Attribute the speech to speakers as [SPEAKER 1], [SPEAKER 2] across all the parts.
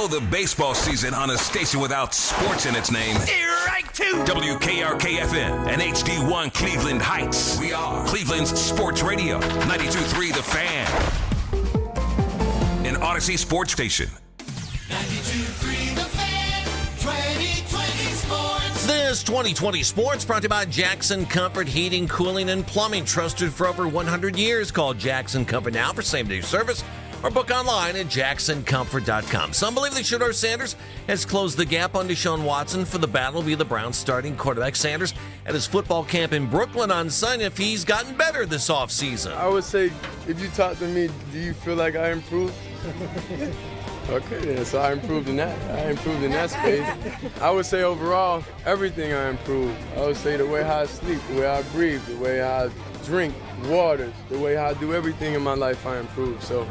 [SPEAKER 1] the baseball season on a station without sports in its name.
[SPEAKER 2] Strike two.
[SPEAKER 1] WKRK-FM and HD1 Cleveland Heights. We are Cleveland's sports radio. 92.3 The Fan. An Odyssey sports station.
[SPEAKER 3] 92.3 The Fan. 2020 Sports.
[SPEAKER 4] This 2020 Sports brought to you by Jackson Comfort Heating, Cooling, and Plumbing. Trusted for over 100 years. Call Jackson Comfort now for same-day service or book online at jacksoncomfort.com. Some believe that Shedeur Sanders has closed the gap on Deshaun Watson for the battle via the Browns starting quarterback. Sanders at his football camp in Brooklyn on Sunday if he's gotten better this offseason.
[SPEAKER 5] I would say, if you talk to me, do you feel like I improved? Okay, then, so I improved in that. I improved in that space. I would say overall, everything I improved. I would say the way how I sleep, the way I breathe, the way I drink water, the way how I do everything in my life, I improved. So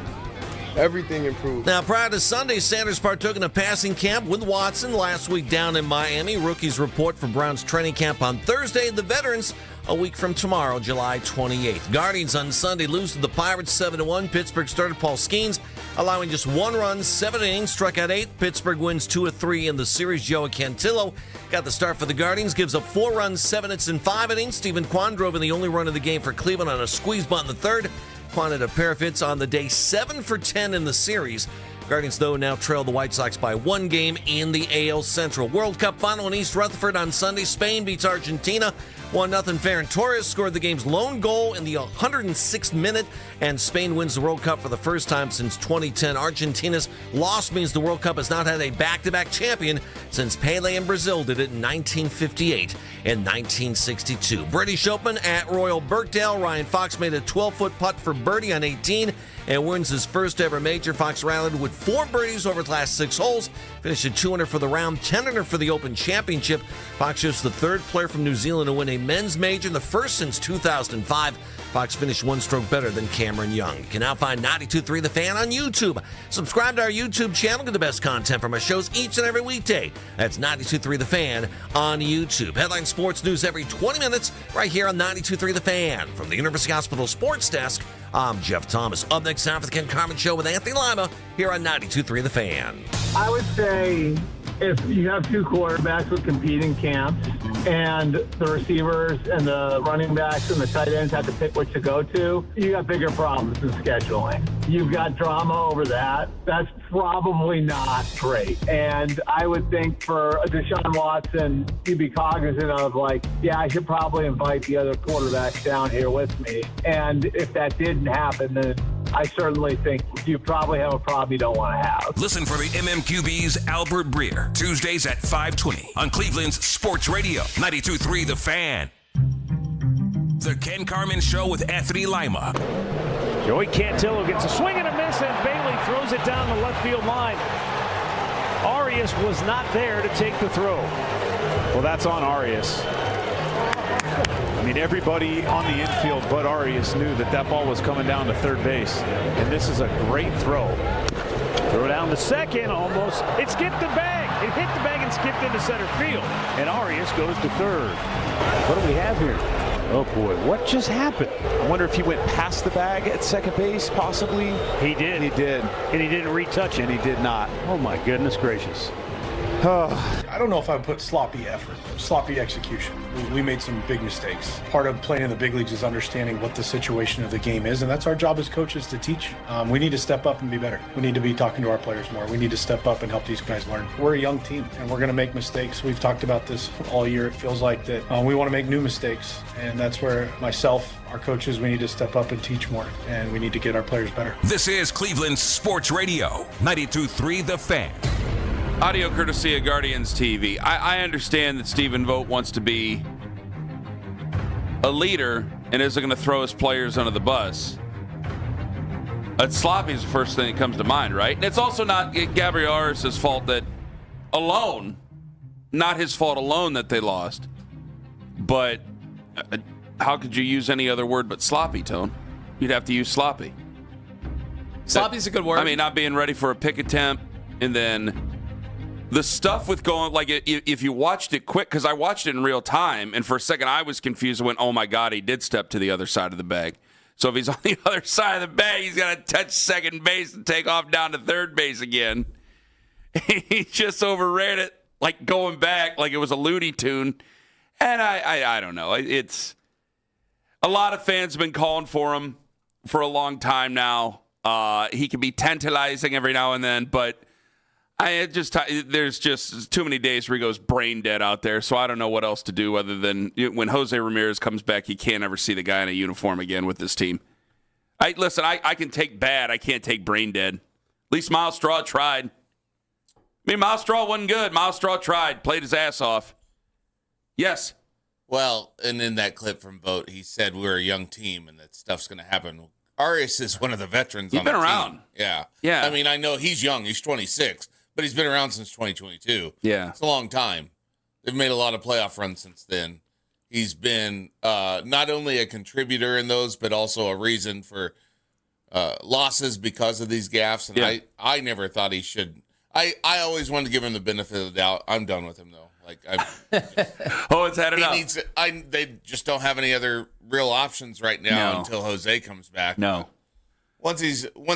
[SPEAKER 5] everything improved.
[SPEAKER 4] Now, prior to Sunday, Sanders partook in a passing camp with Watson last week down in Miami. Rookies report for Browns training camp on Thursday. The veterans a week from tomorrow, July 28th. Guardians on Sunday lose to the Pirates 7-1. Pittsburgh started Paul Skeens, allowing just one run, 7 innings, struck out 8. Pittsburgh wins 2 of 3 in the series. Joe Cantillo got the start for the Guardians, gives up 4 runs, 7 hits in 5 innings. Stephen Kwan drove in the only run of the game for Cleveland on a squeeze bunt in the third. Kwan had a pair of hits on the day, 7 for 10 in the series. Guardians, though, now trail the White Sox by 1 game in the AL Central. World Cup final in East Rutherford on Sunday. Spain beats Argentina 1-0. Ferran Torres scored the game's lone goal in the 106th minute, and Spain wins the World Cup for the first time since 2010. Argentina's loss means the World Cup has not had a back-to-back champion since Pele in Brazil did it in 1958 and 1962. British Open at Royal Birkdale. Ryan Fox made a 12-foot putt for birdie on 18 and wins his first ever major. Fox rallied with 4 birdies over the last 6 holes, finished at 2 under for the round, 10 under for the Open Championship. Fox is the 3rd player from New Zealand to win a men's major, the first since 2005. Fox finished 1 stroke better than Cameron Young. You can now find 92.3 The Fan on YouTube. Subscribe to our YouTube channel, get the best content from our shows each and every weekday. That's 92.3 The Fan on YouTube. Headline sports news every 20 minutes right here on 92.3 The Fan. From the University Hospital Sports Desk, I'm Jeff Thomas. Up next time for the Ken Carman Show with Anthony Lima here on 92.3 The Fan.
[SPEAKER 6] I would say if you have 2 quarterbacks with competing camps and the receivers and the running backs and the tight ends have to pick which to go to, you got bigger problems in scheduling. You've got drama over that. That's probably not great. And I would think for Deshaun Watson, you'd be cognizant of I should probably invite the other quarterbacks down here with me. And if that didn't happen, then I certainly think you probably have a problem you don't want to have.
[SPEAKER 1] Listen for the MMQB's Albert Breer, Tuesdays at 5:20 on Cleveland's Sports Radio, 92.3 The Fan. The Ken Carman Show with Anthony Lima.
[SPEAKER 7] Joey Cantillo gets a swing and a miss, and Bailey throws it down the left field line. Arias was not there to take the throw.
[SPEAKER 8] Well, that's on Arias. I mean, everybody on the infield but Arias knew that ball was coming down to third base. And this is a great throw.
[SPEAKER 7] Throw down the second, almost. It skipped the bag. It hit the bag and skipped into center field. And Arias goes to third. What do we have here? Oh, boy, what just happened?
[SPEAKER 8] I wonder if he went past the bag at second base, possibly.
[SPEAKER 7] He did.
[SPEAKER 8] He did.
[SPEAKER 7] And he didn't retouch it.
[SPEAKER 8] And he did not.
[SPEAKER 7] Oh, my goodness gracious.
[SPEAKER 9] I don't know if I would put sloppy effort, sloppy execution. We made some big mistakes. Part of playing in the big leagues is understanding what the situation of the game is, and that's our job as coaches to teach. We need to step up and be better. We need to be talking to our players more. We need to step up and help these guys learn. We're a young team, and we're going to make mistakes. We've talked about this all year. It feels like that we want to make new mistakes, and that's where myself, our coaches, we need to step up and teach more, and we need to get our players better.
[SPEAKER 1] This is Cleveland's Sports Radio, 92.3 The Fan.
[SPEAKER 10] Audio courtesy of Guardians TV. I understand that Stephen Vogt wants to be a leader and isn't going to throw his players under the bus. Sloppy is the first thing that comes to mind, right? And it's also not Gabriel Arias' fault that alone, not his fault alone that they lost. But how could you use any other word but sloppy, Tone? You'd have to use sloppy.
[SPEAKER 11] Sloppy's a good word.
[SPEAKER 10] I mean, not being ready for a pick attempt, and then the stuff with going, like, if you watched it quick, because I watched it in real time, and for a second I was confused and went, oh my God, he did step to the other side of the bag. So if he's on the other side of the bag, he's got to touch second base and take off down to third base again. He just overran it, like going back, like it was a Looney Tune. And I don't know. It's a lot of fans have been calling for him for a long time now. He can be tantalizing every now and then, but there's just too many days where he goes brain dead out there. So I don't know what else to do other than when Jose Ramirez comes back, you can't ever see the guy in a uniform again with this team. I can take bad. I can't take brain dead. At least Miles Straw tried. I mean, Miles Straw wasn't good. Miles Straw tried, played his ass off. Yes.
[SPEAKER 2] Well, and in that clip from Vogt, he said we're a young team and that stuff's going to happen. Arias is one of the veterans.
[SPEAKER 10] He's
[SPEAKER 2] on
[SPEAKER 10] been
[SPEAKER 2] the
[SPEAKER 10] around.
[SPEAKER 2] Team. Yeah.
[SPEAKER 10] Yeah.
[SPEAKER 2] I mean, I know he's young. He's 26, but he's been around since 2022.
[SPEAKER 10] Yeah.
[SPEAKER 2] It's a long time. They've made a lot of playoff runs since then. He's been not only a contributor in those, but also a reason for losses because of these gaffes. And
[SPEAKER 10] yeah.
[SPEAKER 2] I never thought he should. I always wanted to give him the benefit of the doubt. I'm done with him, though. Like,
[SPEAKER 10] it's had enough.
[SPEAKER 2] They just don't have any other real options right now until Jose comes back.
[SPEAKER 10] No.
[SPEAKER 2] Once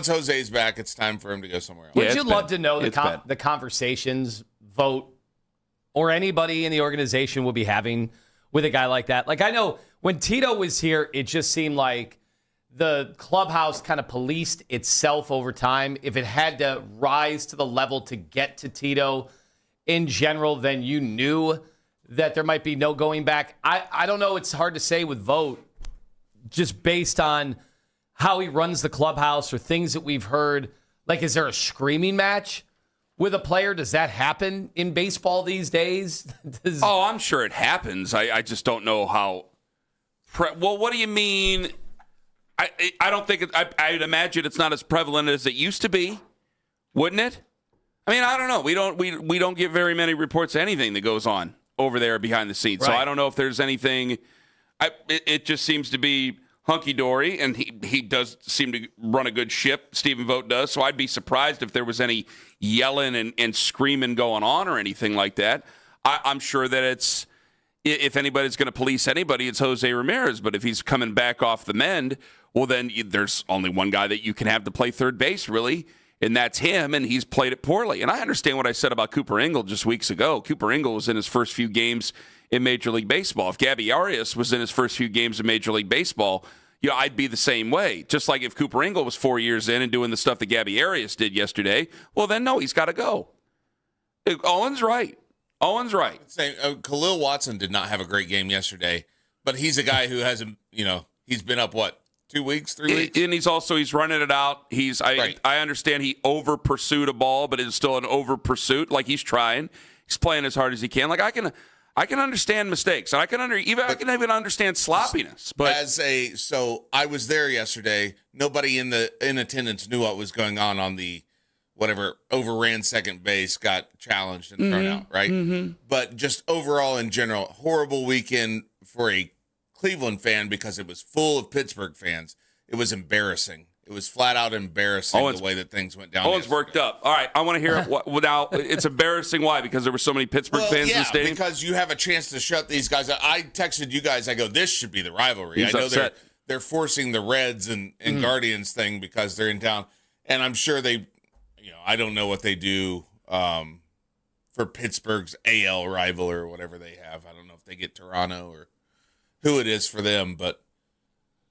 [SPEAKER 2] Jose's back, it's time for him to go somewhere else.
[SPEAKER 11] Would you love to know the conversations Vogt or anybody in the organization will be having with a guy like that? Like, I know when Tito was here, it just seemed like the clubhouse kind of policed itself over time. If it had to rise to the level to get to Tito in general, then you knew that there might be no going back. I don't know. It's hard to say with Vogt, just based on how he runs the clubhouse or things that we've heard. Like, is there a screaming match with a player? Does that happen in baseball these days?
[SPEAKER 10] I'm sure it happens. I just don't know how. Well, what do you mean? I don't think I'd imagine it's not as prevalent as it used to be, wouldn't it? I mean, I don't know. We don't get very many reports of anything that goes on over there behind the scenes. Right. So I don't know if there's anything. It just seems to be hunky-dory, and he does seem to run a good ship. Stephen Vogt does. So I'd be surprised if there was any yelling and screaming going on or anything like that. I'm sure that it's, if anybody's going to police anybody, it's Jose Ramirez. But if he's coming back off the mend, well, then there's only one guy that you can have to play third base, really, and that's him, and he's played it poorly. And I understand what I said about Cooper Ingle just weeks ago. Cooper Ingle was in his first few games in Major League Baseball. If Gabby Arias was in his first few games in Major League Baseball, I'd be the same way. Just like if Cooper Ingle was 4 years in and doing the stuff that Gabby Arias did yesterday, well, then no, he's got to go. Owen's right.
[SPEAKER 2] Khalil Watson did not have a great game yesterday, but he's a guy who hasn't, he's been up, 2 weeks, 3 weeks?
[SPEAKER 10] And he's running it out. I understand he over pursued a ball, but it's still an over pursuit. Like, he's trying. He's playing as hard as he can. Like, I can understand mistakes. I can even understand sloppiness. But
[SPEAKER 2] so I was there yesterday. Nobody in attendance knew what was going on the whatever overran second base, got challenged and thrown out, right? Mm-hmm. But just overall in general, horrible weekend for a Cleveland fan because it was full of Pittsburgh fans. It was embarrassing. It was flat out embarrassing the way that things went down.
[SPEAKER 10] Owen's worked up. All right, I want to hear it. Now, it's embarrassing. Why? Because there were so many Pittsburgh fans in the stadium?
[SPEAKER 2] Because you have a chance to shut these guys out. I texted you guys. I go, this should be the rivalry.
[SPEAKER 10] He's
[SPEAKER 2] I know
[SPEAKER 10] upset.
[SPEAKER 2] they're forcing the Reds and Guardians thing because they're in town. And I'm sure they, I don't know what they do for Pittsburgh's AL rival or whatever they have. I don't know if they get Toronto or who it is for them. But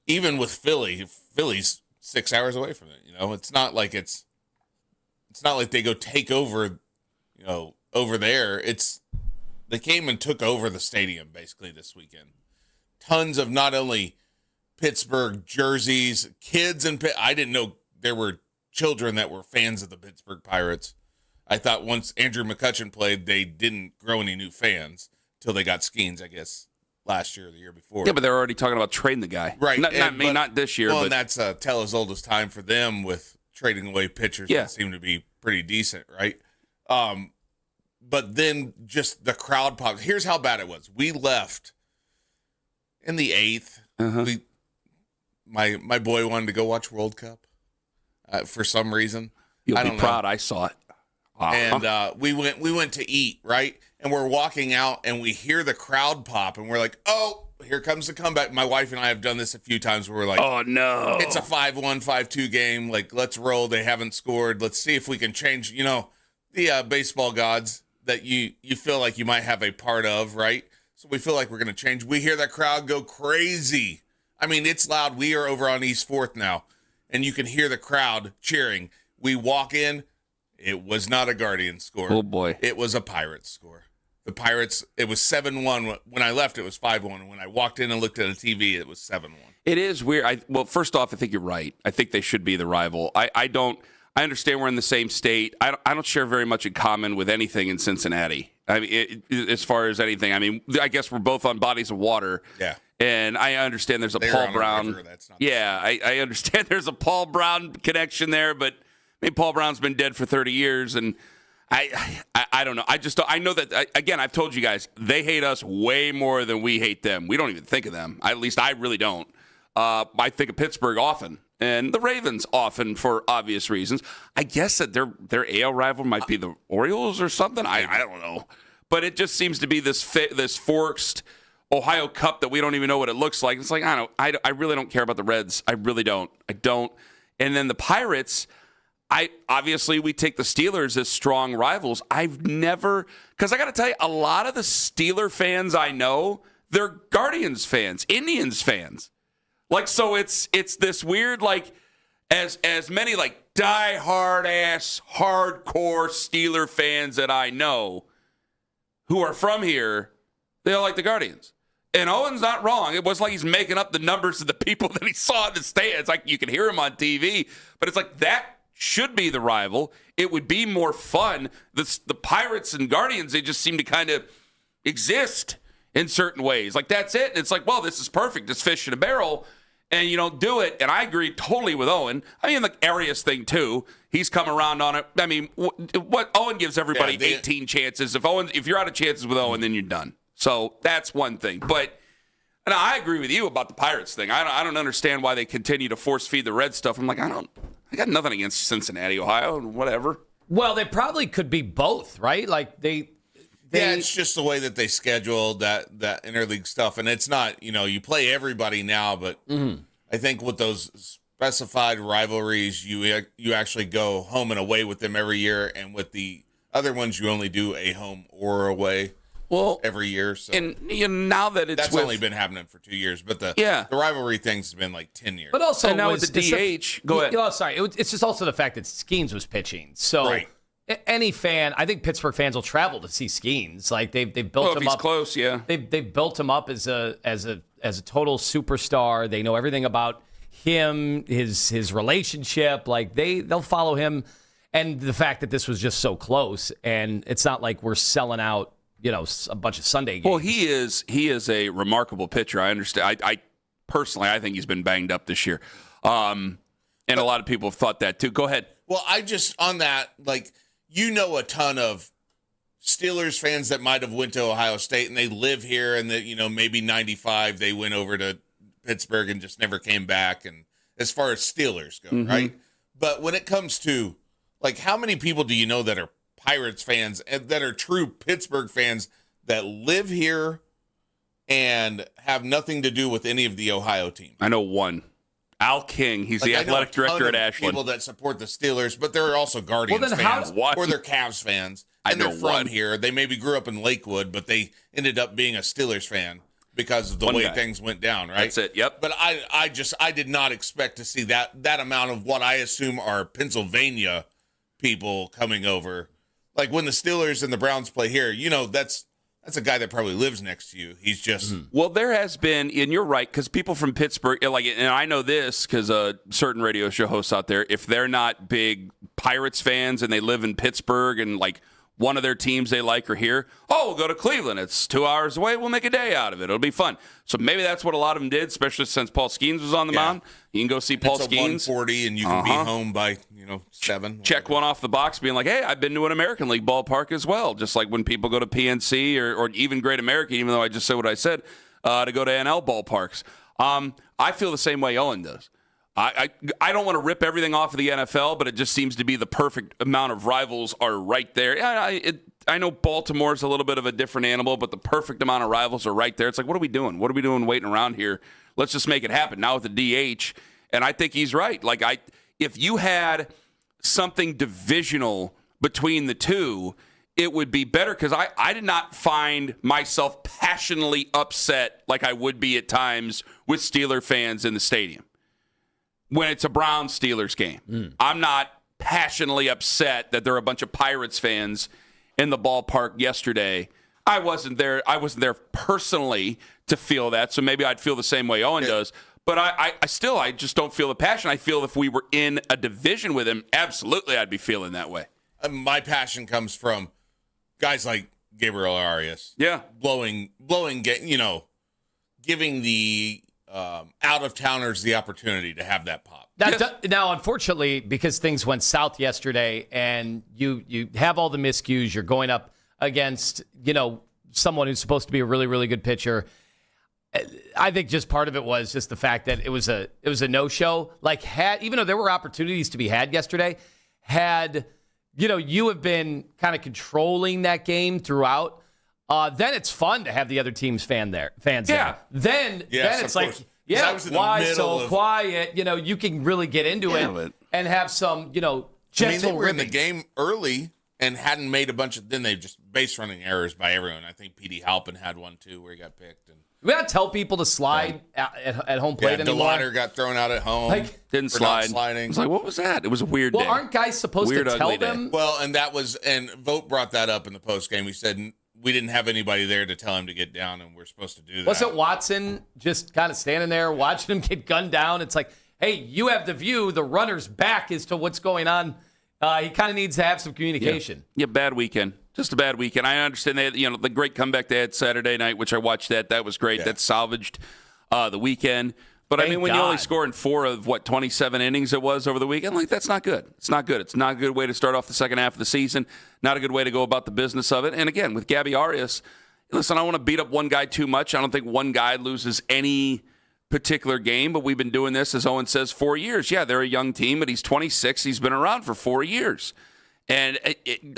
[SPEAKER 2] even with Philly's 6 hours away from it. It's not like they go take over, over there. They came and took over the stadium basically this weekend. Tons of not only Pittsburgh jerseys, kids, and I didn't know there were children that were fans of the Pittsburgh Pirates. I thought once Andrew McCutchen played, they didn't grow any new fans till they got Skeens, I guess, last year or the year before.
[SPEAKER 10] Yeah, but they're already talking about trading the guy.
[SPEAKER 2] Right.
[SPEAKER 10] Not this year.
[SPEAKER 2] Well,
[SPEAKER 10] but
[SPEAKER 2] and that's a tell as old as time for them with trading away pitchers that seem to be pretty decent, right? But then just the crowd pop. Here's how bad it was. We left in the 8th. Uh-huh. My boy wanted to go watch World Cup for some reason.
[SPEAKER 10] You'll be proud. I saw it.
[SPEAKER 2] And we went to eat, right? And we're walking out, and we hear the crowd pop, and we're like, oh, here comes the comeback. My wife and I have done this a few times where we're like,
[SPEAKER 10] oh, no.
[SPEAKER 2] It's a 5-1, 5-2 game. Like, let's roll. They haven't scored. Let's see if we can change. the baseball gods that you feel like you might have a part of, right? So we feel like we're going to change. We hear that crowd go crazy. I mean, it's loud. We are over on East 4th now, and you can hear the crowd cheering. We walk in. It was not a Guardians score.
[SPEAKER 10] Oh, boy.
[SPEAKER 2] It was a Pirates score. The Pirates, it was 7-1. When I left, it was 5-1. When I walked in and looked at the TV, it was 7-1.
[SPEAKER 10] It is weird. Well, first off, I think you're right. I think they should be the rival. I understand we're in the same state. I don't share very much in common with anything in Cincinnati. I mean, as far as anything. I mean, I guess we're both on bodies of water.
[SPEAKER 2] Yeah.
[SPEAKER 10] And I understand there's a
[SPEAKER 2] They're
[SPEAKER 10] Paul
[SPEAKER 2] on a
[SPEAKER 10] Brown.
[SPEAKER 2] river, that's not
[SPEAKER 10] I understand there's a Paul Brown connection there, but I mean, Paul Brown's been dead for 30 years, and I don't know. I know that, again, I've told you guys, they hate us way more than we hate them. We don't even think of them. At least I really don't. I think of Pittsburgh often, and the Ravens often for obvious reasons. I guess that their AL rival might be the Orioles or something. I don't know. But it just seems to be this forced Ohio Cup that we don't even know what it looks like. It's like, I really don't care about the Reds. I really don't. I don't. And then the Pirates, obviously we take the Steelers as strong rivals. I've never, because I got to tell you, a lot of the Steeler fans I know, they're Guardians fans, Indians fans. Like, so it's this weird, like, as many like die-hard ass hardcore Steeler fans that I know who are from here, they all like the Guardians. And Owen's not wrong. It wasn't like he's making up the numbers of the people that he saw in the stands. It's like you can hear him on TV, but it's like that should be the rival. It would be more fun. The Pirates and Guardians, they just seem to kind of exist in certain ways. Like, that's it. It's like, well, this is perfect. It's fish in a barrel, and you don't do it. And I agree totally with Owen. I mean, the Arias thing, too. He's come around on it. I mean, what Owen gives everybody 18 chances. If you're out of chances with Owen, then you're done. So that's one thing. But and I agree with you about the Pirates thing. I don't understand why they continue to force feed the Red stuff. I'm like, I got nothing against Cincinnati, Ohio, whatever.
[SPEAKER 11] Well, they probably could be both, right? Like yeah,
[SPEAKER 2] it's just the way that they scheduled that interleague stuff, and it's not, you play everybody now, but I think with those specified rivalries, you actually go home and away with them every year, and with the other ones, you only do a home or away.
[SPEAKER 10] Well,
[SPEAKER 2] every year. So.
[SPEAKER 10] And now that it's
[SPEAKER 2] only been happening for 2 years, but the rivalry thing's been like 10 years.
[SPEAKER 11] But also,
[SPEAKER 10] and now with the DH, go ahead.
[SPEAKER 11] Oh, sorry, it's just also the fact that Skeens was pitching. So any fan, I think Pittsburgh fans will travel to see Skeens. Like they've built him
[SPEAKER 10] if he's
[SPEAKER 11] up
[SPEAKER 10] close, yeah.
[SPEAKER 11] They've built him up as a total superstar. They know everything about him, his relationship. Like they'll follow him, and the fact that this was just so close, and it's not like we're selling out. A bunch of Sunday games.
[SPEAKER 10] Well, he is a remarkable pitcher. I understand. I personally, I think he's been banged up this year. And a lot of people have thought that too. Go ahead.
[SPEAKER 2] Well, on that, like, a ton of Steelers fans that might have went to Ohio State and they live here, and that, maybe 95 they went over to Pittsburgh and just never came back. And as far as Steelers go, right? But when it comes to, like, how many people do you know that are Pirates fans and that are true Pittsburgh fans that live here and have nothing to do with any of the Ohio teams?
[SPEAKER 10] I know one. Al King. He's the athletic director at Ashland.
[SPEAKER 2] People that support the Steelers, but there are also Guardians fans or they're Cavs fans. And they're from here. They maybe grew up in Lakewood, but they ended up being a Steelers fan because of the way things went down, right?
[SPEAKER 10] That's it, yep.
[SPEAKER 2] But I did not expect to see that amount of what I assume are Pennsylvania people coming over. Like when the Steelers and the Browns play here, that's a guy that probably lives next to you. He's just
[SPEAKER 10] well, there has been, and you're right, because people from Pittsburgh, and I know this because certain radio show hosts out there, if they're not big Pirates fans and they live in Pittsburgh and like one of their teams they like are here, we'll go to Cleveland. It's 2 hours away. We'll make a day out of it. It'll be fun. So maybe that's what a lot of them did, especially since Paul Skeens was on the mound. You can go see Paul Skeens.
[SPEAKER 2] It's a 1:40 and you can be home by 7.
[SPEAKER 10] Check one off the box, being like, hey, I've been to an American League ballpark as well. Just like when people go to PNC or even Great American, even though I just said what I said, to go to NL ballparks. I feel the same way Owen does. I don't want to rip everything off of the NFL, but it just seems to be the perfect amount of rivals are right there. I know Baltimore's a little bit of a different animal, but the perfect amount of rivals are right there. It's like, what are we doing? What are we doing waiting around here? Let's just make it happen. Now with the DH, and I think he's right. Like if you had something divisional between the two, it would be better because I did not find myself passionately upset like I would be at times with Steeler fans in the stadium. When it's a Browns-Steelers game, I'm not passionately upset that there are a bunch of Pirates fans in the ballpark yesterday. I wasn't there there personally to feel that, so maybe I'd feel the same way Owen does. But I just don't feel the passion. I feel if we were in a division with him, absolutely I'd be feeling that way.
[SPEAKER 2] My passion comes from guys like Gabriel Arias.
[SPEAKER 10] Yeah.
[SPEAKER 2] Blowing, giving the out-of-towners the opportunity to have that pop.
[SPEAKER 11] Now, unfortunately, because things went south yesterday and you have all the miscues, you're going up against, someone who's supposed to be a really, really good pitcher. I think just part of it was just the fact that it was a no-show. Like, even though there were opportunities to be had yesterday, you have been kind of controlling that game throughout, then it's fun to have the other team's fans there. Then it's like, why so quiet? You can really get into it and have some, gentle
[SPEAKER 2] they were in the
[SPEAKER 11] ribbing.
[SPEAKER 2] game early and hadn't made a bunch of, then they just base running errors by everyone. I think P.D. Halpin had one too where he got picked. And
[SPEAKER 11] we gotta tell people to slide at home plate anymore.
[SPEAKER 2] DeLauder got thrown out at home.
[SPEAKER 10] Didn't slide.
[SPEAKER 2] Sliding.
[SPEAKER 10] It's like, what was that? It was a weird day.
[SPEAKER 11] Aren't guys supposed to tell them?
[SPEAKER 2] Well, and Vogt brought that up in the post game. He said we didn't have anybody there to tell him to get down, and we're supposed to do that.
[SPEAKER 11] Wasn't Watson just kind of standing there watching him get gunned down? It's like, hey, you have the view, the runner's back as to what's going on. He kind of needs to have some communication.
[SPEAKER 10] Yeah, bad weekend. Just a bad weekend. I understand they had, the great comeback they had Saturday night, which I watched that. That was great. Yeah. That salvaged the weekend. But, when you only score in 4 of, 27 innings it was over the weekend, that's not good. It's not good. It's not a good way to start off the second half of the season. Not a good way to go about the business of it. And, again, with Gabby Arias, listen, I don't want to beat up one guy too much. I don't think one guy loses any particular game, but we've been doing this, as Owen says, 4 years. Yeah, they're a young team, but he's 26. He's been around for 4 years. And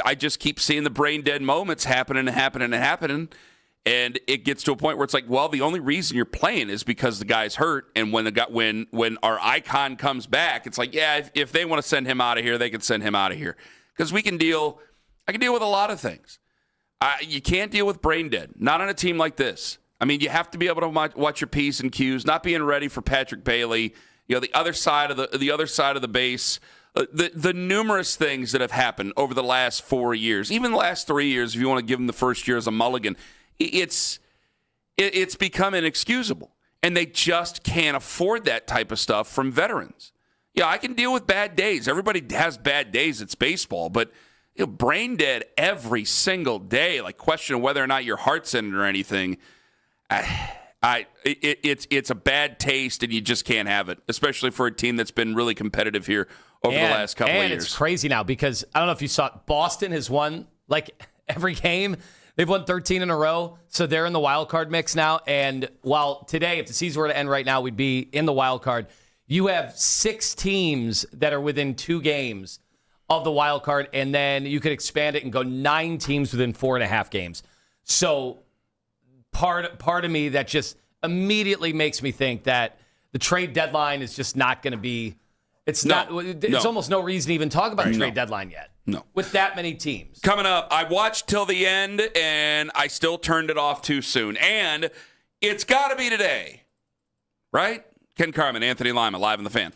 [SPEAKER 10] I just keep seeing the brain-dead moments happening. And it gets to a point where it's like, well, the only reason you're playing is because the guy's hurt. And when our icon comes back, it's like, yeah, if they want to send him out of here, they can send him out of here. Because I can deal with a lot of things. You can't deal with brain dead, not on a team like this. You have to be able to watch your P's and Q's, not being ready for Patrick Bailey, the other side of the base. The numerous things that have happened over the last 4 years, even the last 3 years, if you want to give them the first year as a mulligan, it's become inexcusable. And they just can't afford that type of stuff from veterans. Yeah, I can deal with bad days. Everybody has bad days. It's baseball. But brain dead every single day, like questioning whether or not your heart's in it or anything, it's a bad taste, and you just can't have it, especially for a team that's been really competitive here over the last couple of years.
[SPEAKER 11] And it's crazy now because I don't know if you saw it, Boston has won every game. They've won 13 in a row, so they're in the wild card mix now. And while today, if the season were to end right now, we'd be in the wild card. You have 6 teams that are within 2 games of the wild card, and then you could expand it and go 9 teams within 4.5 games. So part of me that just immediately makes me think that the trade deadline is just not going to be. It's almost no reason to even talk about a trade deadline yet.
[SPEAKER 10] No.
[SPEAKER 11] With that many teams.
[SPEAKER 10] Coming up, I watched till the end, and I still turned it off too soon. And it's got to be today, right? Ken Carman, Anthony Lima, live in the Fan.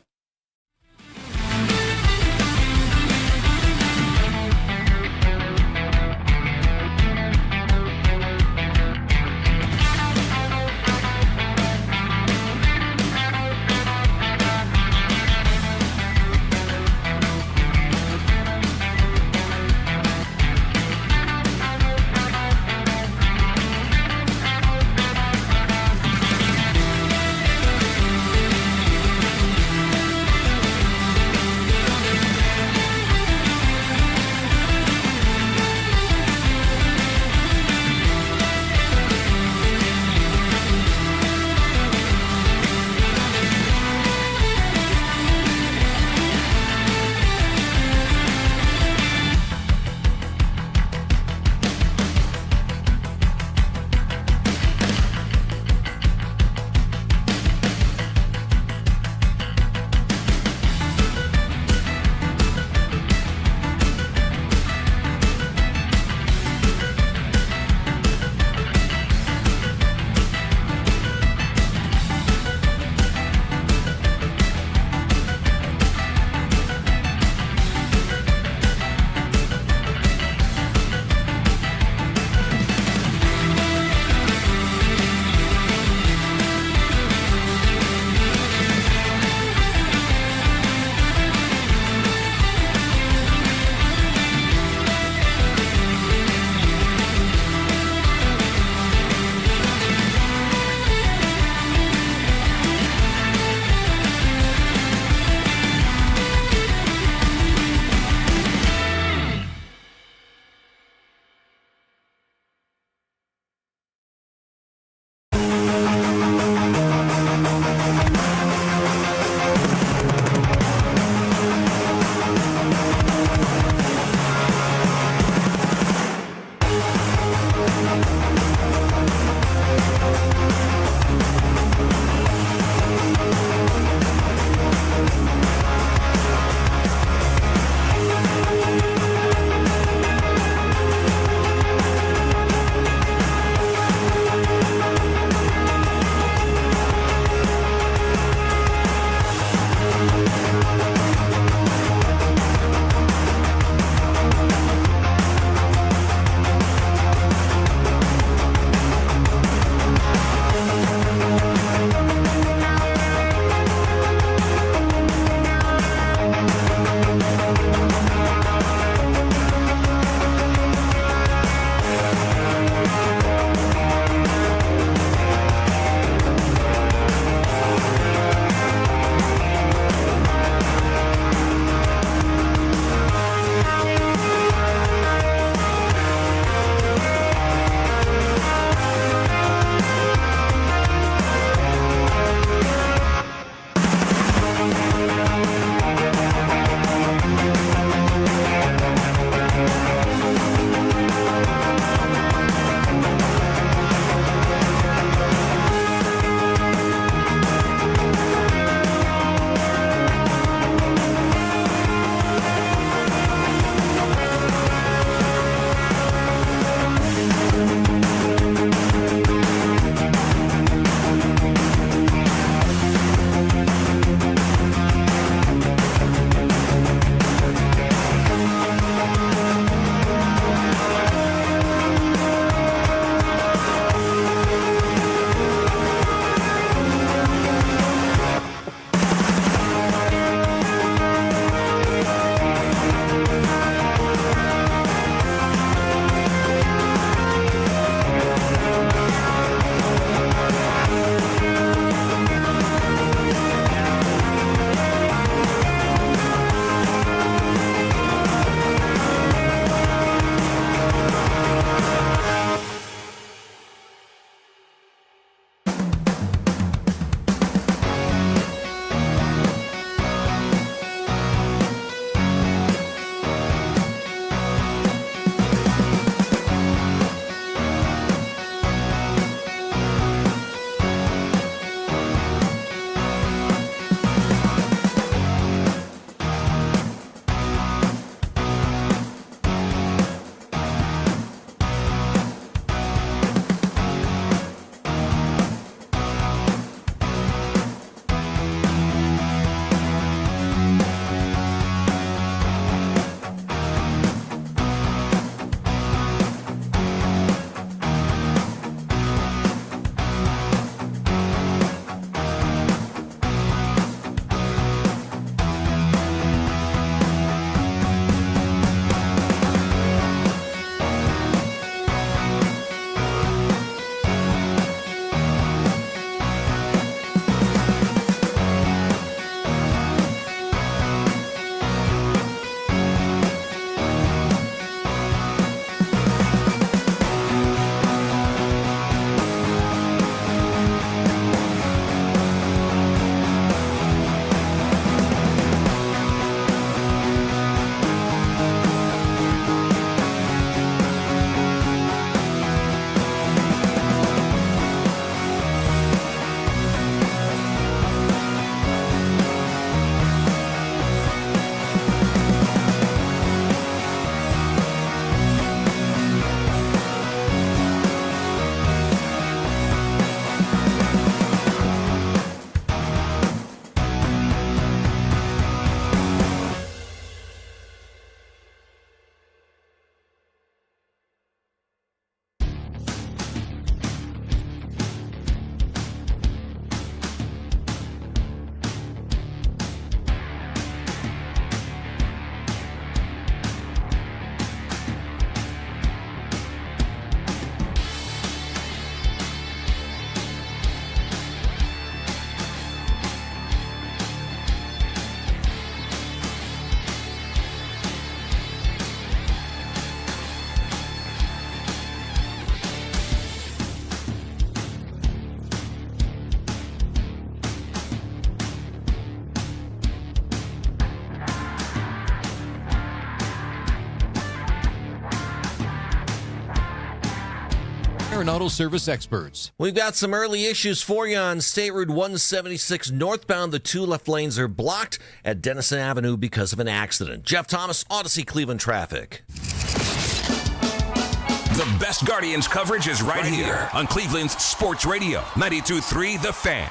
[SPEAKER 12] Tire and Auto Service experts.
[SPEAKER 4] We've got some early issues for you on State Route 176 northbound. The 2 left lanes are blocked at Denison Avenue because of an accident. Jeff Thomas, Odyssey Cleveland traffic.
[SPEAKER 1] The best Guardians coverage is right here on Cleveland's Sports Radio, 92.3 The Fan.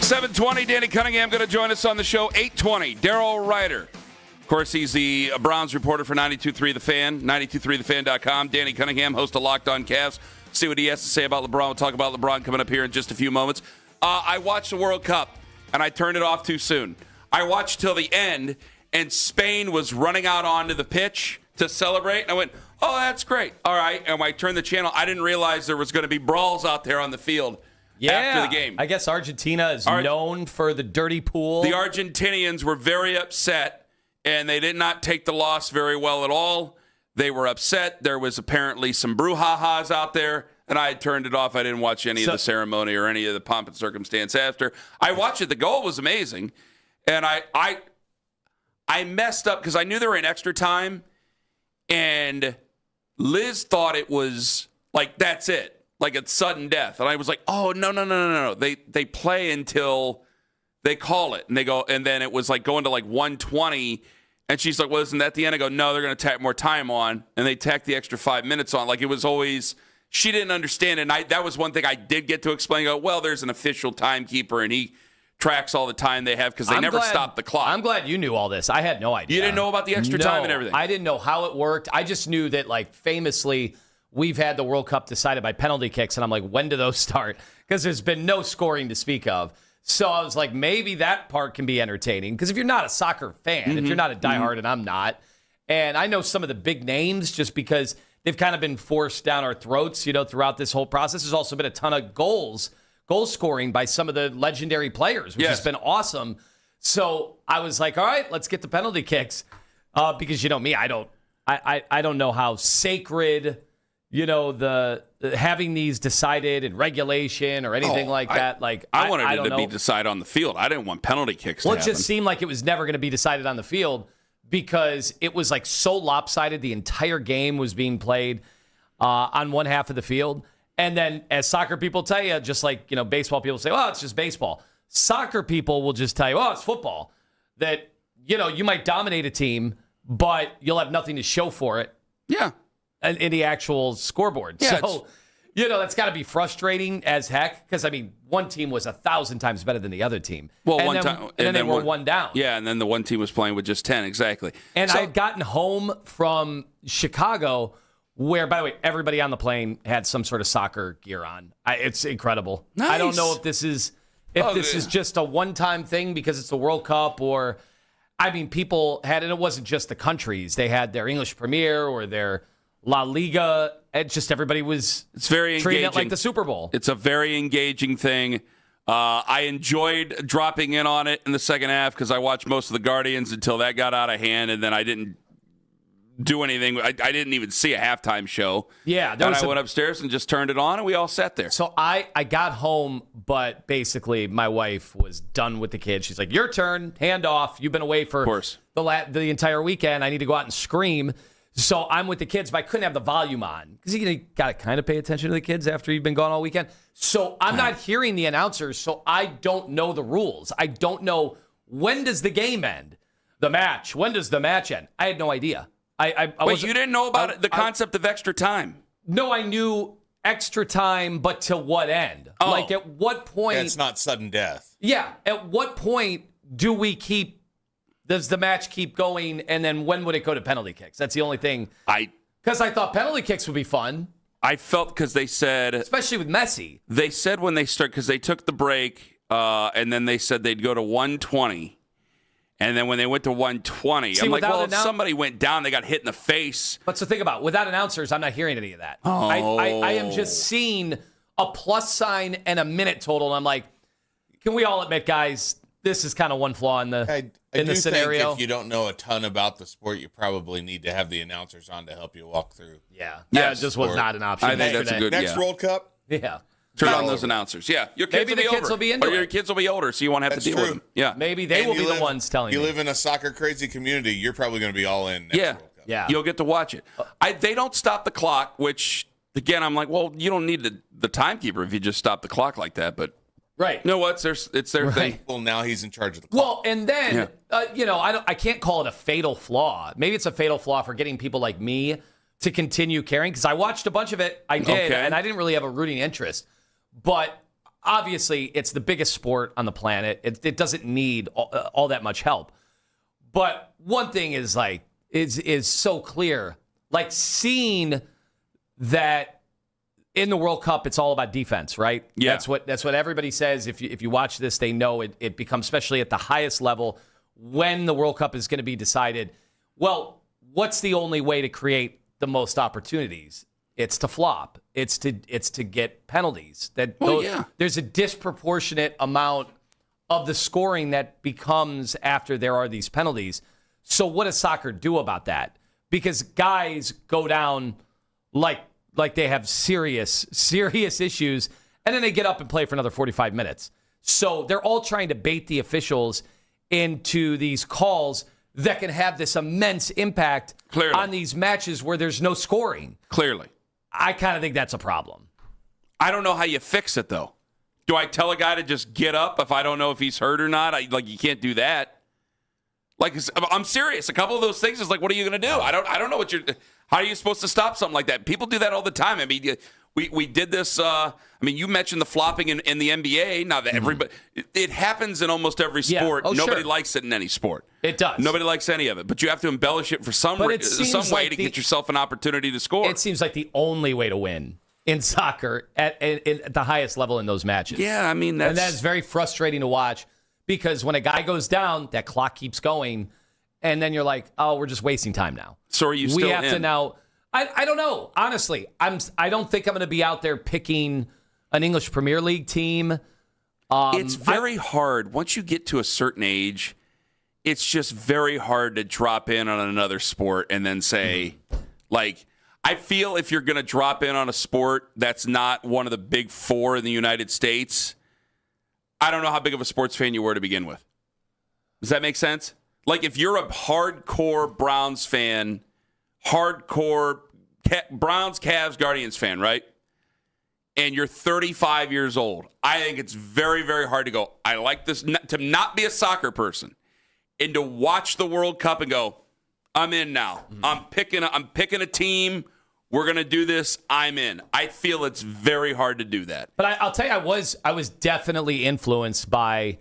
[SPEAKER 10] $7:20, Danny Cunningham going to join us on the show. 8:20, Daryl Ryder. Of course, he's the Browns reporter for 92.3 The Fan, 92.3thefan.com. Danny Cunningham, host of Locked On Cavs. See what he has to say about LeBron. We'll talk about LeBron coming up here in just a few moments. I watched the World Cup, and I turned it off too soon. I watched till the end, and Spain was running out onto the pitch to celebrate. And I went, oh, that's great. All right. And when I turned the channel, I didn't realize there was going to be brawls out there on the field after the game.
[SPEAKER 11] I guess Argentina is known for the dirty pool.
[SPEAKER 10] The Argentinians were very upset, and they did not take the loss very well at all. They were upset. There was apparently some brouhahas out there, and I had turned it off. I didn't watch any of the ceremony or any of the pomp and circumstance after. I watched it. The goal was amazing, and I messed up because I knew they were in extra time, and Liz thought it was like, that's it, like it's sudden death. And I was like, oh, no. They play until they call it, and they go, and then it was like going to like 120. And she's like, well, isn't that the end? I go, no, they're going to tack more time on. And they tacked the extra 5 minutes on. Like, it was always, she didn't understand. And that was one thing I did get to explain. I go, well, there's an official timekeeper, and he tracks all the time they have because they never stop the clock.
[SPEAKER 11] I'm glad you knew all this. I had no idea.
[SPEAKER 10] You didn't know about the extra time and everything?
[SPEAKER 11] I didn't know how it worked. I just knew that, like, famously, we've had the World Cup decided by penalty kicks. And I'm like, when do those start? Because there's been no scoring to speak of. So I was like, maybe that part can be entertaining. Because if you're not a soccer fan, if you're not a diehard, and I'm not, and I know some of the big names just because they've kind of been forced down our throats, throughout this whole process. There's also been a ton of goal scoring by some of the legendary players, which has been awesome. So I was like, all right, let's get the penalty kicks. Because me, I don't know how sacred, the having these decided in regulation or anything like that. Like
[SPEAKER 10] I wanted it to be decided on the field. I didn't want penalty kicks to happen.
[SPEAKER 11] It just seemed like it was never going to be decided on the field because it was like so lopsided. The entire game was being played on one half of the field. And then as soccer people tell you, just like, baseball people say, well, it's just baseball. Soccer people will just tell you, oh, it's football. That, you might dominate a team, but you'll have nothing to show for it.
[SPEAKER 10] Yeah.
[SPEAKER 11] In the actual scoreboard.
[SPEAKER 10] Yeah,
[SPEAKER 11] so, that's got to be frustrating as heck because, one team was 1,000 times better than the other team.
[SPEAKER 10] Well,
[SPEAKER 11] and then they were one down.
[SPEAKER 10] Yeah, and then the one team was playing with just 10, exactly.
[SPEAKER 11] And I had gotten home from Chicago where, by the way, everybody on the plane had some sort of soccer gear on. It's incredible.
[SPEAKER 10] Nice.
[SPEAKER 11] I don't know if this is just a one-time thing because it's the World Cup or, people had, and it wasn't just the countries. They had their English Premier or their La Liga. It's very
[SPEAKER 10] engaging.
[SPEAKER 11] Treating it like the Super Bowl.
[SPEAKER 10] It's a very engaging thing. I enjoyed dropping in on it in the second half because I watched most of the Guardians until that got out of hand, and then I didn't do anything. I didn't even see a halftime show.
[SPEAKER 11] Yeah.
[SPEAKER 10] Then I went upstairs and just turned it on, and we all sat there.
[SPEAKER 11] So I got home, but basically my wife was done with the kids. She's like, your turn, hand off. You've been away for the entire weekend. I need to go out and scream. So I'm with the kids, but I couldn't have the volume on because you got to kind of pay attention to the kids after you've been gone all weekend. So I'm not hearing the announcers, so I don't know the rules. I don't know when does the game end, the match. When does the match end? I had no idea.
[SPEAKER 10] Wait, you didn't know about the concept of extra time?
[SPEAKER 11] No, I knew extra time, but to what end?
[SPEAKER 10] Oh.
[SPEAKER 11] Like at what point?
[SPEAKER 2] It's not sudden death.
[SPEAKER 11] Yeah. At what point does the match keep going, and then when would it go to penalty kicks? That's the only thing. Because I thought penalty kicks would be fun.
[SPEAKER 10] I felt because they said...
[SPEAKER 11] Especially with Messi.
[SPEAKER 10] They said when they start, because they took the break, and then they said they'd go to 120. And then when they went to 120, I'm like, well, if somebody went down, they got hit in the face.
[SPEAKER 11] But so think about it. Without announcers, I'm not hearing any of that.
[SPEAKER 10] Oh.
[SPEAKER 11] I am just seeing a plus sign and a minute total, and I'm like, can we all admit, guys, this is kind of one flaw in the scenario.
[SPEAKER 2] Think if you don't know a ton about the sport, you probably need to have the announcers on to help you walk through.
[SPEAKER 11] Yeah. Yeah, it just was not an option.
[SPEAKER 10] I think that's a good
[SPEAKER 2] Next World Cup?
[SPEAKER 11] Yeah.
[SPEAKER 10] Turn on those announcers. Yeah, your kids
[SPEAKER 11] Maybe the kids will be into
[SPEAKER 10] Your
[SPEAKER 11] it.
[SPEAKER 10] kids will be older, so you won't have to deal with them. Yeah,
[SPEAKER 11] Maybe they will be the ones telling you.
[SPEAKER 2] You live in a soccer crazy community. You're probably going to be all in. Next World Cup.
[SPEAKER 11] Yeah.
[SPEAKER 10] You'll get to watch it. They don't stop the clock, which again, I'm like, well, you don't need the timekeeper if you just stop the clock like that. But
[SPEAKER 11] right,
[SPEAKER 10] you know what? It's their thing.
[SPEAKER 2] Well, now he's in charge of the clock.
[SPEAKER 11] Well, and then I can't call it a fatal flaw. Maybe it's a fatal flaw for getting people like me to continue caring, because I watched a bunch of it. I did, and I didn't really have a rooting interest. But obviously, it's the biggest sport on the planet. It doesn't need all that much help. But one thing is is so clear, like seeing that in the World Cup, it's all about defense, right?
[SPEAKER 10] Yeah.
[SPEAKER 11] That's what everybody says. If you watch this, they know it becomes, especially at the highest level, when the World Cup is going to be decided. Well, what's the only way to create the most opportunities? It's to flop. It's to get penalties. There's a disproportionate amount of the scoring that becomes after there are these penalties. So what does soccer do about that? Because guys go down like they have serious issues, and then they get up and play for another 45 minutes. So they're all trying to bait the officials into these calls that can have this immense impact on these matches where there's no scoring.
[SPEAKER 10] Clearly.
[SPEAKER 11] I kind of think that's a problem.
[SPEAKER 10] I don't know how you fix it, though. Do I tell a guy to just get up if I don't know if he's hurt or not? You can't do that. I'm serious. A couple of those things is what are you going to do? I don't know how are you supposed to stop something like that? People do that all the time. I mean, we did this. You mentioned the flopping in the NBA. Now that everybody, it happens in almost every sport. Nobody likes it in any sport.
[SPEAKER 11] It does.
[SPEAKER 10] Nobody likes any of it. But you have to embellish it for some way to get yourself an opportunity to score.
[SPEAKER 11] It seems like the only way to win in soccer at the highest level in those matches.
[SPEAKER 10] Yeah, and
[SPEAKER 11] that's very frustrating to watch, because when a guy goes down, that clock keeps going, and then you're like, oh, we're just wasting time now.
[SPEAKER 10] So are you still
[SPEAKER 11] We have
[SPEAKER 10] in?
[SPEAKER 11] to now. I don't know. Honestly, I don't think I'm going to be out there picking an English Premier League team.
[SPEAKER 10] It's very hard. Once you get to a certain age, it's just very hard to drop in on another sport and then say, I feel if you're going to drop in on a sport that's not one of the big four in the United States, I don't know how big of a sports fan you were to begin with. Does that make sense? If you're a hardcore Browns fan, hardcore Browns, Cavs, Guardians fan, right? And you're 35 years old, I think it's very, very hard to go, I like this, to not be a soccer person and to watch the World Cup and go, I'm in now. I'm picking a team. We're going to do this. I'm in. I feel it's very hard to do that.
[SPEAKER 11] But I'll tell you, I was definitely influenced by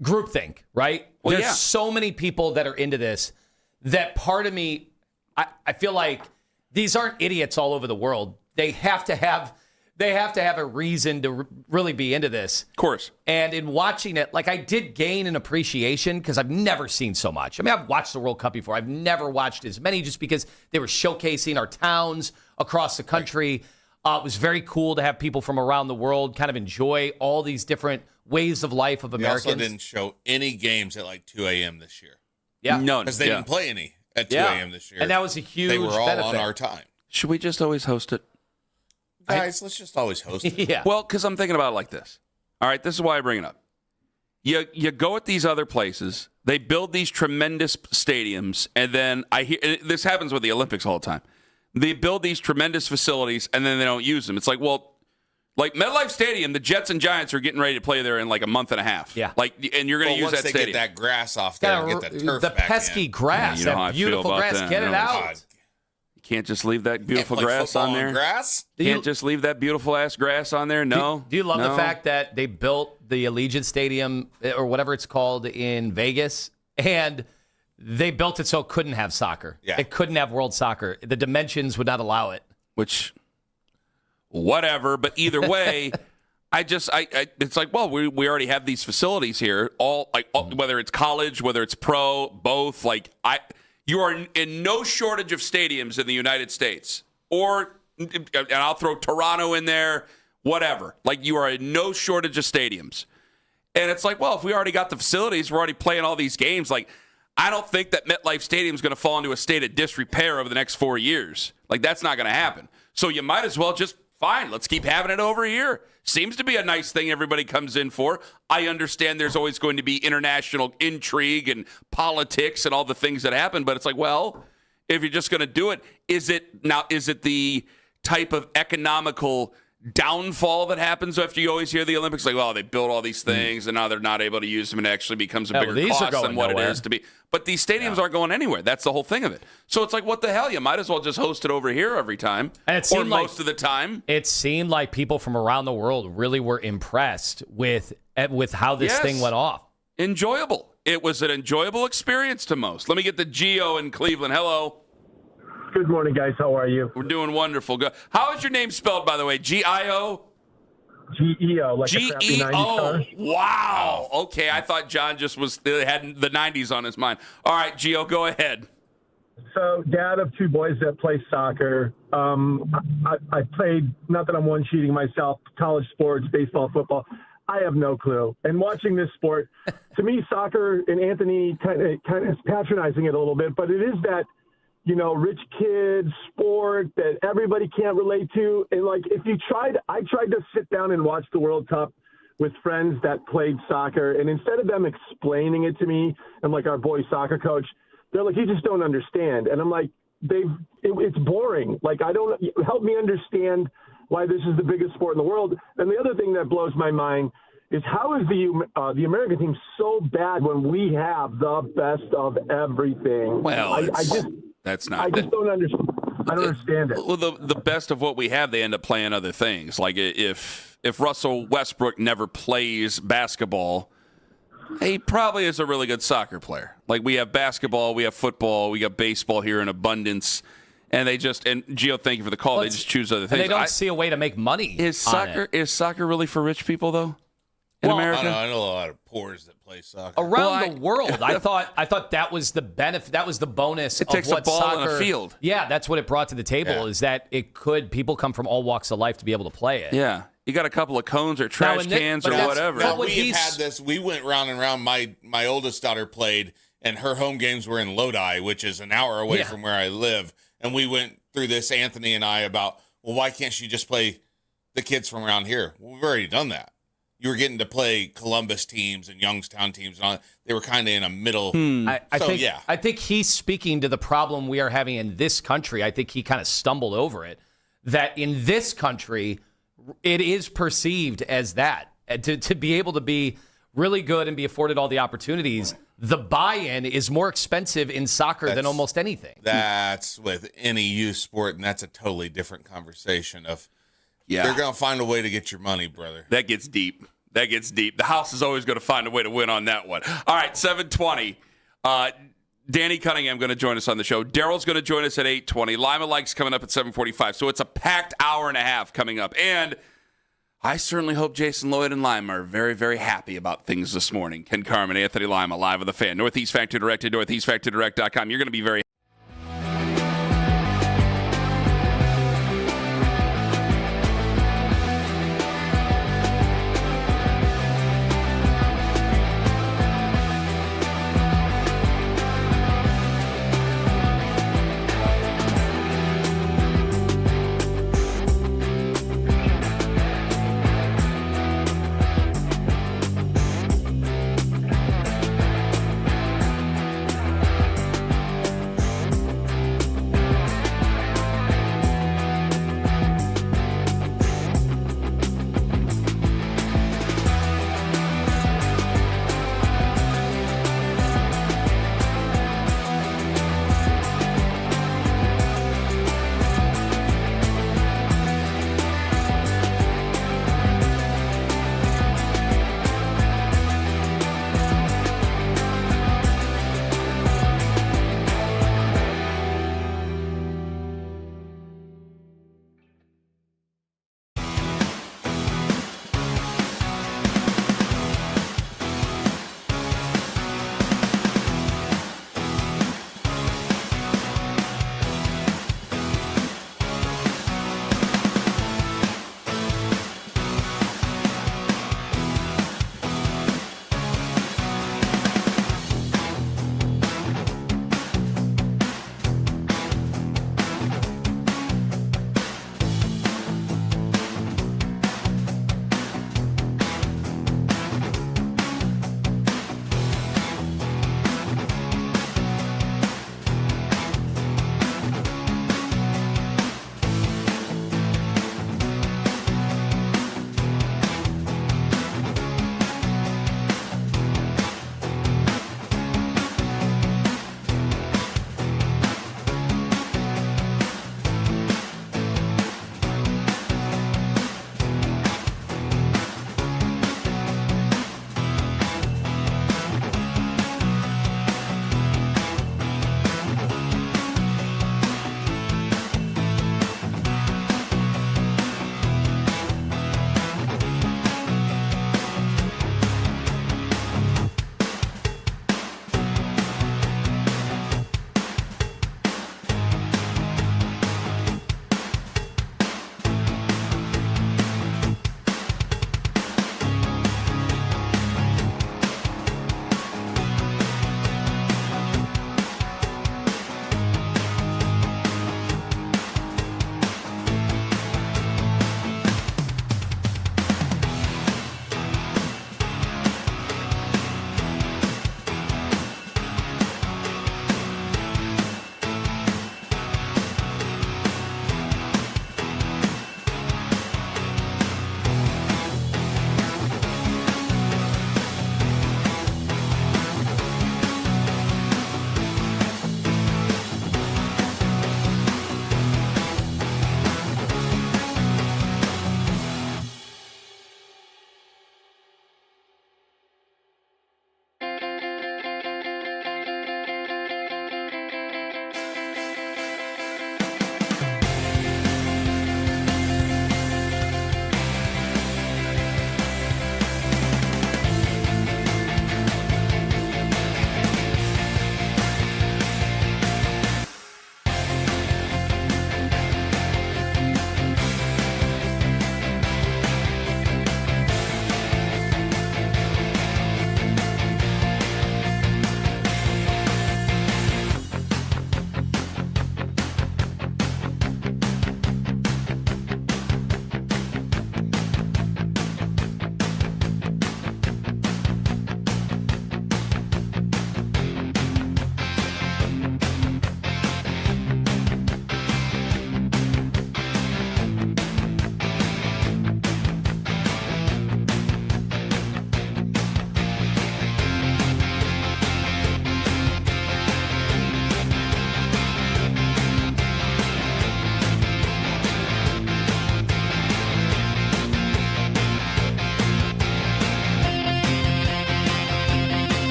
[SPEAKER 11] groupthink, right?
[SPEAKER 10] Well,
[SPEAKER 11] There's so many people that are into this that part of me, I feel like these aren't idiots all over the world. They have to have a reason to really be into this.
[SPEAKER 10] Of course.
[SPEAKER 11] And in watching it, I did gain an appreciation, because I've never seen so much. I've watched the World Cup before. I've never watched as many, just because they were showcasing our towns across the country. It was very cool to have people from around the world kind of enjoy all these different ways of life of Americans.
[SPEAKER 2] They also didn't show any games at 2 a.m. this year.
[SPEAKER 11] Yeah.
[SPEAKER 10] None.
[SPEAKER 2] Because they didn't play any at 2 a.m. this year.
[SPEAKER 11] And that was a huge
[SPEAKER 2] They were all
[SPEAKER 11] benefit.
[SPEAKER 2] on our time.
[SPEAKER 10] Should we just always host it?
[SPEAKER 2] Guys, let's just always host it.
[SPEAKER 11] Yeah.
[SPEAKER 10] Well, because I'm thinking about it like this. All right, this is why I bring it up. You go at these other places, they build these tremendous stadiums, and then I hear this happens with the Olympics all the time. They build these tremendous facilities, and then they don't use them. It's like MetLife Stadium, the Jets and Giants are getting ready to play there in a month and a half.
[SPEAKER 11] Yeah.
[SPEAKER 10] And you're going to use
[SPEAKER 2] once
[SPEAKER 10] that
[SPEAKER 2] they
[SPEAKER 10] stadium.
[SPEAKER 2] get that grass off there and get that turf
[SPEAKER 11] the
[SPEAKER 2] back
[SPEAKER 11] pesky
[SPEAKER 2] in.
[SPEAKER 11] grass,
[SPEAKER 10] you know how I
[SPEAKER 11] that
[SPEAKER 10] feel
[SPEAKER 11] beautiful
[SPEAKER 10] about
[SPEAKER 11] grass,
[SPEAKER 10] that.
[SPEAKER 11] get it out.
[SPEAKER 2] God.
[SPEAKER 10] You can't just leave that beautiful
[SPEAKER 2] Can't play
[SPEAKER 10] grass on
[SPEAKER 2] football
[SPEAKER 10] there.
[SPEAKER 2] Grass?
[SPEAKER 10] Can't just leave that beautiful ass grass on there. No.
[SPEAKER 11] Do you love the
[SPEAKER 10] No.
[SPEAKER 11] fact that they built the Allegiant Stadium, or whatever it's called, in Vegas, and they built it so it couldn't have soccer?
[SPEAKER 2] Yeah.
[SPEAKER 11] It couldn't have world soccer. The dimensions would not allow it.
[SPEAKER 10] Which, whatever. But either way, it's like, well, we already have these facilities here. Whether it's college, whether it's pro, both. You are in no shortage of stadiums in the United States, and I'll throw Toronto in there, whatever. You are in no shortage of stadiums. And it's like, well, if we already got the facilities, we're already playing all these games. I don't think that MetLife Stadium is going to fall into a state of disrepair over the next 4 years. Like, that's not going to happen. So you might as well just, fine, let's keep having it over here. Seems to be a nice thing everybody comes in for. I understand there's always going to be international intrigue and politics and all the things that happen, but it's like, well, if you're just going to do it, is it the type of economical downfall that happens after you always hear the Olympics? Like, well, they built all these things and now they're not able to use them, and it actually becomes a bigger cost than what it is to be. But these stadiums aren't going anywhere. That's the whole thing of it. So it's like, what the hell? You might as well just host it over here every time,
[SPEAKER 11] and it seemed
[SPEAKER 10] most of the time.
[SPEAKER 11] It seemed like people from around the world really were impressed with how this thing went off.
[SPEAKER 10] Enjoyable. It was an enjoyable experience to most. Let me get the Gio in Cleveland. Hello.
[SPEAKER 12] Good morning, guys. How are you?
[SPEAKER 10] We're doing wonderful. How is your name spelled, by the way? G-I-O?
[SPEAKER 12] G-E-O. Like
[SPEAKER 10] G-E-O. Wow. Okay, I thought John just had the 90s on his mind. All right, Gio, go ahead.
[SPEAKER 12] So, dad of two boys that play soccer. I played, not that I'm one-cheating myself, college sports, baseball, football. I have no clue. And watching this sport, to me, soccer, and Anthony kind of is patronizing it a little bit, but it is that, rich kids sport that everybody can't relate to. And like, I tried to sit down and watch the World Cup with friends that played soccer. And instead of them explaining it to me, and like our boy soccer coach, they're like, you just don't understand. And I'm like, it's boring. Like, help me understand why this is the biggest sport in the world. And the other thing that blows my mind is how is the American team so bad when we have the best of everything?
[SPEAKER 10] Well, I just
[SPEAKER 12] don't understand. I don't understand it.
[SPEAKER 10] Well, the best of what we have, they end up playing other things. Like if Russell Westbrook never plays basketball, he probably is a really good soccer player. Like, we have basketball, we have football, we got baseball here in abundance. And Gio, thank you for the call. They just choose other things.
[SPEAKER 11] And they don't see a way to make money.
[SPEAKER 10] Is soccer really for rich people though? In America,
[SPEAKER 2] I know a lot of poors that play soccer
[SPEAKER 11] around the world. I thought that was the benefit. That was the bonus.
[SPEAKER 10] It takes
[SPEAKER 11] of what
[SPEAKER 10] a ball
[SPEAKER 11] soccer,
[SPEAKER 10] and a field.
[SPEAKER 11] Yeah, that's what it brought to the table. Is that people come from all walks of life to be able to play it.
[SPEAKER 10] Yeah, you got a couple of cones or trash cans or whatever.
[SPEAKER 2] We've had this. We went round and round. My oldest daughter played, and her home games were in Lodi, which is an hour away from where I live. And we went through this, Anthony and I, about, well, why can't she just play the kids from around here? Well, we've already done that. You were getting to play Columbus teams and Youngstown teams, and all. They were kind of in a middle.
[SPEAKER 11] I think he's speaking to the problem we are having in this country. I think he kind of stumbled over it. That in this country, it is perceived as that. To be able to be really good and be afforded all the opportunities, the buy-in is more expensive in soccer than almost anything.
[SPEAKER 2] That's with any youth sport, and that's a totally different conversation of, they're going to find a way to get your money, brother.
[SPEAKER 10] That gets deep. The house is always going to find a way to win on that one. All right, 7:20. Danny Cunningham going to join us on the show. Daryl's going to join us at 8:20. Lima Likes coming up at 7:45. So it's a packed hour and a half coming up. And I certainly hope Jason Lloyd and Lima are very, very happy about things this morning. Ken Carman, Anthony Lima, live on the Fan. Northeast Factory Direct at northeastfactorydirect.com. You're going to be very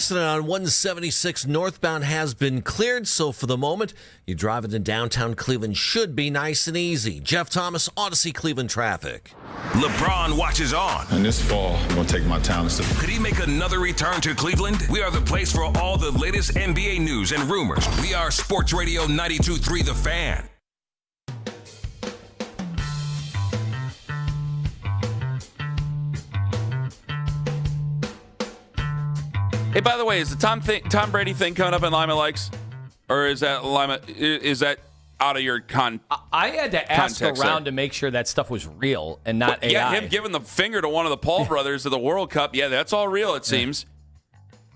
[SPEAKER 4] accident on 176 northbound has been cleared, so for the moment, you drive into downtown Cleveland should be nice and easy. Jeff Thomas, Odyssey Cleveland traffic.
[SPEAKER 1] LeBron watches on.
[SPEAKER 13] And this fall, I'm going to take my talents to.
[SPEAKER 1] Could he make another return to Cleveland? We are the place for all the latest NBA news and rumors. We are Sports Radio 92.3 The Fan.
[SPEAKER 10] Hey, by the way, is the Tom Brady thing coming up in Lima Likes? Or is that out of your
[SPEAKER 11] I had to ask around
[SPEAKER 10] there
[SPEAKER 11] to make sure that stuff was real and not AI.
[SPEAKER 10] Yeah, him giving the finger to one of the Paul brothers at the World Cup. Yeah, that's all real, it seems.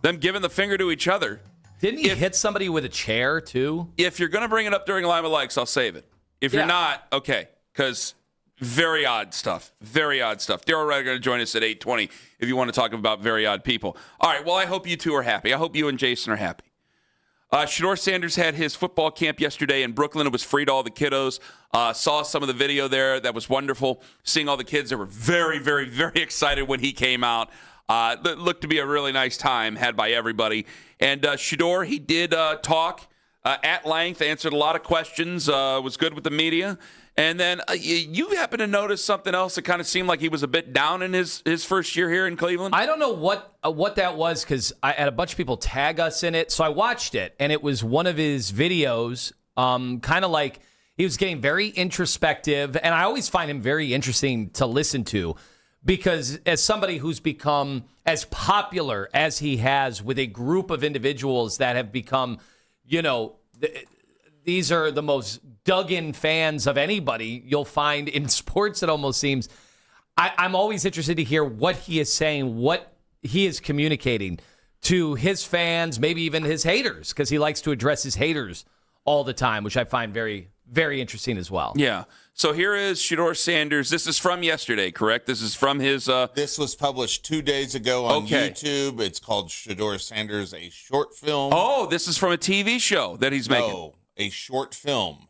[SPEAKER 10] Them giving the finger to each other.
[SPEAKER 11] Didn't he hit somebody with a chair, too?
[SPEAKER 10] If you're going to bring it up during Lima Likes, I'll save it. If you're not, okay, because very odd stuff. Very odd stuff. Daryl Ryder going to join us at 8:20 if you want to talk about very odd people. All right, well, I hope you two are happy. I hope you and Jason are happy. Shedeur Sanders had his football camp yesterday in Brooklyn. It was free to all the kiddos. Saw some of the video there. That was wonderful. Seeing all the kids that were very, very, very excited when he came out. It looked to be a really nice time had by everybody. And Shedeur, he did talk at length, answered a lot of questions, was good with the media. And then you happen to notice something else that kind of seemed like he was a bit down in his first year here in Cleveland?
[SPEAKER 11] I don't know what that was because I had a bunch of people tag us in it. So I watched it, and it was one of his videos, kind of like he was getting very introspective. And I always find him very interesting to listen to because as somebody who's become as popular as he has with a group of individuals that have become, these are the most dug-in fans of anybody you'll find in sports, it almost seems. I'm always interested to hear what he is saying, what he is communicating to his fans, maybe even his haters, because he likes to address his haters all the time, which I find very, very interesting as well.
[SPEAKER 10] Yeah. So here is Shedeur Sanders. This is from yesterday, correct? This is from his...
[SPEAKER 2] This was published 2 days ago on YouTube. It's called Shedeur Sanders, a short film.
[SPEAKER 10] Oh, this is from a TV show that he's making.
[SPEAKER 2] No, a short film.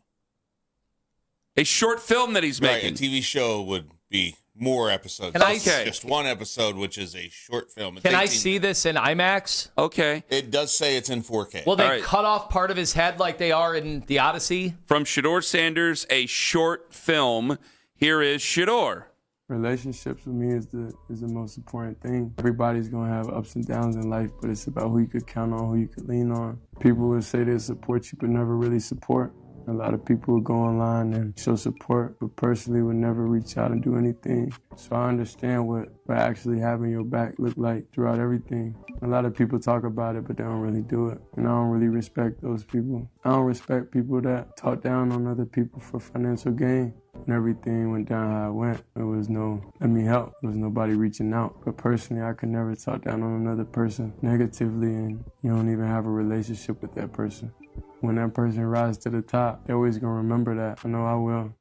[SPEAKER 10] A short film that he's making.
[SPEAKER 2] Right, a TV show would be more episodes. Just one episode, which is a short film.
[SPEAKER 11] Can I see this in IMAX?
[SPEAKER 10] Okay.
[SPEAKER 2] It does say it's in 4K.
[SPEAKER 11] Will they cut off part of his head like they are in The Odyssey?
[SPEAKER 10] From Shedeur Sanders, a short film. Here is Shedeur.
[SPEAKER 5] Relationships with me is the most important thing. Everybody's going to have ups and downs in life, but it's about who you could count on, who you could lean on. People will say they support you, but never really support. A lot of people will go online and show support, but personally would never reach out and do anything. So I understand what actually having your back look like throughout everything. A lot of people talk about it, but they don't really do it. And I don't really respect those people. I don't respect people that talk down on other people for financial gain. And everything went down how it went. There was no, let me help. There was nobody reaching out. But personally, I could never talk down on another person negatively, and you don't even have a relationship with that person. When that person rises to the top, they're always going to remember that. I know I will.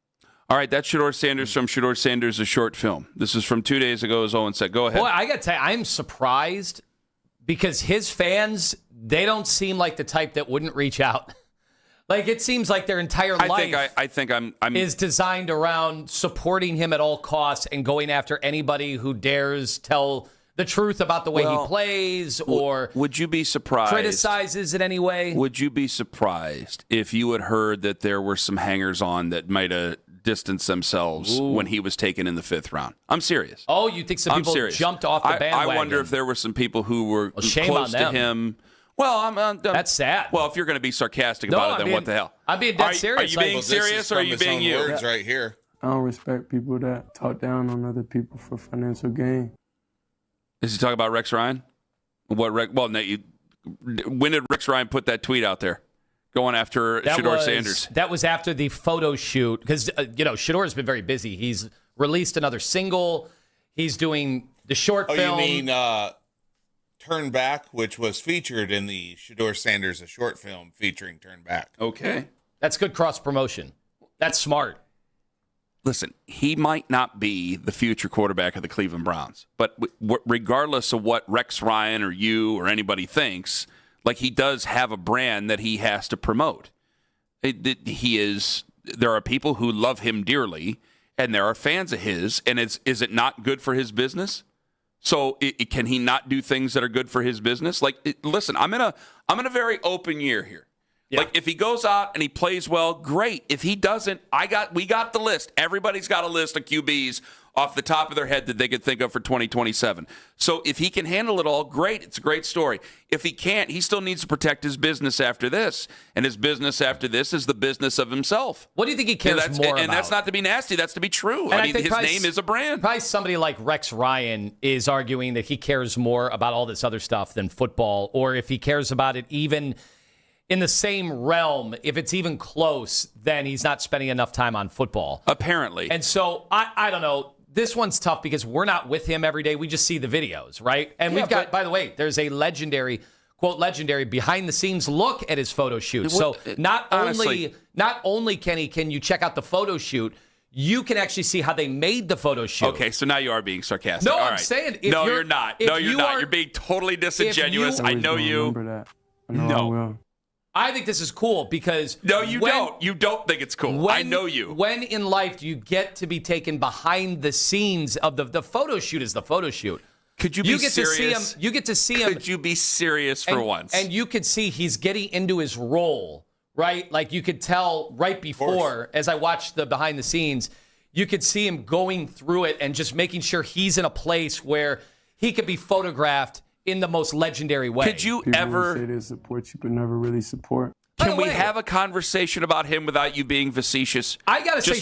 [SPEAKER 10] All right, that's Shedeur Sanders from Shedeur Sanders, a short film. This is from 2 days ago, as Owen said. Go ahead.
[SPEAKER 11] Boy, I got to tell you, I'm surprised because his fans, they don't seem like the type that wouldn't reach out. Like, it seems like their entire life
[SPEAKER 10] I think I'm
[SPEAKER 11] is designed around supporting him at all costs and going after anybody who dares tell the truth about the way he plays or
[SPEAKER 10] would you be surprised
[SPEAKER 11] criticizes in any way.
[SPEAKER 10] Would you be surprised if you had heard that there were some hangers-on that might have distanced themselves when he was taken in the 5th round? I'm serious.
[SPEAKER 11] Oh, you think some people jumped off the bandwagon?
[SPEAKER 10] I wonder if there were some people who were
[SPEAKER 11] shame
[SPEAKER 10] close
[SPEAKER 11] on them.
[SPEAKER 10] to him. Well,
[SPEAKER 11] that's sad.
[SPEAKER 10] Well, if you're going to be sarcastic about it, then what the hell?
[SPEAKER 11] I'm being dead serious.
[SPEAKER 10] Are you being serious or are you being you?
[SPEAKER 2] Words right here.
[SPEAKER 5] I don't respect people that talk down on other people for financial gain.
[SPEAKER 10] Is he talking about Rex Ryan? When did Rex Ryan put that tweet out there going after Shedeur Sanders?
[SPEAKER 11] That was after the photo shoot because, Shedeur has been very busy. He's released another single. He's doing the short film.
[SPEAKER 2] Oh, you mean Turn Back, which was featured in the Shedeur Sanders, a short film featuring Turn Back.
[SPEAKER 10] Okay.
[SPEAKER 11] That's good cross-promotion. That's smart.
[SPEAKER 10] Listen, he might not be the future quarterback of the Cleveland Browns, but regardless of what Rex Ryan or you or anybody thinks, like he does have a brand that he has to promote. There are people who love him dearly, and there are fans of his, and is it not good for his business? So can he not do things that are good for his business? Listen, I'm in a very open year here. Yeah. Like, if he goes out and he plays well, great. If he doesn't, we got the list. Everybody's got a list of QBs off the top of their head that they could think of for 2027. So if he can handle it all, great. It's a great story. If he can't, he still needs to protect his business after this. And his business after this is the business of himself.
[SPEAKER 11] What do you think he cares more about?
[SPEAKER 10] And that's not to be nasty. That's to be true.
[SPEAKER 11] And
[SPEAKER 10] I mean, his name is a brand.
[SPEAKER 11] Probably somebody like Rex Ryan is arguing that he cares more about all this other stuff than football, or if he cares about it even in the same realm, if it's even close, then he's not spending enough time on football.
[SPEAKER 10] Apparently.
[SPEAKER 11] And so, I don't know. This one's tough because we're not with him every day. We just see the videos, right? And we've got, by the way, there's a legendary, quote, legendary behind-the-scenes look at his photo shoot. So not only can you check out the photo shoot, you can actually see how they made the photo shoot.
[SPEAKER 10] Okay, so now you are being sarcastic.
[SPEAKER 11] No,
[SPEAKER 10] All
[SPEAKER 11] I'm
[SPEAKER 10] right.
[SPEAKER 11] saying...
[SPEAKER 10] No, you're not. No, you're not. You're being totally disingenuous. I know you.
[SPEAKER 5] Remember that.
[SPEAKER 10] No.
[SPEAKER 11] I think this is cool because...
[SPEAKER 10] No, you don't. You don't think it's cool. I know you.
[SPEAKER 11] When in life do you get to be taken behind the scenes of the photo shoot is the photo shoot.
[SPEAKER 10] Could you be serious?
[SPEAKER 11] You get to see him.
[SPEAKER 10] Could you be serious for once?
[SPEAKER 11] And you could see he's getting into his role, right? Like you could tell right before, as I watched the behind the scenes, you could see him going through it and just making sure he's in a place where he could be photographed in the most legendary way.
[SPEAKER 10] Could you ever
[SPEAKER 5] say they support you but never really support?
[SPEAKER 10] Can we have a conversation about him without you being facetious?
[SPEAKER 11] I gotta say,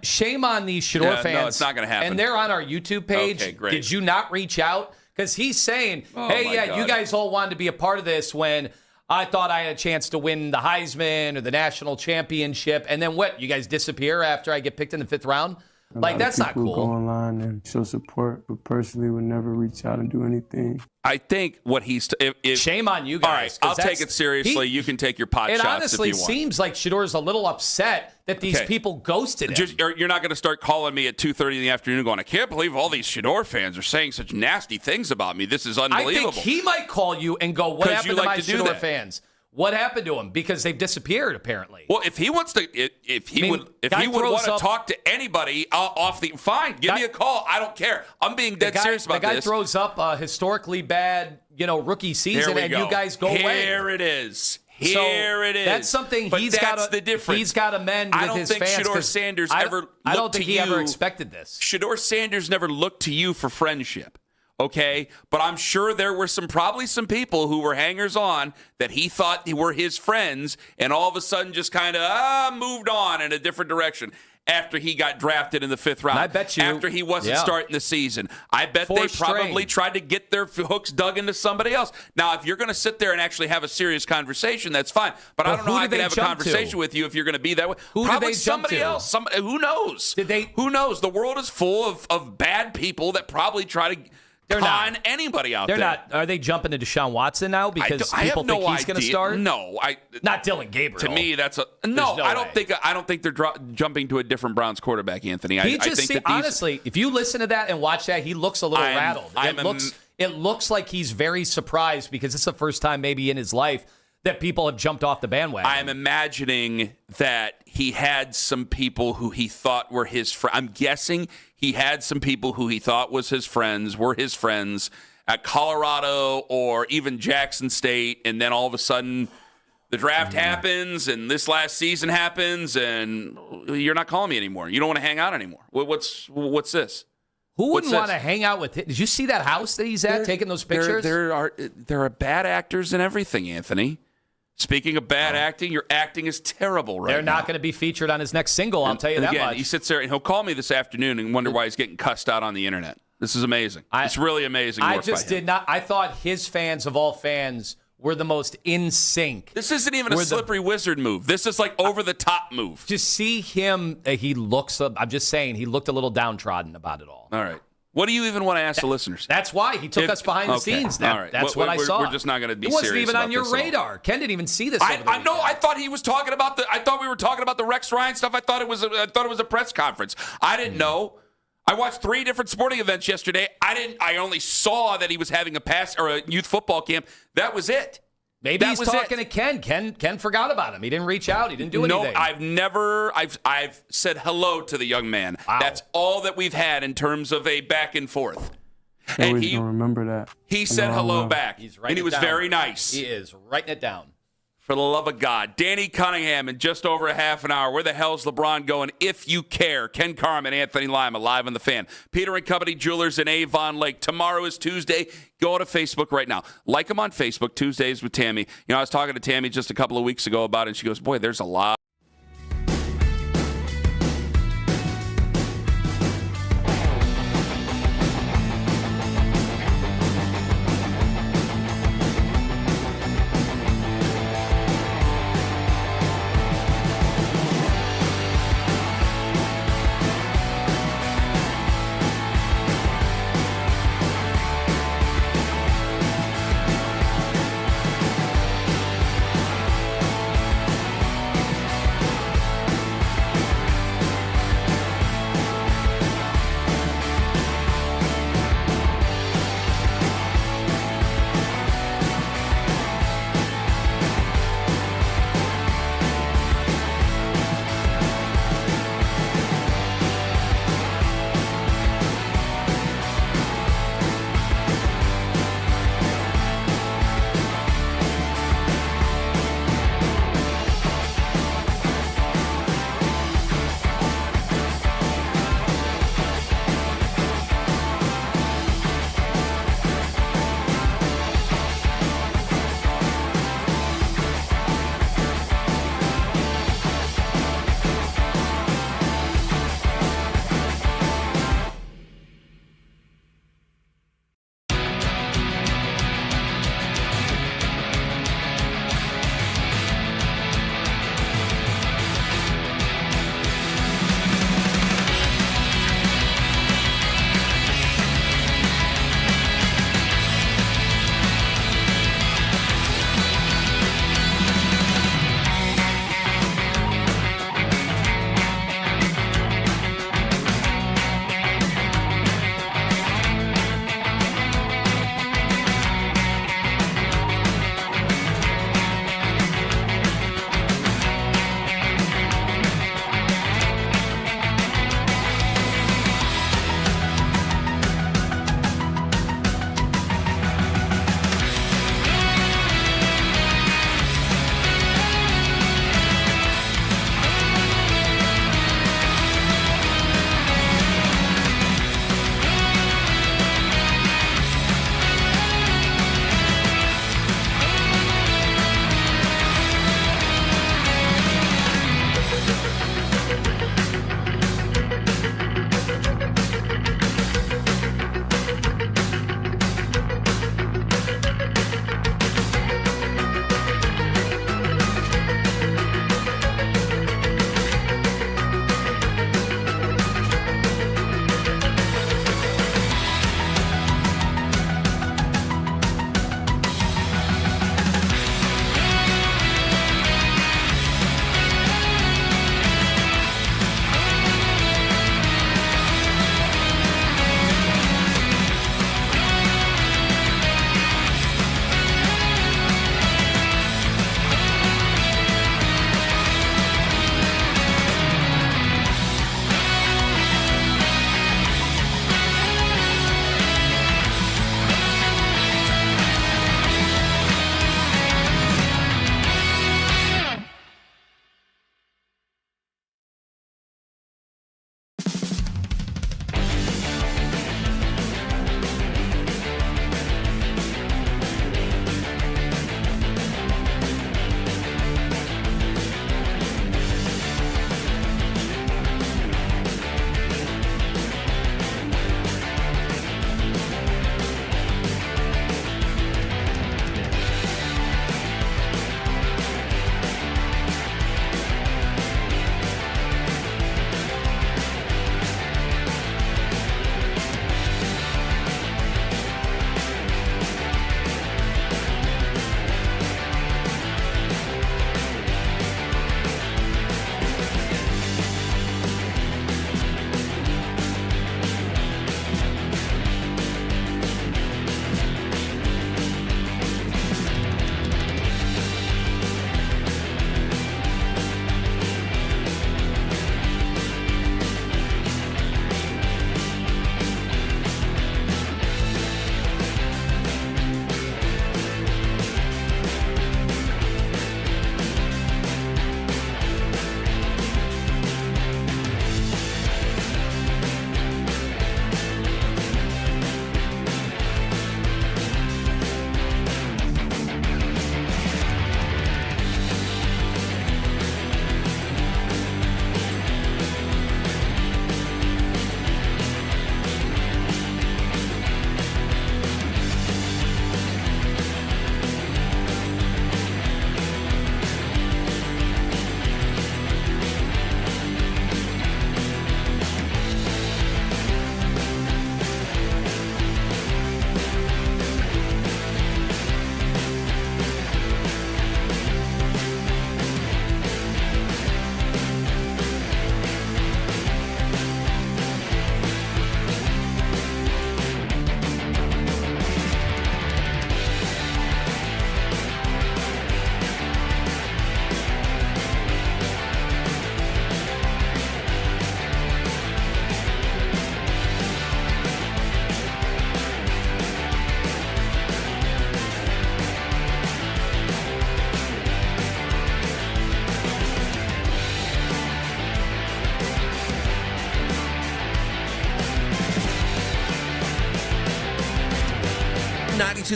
[SPEAKER 11] shame on these Shador fans.
[SPEAKER 10] No, it's not gonna happen.
[SPEAKER 11] And they're on our YouTube page.
[SPEAKER 10] Okay, great.
[SPEAKER 11] Did you not reach out? Because he's saying, hey, yeah, you guys all wanted to be a part of this when I thought I had a chance to win the Heisman or the national championship. And then what? You guys disappear after I get picked in the 5th round? Like, that's not cool.
[SPEAKER 5] Go online and show support, but personally would never reach out and do anything.
[SPEAKER 10] I think what he's...
[SPEAKER 11] Shame on you guys.
[SPEAKER 10] All right, I'll take it seriously. You can take your pot shots if you want.
[SPEAKER 11] It honestly seems like Shador's a little upset that these people ghosted him.
[SPEAKER 10] You're not going to start calling me at 2:30 in the afternoon going, I can't believe all these Shador fans are saying such nasty things about me. This is unbelievable.
[SPEAKER 11] I think he might call you and go, what happened to my Shador fans? What happened to him? Because they've disappeared, apparently.
[SPEAKER 10] Well, if he wants to, if he would want to talk to anybody off the, fine, give me a call. I don't care. I'm being dead serious about this.
[SPEAKER 11] The guy throws up a historically bad, rookie season, and you guys go away.
[SPEAKER 10] Here it is. Here it is.
[SPEAKER 11] That's something he's got to amend with his fans. I don't think
[SPEAKER 10] Shador Sanders
[SPEAKER 11] I don't think he ever expected this.
[SPEAKER 10] Shador Sanders never looked to you for friendship. Okay, but I'm sure there were probably some people who were hangers-on that he thought were his friends, and all of a sudden just kind of moved on in a different direction after he got drafted in the 5th round.
[SPEAKER 11] And I bet you,
[SPEAKER 10] after he wasn't starting the season, I bet they probably tried to get their hooks dug into somebody else. Now, if you're going to sit there and actually have a serious conversation, that's fine. But I don't know how I can have a conversation with you if you're going to be that way. Probably somebody else. Who knows? Who knows? The world is full of bad people that probably try to con anybody out there.
[SPEAKER 11] They're not. Are they jumping to Deshaun Watson now because people think he's going to start?
[SPEAKER 10] No,
[SPEAKER 11] not Dylan Gabriel.
[SPEAKER 10] To me, that's no. I don't think they're jumping to a different Browns quarterback, Anthony.
[SPEAKER 11] Honestly, if you listen to that and watch that, he looks a little rattled. It looks like he's very surprised because it's the first time maybe in his life that people have jumped off the bandwagon.
[SPEAKER 10] I'm imagining that he had some people who he thought were his friends. I'm guessing he had some people who he thought were his friends at Colorado or even Jackson State, and then all of a sudden the draft happens and this last season happens and you're not calling me anymore. You don't want to hang out anymore. What's this?
[SPEAKER 11] Who wouldn't want to hang out with him? Did you see that house that he's at taking those pictures?
[SPEAKER 10] There are bad actors and everything, Anthony. Speaking of bad acting, your acting is terrible right now.
[SPEAKER 11] They're not going to be featured on his next single, I'll tell you that much.
[SPEAKER 10] He sits there and he'll call me this afternoon and wonder why he's getting cussed out on the internet. This is amazing. It's really amazing.
[SPEAKER 11] I just did not. I thought his fans of all fans were the most in sync.
[SPEAKER 10] This isn't even a slippery wizard move. This is like over the top move.
[SPEAKER 11] Just see him. He looks. I'm just saying he looked a little downtrodden about it all.
[SPEAKER 10] All right. What do you even want to ask the listeners?
[SPEAKER 11] That's why he took us behind the scenes. All right. That's what I saw.
[SPEAKER 10] We're just not going to be
[SPEAKER 11] serious. It wasn't even on your radar. Ken didn't even see this.
[SPEAKER 10] I know. I thought he was talking about I thought we were talking about the Rex Ryan stuff. I thought it was a press conference. I didn't know. I watched 3 different sporting events yesterday. I only saw that he was having a youth football camp. That was it.
[SPEAKER 11] Maybe he's talking to Ken. Ken forgot about him. He didn't reach out. He didn't do anything.
[SPEAKER 10] No, I've said hello to the young man. Wow. That's all that we've had in terms of a back and forth. And
[SPEAKER 5] Always gonna remember that.
[SPEAKER 10] he said hello back.
[SPEAKER 11] He's
[SPEAKER 10] and he was very nice.
[SPEAKER 11] He is writing it down.
[SPEAKER 10] For the love of God. Danny Cunningham in just over a half an hour. Where the hell's LeBron going? If you care. Ken Carman, Anthony Lima, live on The Fan. Peter and Company Jewelers in Avon Lake. Tomorrow is Tuesday. Go to Facebook right now. Like them on Facebook, Tuesdays with Tammy. I was talking to Tammy just a couple of weeks ago about it, and she goes, boy, there's a lot.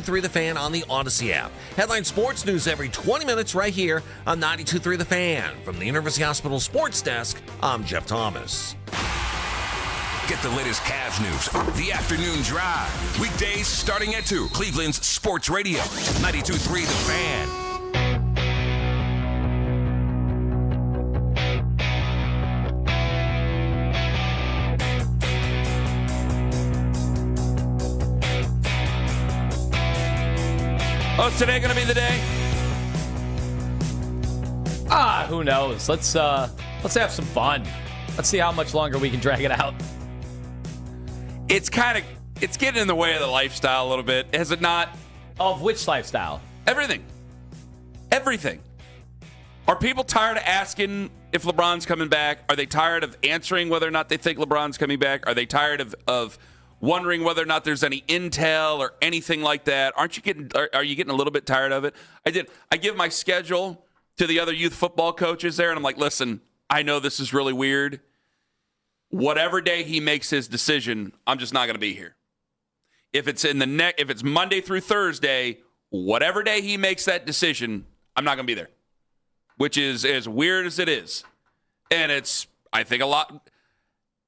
[SPEAKER 4] 92.3 The Fan on the Odyssey app. Headline sports news every 20 minutes right here on 92.3 The Fan. From the University Hospital Sports Desk, I'm Jeff Thomas.
[SPEAKER 1] Get the latest Cavs news, the afternoon drive. Weekdays starting at 2. Cleveland's Sports Radio, 92.3 The Fan.
[SPEAKER 10] Oh, is today going to be the day?
[SPEAKER 11] Who knows? Let's have some fun. Let's see how much longer we can drag it out.
[SPEAKER 10] It's getting in the way of the lifestyle a little bit, has it not?
[SPEAKER 11] Of which lifestyle?
[SPEAKER 10] Everything. Are people tired of asking if LeBron's coming back? Are they tired of answering whether or not they think LeBron's coming back? Are they tired of wondering whether or not there's any intel or anything like that? Are you getting a little bit tired of it? I give my schedule to the other youth football coaches there, and I'm like, listen, I know this is really weird. Whatever day he makes his decision, I'm just not going to be here. If it's if it's Monday through Thursday, whatever day he makes that decision, I'm not going to be there. Which is as weird as it is. And it's, I think, a lot,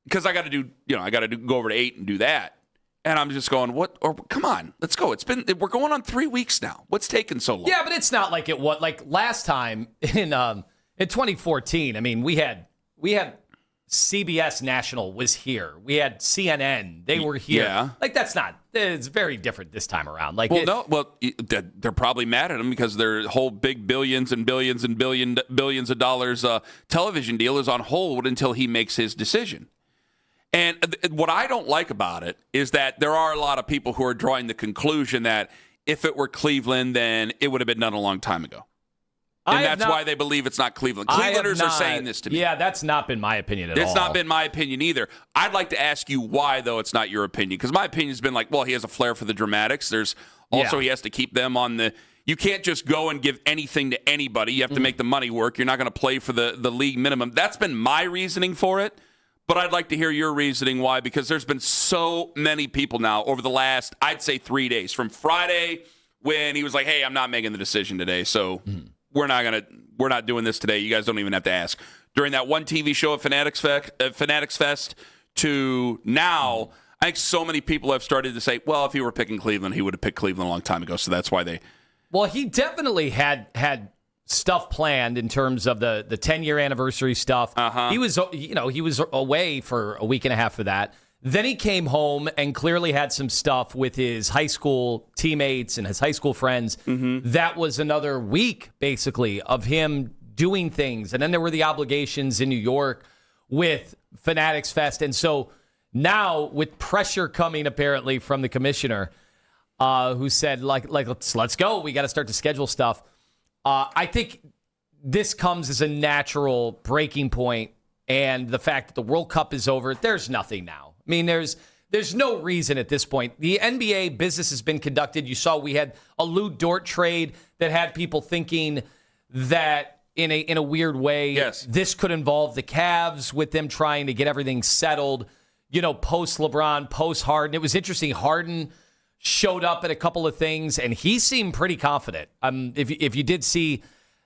[SPEAKER 10] because I got to go over to 8 and do that. And I'm just going, come on, let's go. We're going on 3 weeks now. What's taking so long?
[SPEAKER 11] Yeah, but it's not like it was like last time in 2014. I mean, we had CBS National was here. We had CNN. They were here.
[SPEAKER 10] Yeah.
[SPEAKER 11] Like, it's very different this time around. Like,
[SPEAKER 10] they're probably mad at him because their whole big billions and billions and billions of dollars television deal is on hold until he makes his decision. And what I don't like about it is that there are a lot of people who are drawing the conclusion that if it were Cleveland, then it would have been done a long time ago. And that's why they believe it's not Cleveland. Clevelanders are saying this to me.
[SPEAKER 11] Yeah, that's not been my opinion at all.
[SPEAKER 10] It's not been my opinion either. I'd like to ask you why, though, it's not your opinion. Because my opinion's been like, well, he has a flair for the dramatics. There's also he has to keep them on the – you can't just go and give anything to anybody. You have to make the money work. You're not going to play for the league minimum. That's been my reasoning for it. But I'd like to hear your reasoning why, because there's been so many people now over the last, I'd say, 3 days. From Friday when he was like, hey, I'm not making the decision today, so we're not doing this today. You guys don't even have to ask. During that one TV show at Fanatics Fest to now, I think so many people have started to say, well, if he were picking Cleveland, he would have picked Cleveland a long time ago, so that's why they...
[SPEAKER 11] Well, he definitely had stuff planned in terms of the 10-year anniversary stuff. He was away for a week and a half for that. Then he came home and clearly had some stuff with his high school teammates and his high school friends. That was another week, basically, of him doing things. And then there were the obligations in New York with Fanatics Fest. And so now, with pressure coming apparently from the commissioner, who said, let's go. We got to start to schedule stuff. I think this comes as a natural breaking point, and the fact that the World Cup is over, there's nothing now. I mean, there's no reason at this point. The NBA business has been conducted. You saw we had a Lou Dort trade that had people thinking that in a weird way, this could involve the Cavs with them trying to get everything settled, post LeBron, post Harden. It was interesting. Harden showed up at a couple of things, and he seemed pretty confident. If you did see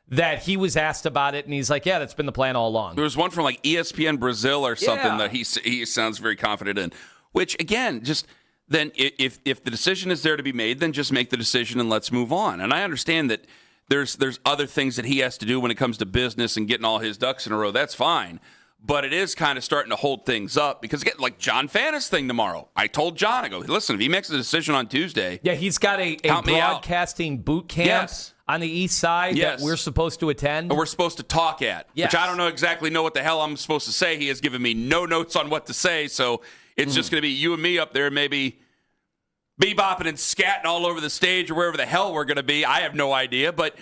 [SPEAKER 11] that he was asked about it, and he's like, yeah, that's been the plan all along.
[SPEAKER 10] There was one from like ESPN Brazil or something that he sounds very confident in, which, again, just then if the decision is there to be made, then just make the decision and let's move on. And I understand that there's other things that he has to do when it comes to business and getting all his ducks in a row. That's fine. But it is kind of starting to hold things up because, again, like John Fanta's thing tomorrow. I told John, I go, listen, if he makes a decision on Tuesday.
[SPEAKER 11] Yeah, he's got a broadcasting boot camp on the east side that we're supposed to attend.
[SPEAKER 10] Or we're supposed to talk at, which I don't know what the hell I'm supposed to say. He has given me no notes on what to say, so it's just going to be you and me up there, maybe bebopping and scatting all over the stage or wherever the hell we're going to be. I have no idea, but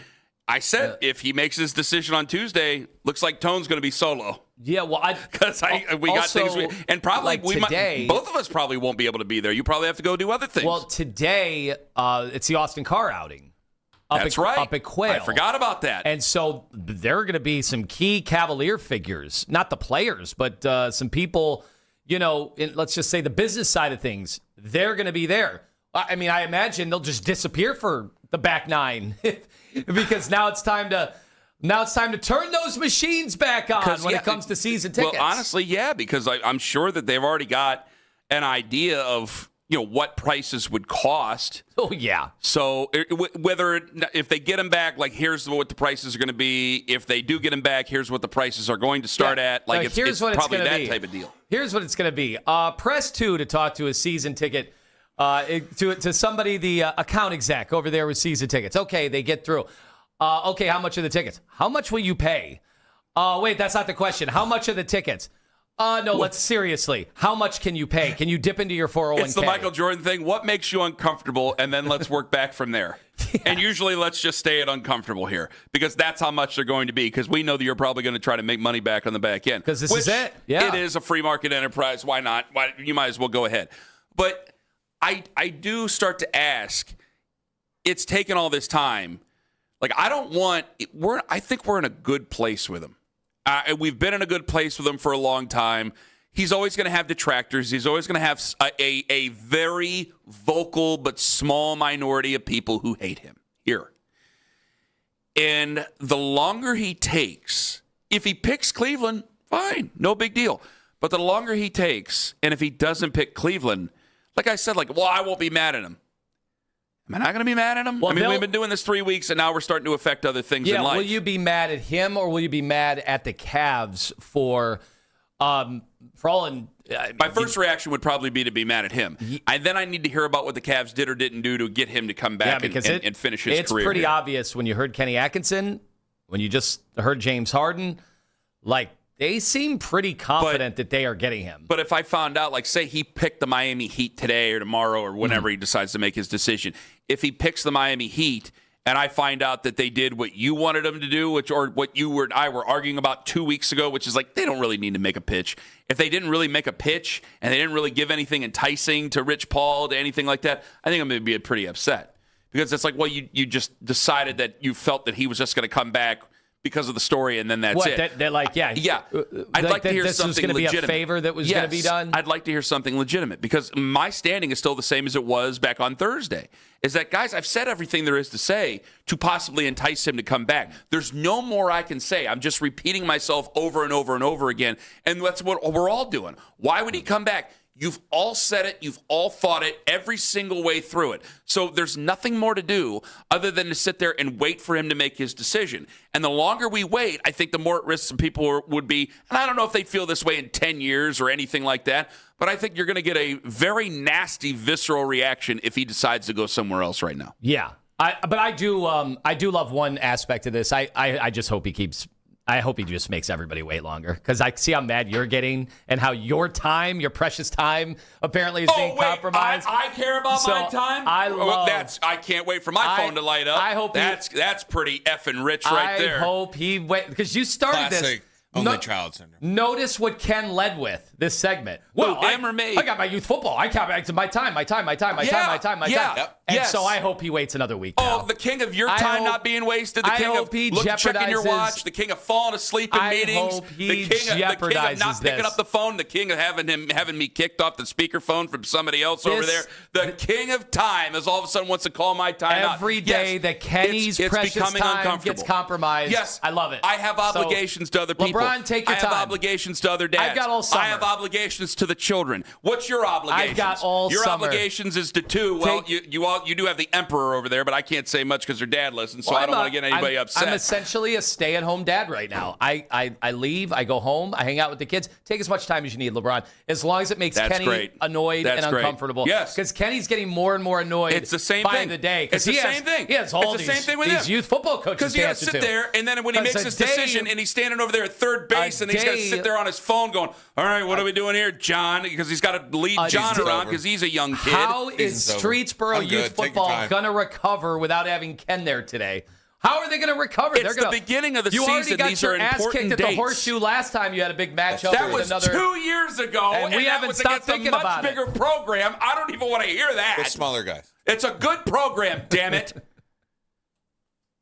[SPEAKER 10] I said if he makes his decision on Tuesday, looks like Tone's going to be solo.
[SPEAKER 11] Yeah, well,
[SPEAKER 10] because we got things, and probably
[SPEAKER 11] today,
[SPEAKER 10] both of us probably won't be able to be there. You probably have to go do other things.
[SPEAKER 11] Well, today it's the Austin Carr outing.
[SPEAKER 10] That's right.
[SPEAKER 11] Up at Quail.
[SPEAKER 10] I forgot about that.
[SPEAKER 11] And so there are going to be some key Cavalier figures, not the players, but some people, let's just say the business side of things. They're going to be there. I mean, I imagine they'll just disappear for the back nine because now it's time to turn those machines back on when it comes to season tickets.
[SPEAKER 10] Well, honestly, yeah, because I'm sure that they've already got an idea of what prices would cost.
[SPEAKER 11] Oh, yeah.
[SPEAKER 10] So if they get them back, like, here's what the prices are going to be. If they do get them back, here's what the prices are going to start at. Like, it's probably that type of deal.
[SPEAKER 11] Here's what it's going to be. Press 2 to talk to a season ticket, to somebody, the account exec over there with season tickets. Okay, they get through. Okay, how much are the tickets? How much will you pay? Wait, that's not the question. How much are the tickets? No, let's seriously. How much can you pay? Can you dip into your 401k?
[SPEAKER 10] It's the Michael Jordan thing. What makes you uncomfortable? And then let's work back from there. Yeah. And usually let's just stay at uncomfortable here because that's how much they're going to be because we know that you're probably going to try to make money back on the back end.
[SPEAKER 11] Because this is it. Yeah.
[SPEAKER 10] It is a free market enterprise. Why not? You might as well go ahead. But I do start to ask, it's taken all this time. Like, I think we're in a good place with him. We've been in a good place with him for a long time. He's always going to have detractors. He's always going to have a very vocal but small minority of people who hate him here. And the longer he takes, if he picks Cleveland, fine, no big deal. But the longer he takes, and if he doesn't pick Cleveland, like I said, I won't be mad at him. Am I not going to be mad at him?
[SPEAKER 11] Well,
[SPEAKER 10] we've been doing this 3 weeks, and now we're starting to affect other things in life.
[SPEAKER 11] Will you be mad at him, or will you be mad at the Cavs for all in...
[SPEAKER 10] My first reaction would probably be to be mad at him. Then I need to hear about what the Cavs did or didn't do to get him to come back and finish his career.
[SPEAKER 11] It's pretty obvious when you heard Kenny Atkinson, when you just heard James Harden, they seem pretty confident that they are getting him.
[SPEAKER 10] But if I found out, say he picked the Miami Heat today or tomorrow or whenever he decides to make his decision, if he picks the Miami Heat and I find out that they did what you wanted them to do, or what you and I were arguing about 2 weeks ago, which is they don't really need to make a pitch. If they didn't really make a pitch and they didn't really give anything enticing to Rich Paul, to anything like that, I think I'm going to be pretty upset. Because it's you just decided that you felt that he was just going to come back because of the story, and then that's it.
[SPEAKER 11] They're
[SPEAKER 10] yeah. I'd like to hear
[SPEAKER 11] this
[SPEAKER 10] something
[SPEAKER 11] was going to be a favor that was going to be done?
[SPEAKER 10] I'd like to hear something legitimate, because my standing is still the same as it was back on Thursday. Is that, guys, I've said everything there is to say to possibly entice him to come back. There's no more I can say. I'm just repeating myself over and over and over again, and that's what we're all doing. Why would he come back? You've all said it. You've all thought it every single way through it. So there's nothing more to do other than to sit there and wait for him to make his decision. And the longer we wait, I think the more at risk some people would be. And I don't know if they feel this way in 10 years or anything like that, but I think you're going to get a very nasty, visceral reaction if he decides to go somewhere else right now.
[SPEAKER 11] Yeah. But I do love one aspect of this. I just hope he keeps... I hope he just makes everybody wait longer, because I see how mad you're getting and how your precious time, apparently is being compromised.
[SPEAKER 10] I care about my time. I can't wait for my phone to light up.
[SPEAKER 11] I hope
[SPEAKER 10] that's pretty effing rich right there.
[SPEAKER 11] I hope he wait, because you started
[SPEAKER 2] Classic.
[SPEAKER 11] this.
[SPEAKER 2] Only child syndrome.
[SPEAKER 11] Notice what Ken led with this segment.
[SPEAKER 10] Well, him or me?
[SPEAKER 11] I got my youth football. I got back to my time.
[SPEAKER 10] Yep.
[SPEAKER 11] And so I hope he waits another week.
[SPEAKER 10] Oh, the king of your time not being wasted. The king of checking your watch. The king of falling asleep in meetings.
[SPEAKER 11] Hope he jeopardizes
[SPEAKER 10] the king of not picking up the phone. The king of having me kicked off the speakerphone from somebody else over there. The king of time is all of a sudden wants to call my time out.
[SPEAKER 11] Every day that Kenny's precious time gets compromised.
[SPEAKER 10] Yes,
[SPEAKER 11] I love it.
[SPEAKER 10] I have obligations to other people.
[SPEAKER 11] Take your time.
[SPEAKER 10] I have obligations to other dads.
[SPEAKER 11] I've got all summer.
[SPEAKER 10] I have obligations to the children. What's your obligations?
[SPEAKER 11] I've got all
[SPEAKER 10] your
[SPEAKER 11] summer.
[SPEAKER 10] obligations is to two. Well, you do have the emperor over there, but I can't say much because her dad listens, so I don't want to get anybody upset.
[SPEAKER 11] I'm essentially a stay-at-home dad right now. I leave, I go home, I hang out with the kids. Take as much time as you need, LeBron, as long as it makes Kenny annoyed and uncomfortable.
[SPEAKER 10] Yes,
[SPEAKER 11] because Kenny's getting more and more annoyed.
[SPEAKER 10] It's the same
[SPEAKER 11] by
[SPEAKER 10] thing.
[SPEAKER 11] the day.
[SPEAKER 10] It's the same thing.
[SPEAKER 11] He has all
[SPEAKER 10] it's the same thing with
[SPEAKER 11] these youth football coaches.
[SPEAKER 10] Because you got to sit there, and then when he makes his decision, and he's standing over there at third base, and he's got to sit there on his phone going, all right, what are we doing here, John? Because he's got to lead John around because he's a young kid.
[SPEAKER 11] How is Streetsboro youth football going to recover without having Ken there today? How are they going to recover?
[SPEAKER 10] It's the beginning of the season.
[SPEAKER 11] You already got
[SPEAKER 10] These
[SPEAKER 11] your
[SPEAKER 10] are
[SPEAKER 11] ass
[SPEAKER 10] important
[SPEAKER 11] kicked at the Horseshoe last time you had a big matchup.
[SPEAKER 10] That was 2 years ago,
[SPEAKER 11] and we haven't stopped thinking about it.
[SPEAKER 10] Much bigger program. I don't even want to hear that.
[SPEAKER 2] With smaller guys.
[SPEAKER 10] It's a good program, damn it.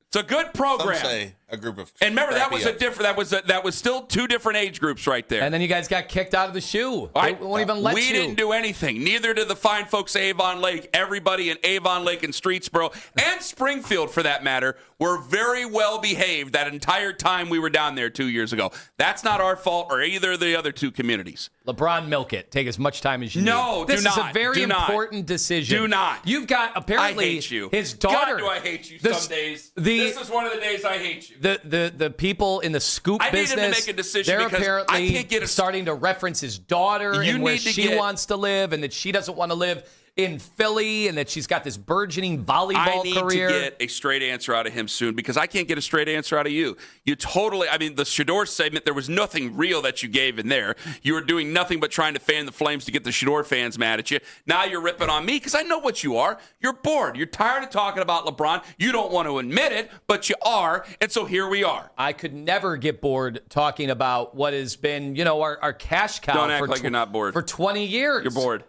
[SPEAKER 10] It's a good program.
[SPEAKER 2] a group of.
[SPEAKER 10] And remember, that was
[SPEAKER 2] crappy
[SPEAKER 10] that was still two different age groups right there.
[SPEAKER 11] And then you guys got kicked out of the shoe. They won't even let you.
[SPEAKER 10] We didn't do anything. Neither did the fine folks at Avon Lake. Everybody in Avon Lake and Streetsboro and Springfield, for that matter, were very well behaved that entire time we were down there 2 years ago. That's not our fault or either of the other two communities.
[SPEAKER 11] LeBron, milk it. Take as much time as you need.
[SPEAKER 10] No,
[SPEAKER 11] this
[SPEAKER 10] do not.
[SPEAKER 11] This is a very important decision.
[SPEAKER 10] Do not.
[SPEAKER 11] You've got apparently
[SPEAKER 10] I hate you.
[SPEAKER 11] His daughter.
[SPEAKER 10] God, do I hate you some days. This is one of the days I hate you.
[SPEAKER 11] The people in the scoop business.
[SPEAKER 10] I need him to make a decision
[SPEAKER 11] they're
[SPEAKER 10] because
[SPEAKER 11] apparently
[SPEAKER 10] I can't get
[SPEAKER 11] starting to reference his daughter and where she wants to live and that she doesn't want to live in Philly and that she's got this burgeoning volleyball career.
[SPEAKER 10] I need to get a straight answer out of him soon because I can't get a straight answer out of you. You totally, I mean, the Shador segment, there was nothing real that you gave in there. You were doing nothing but trying to fan the flames to get the Shador fans mad at you. Now you're ripping on me because I know what you are. You're bored. You're tired of talking about LeBron. You don't want to admit it, but you are. And so here we are.
[SPEAKER 11] I could never get bored talking about what has been, our cash cow.
[SPEAKER 10] Don't act like you're not bored.
[SPEAKER 11] For 20 years.
[SPEAKER 10] You're bored.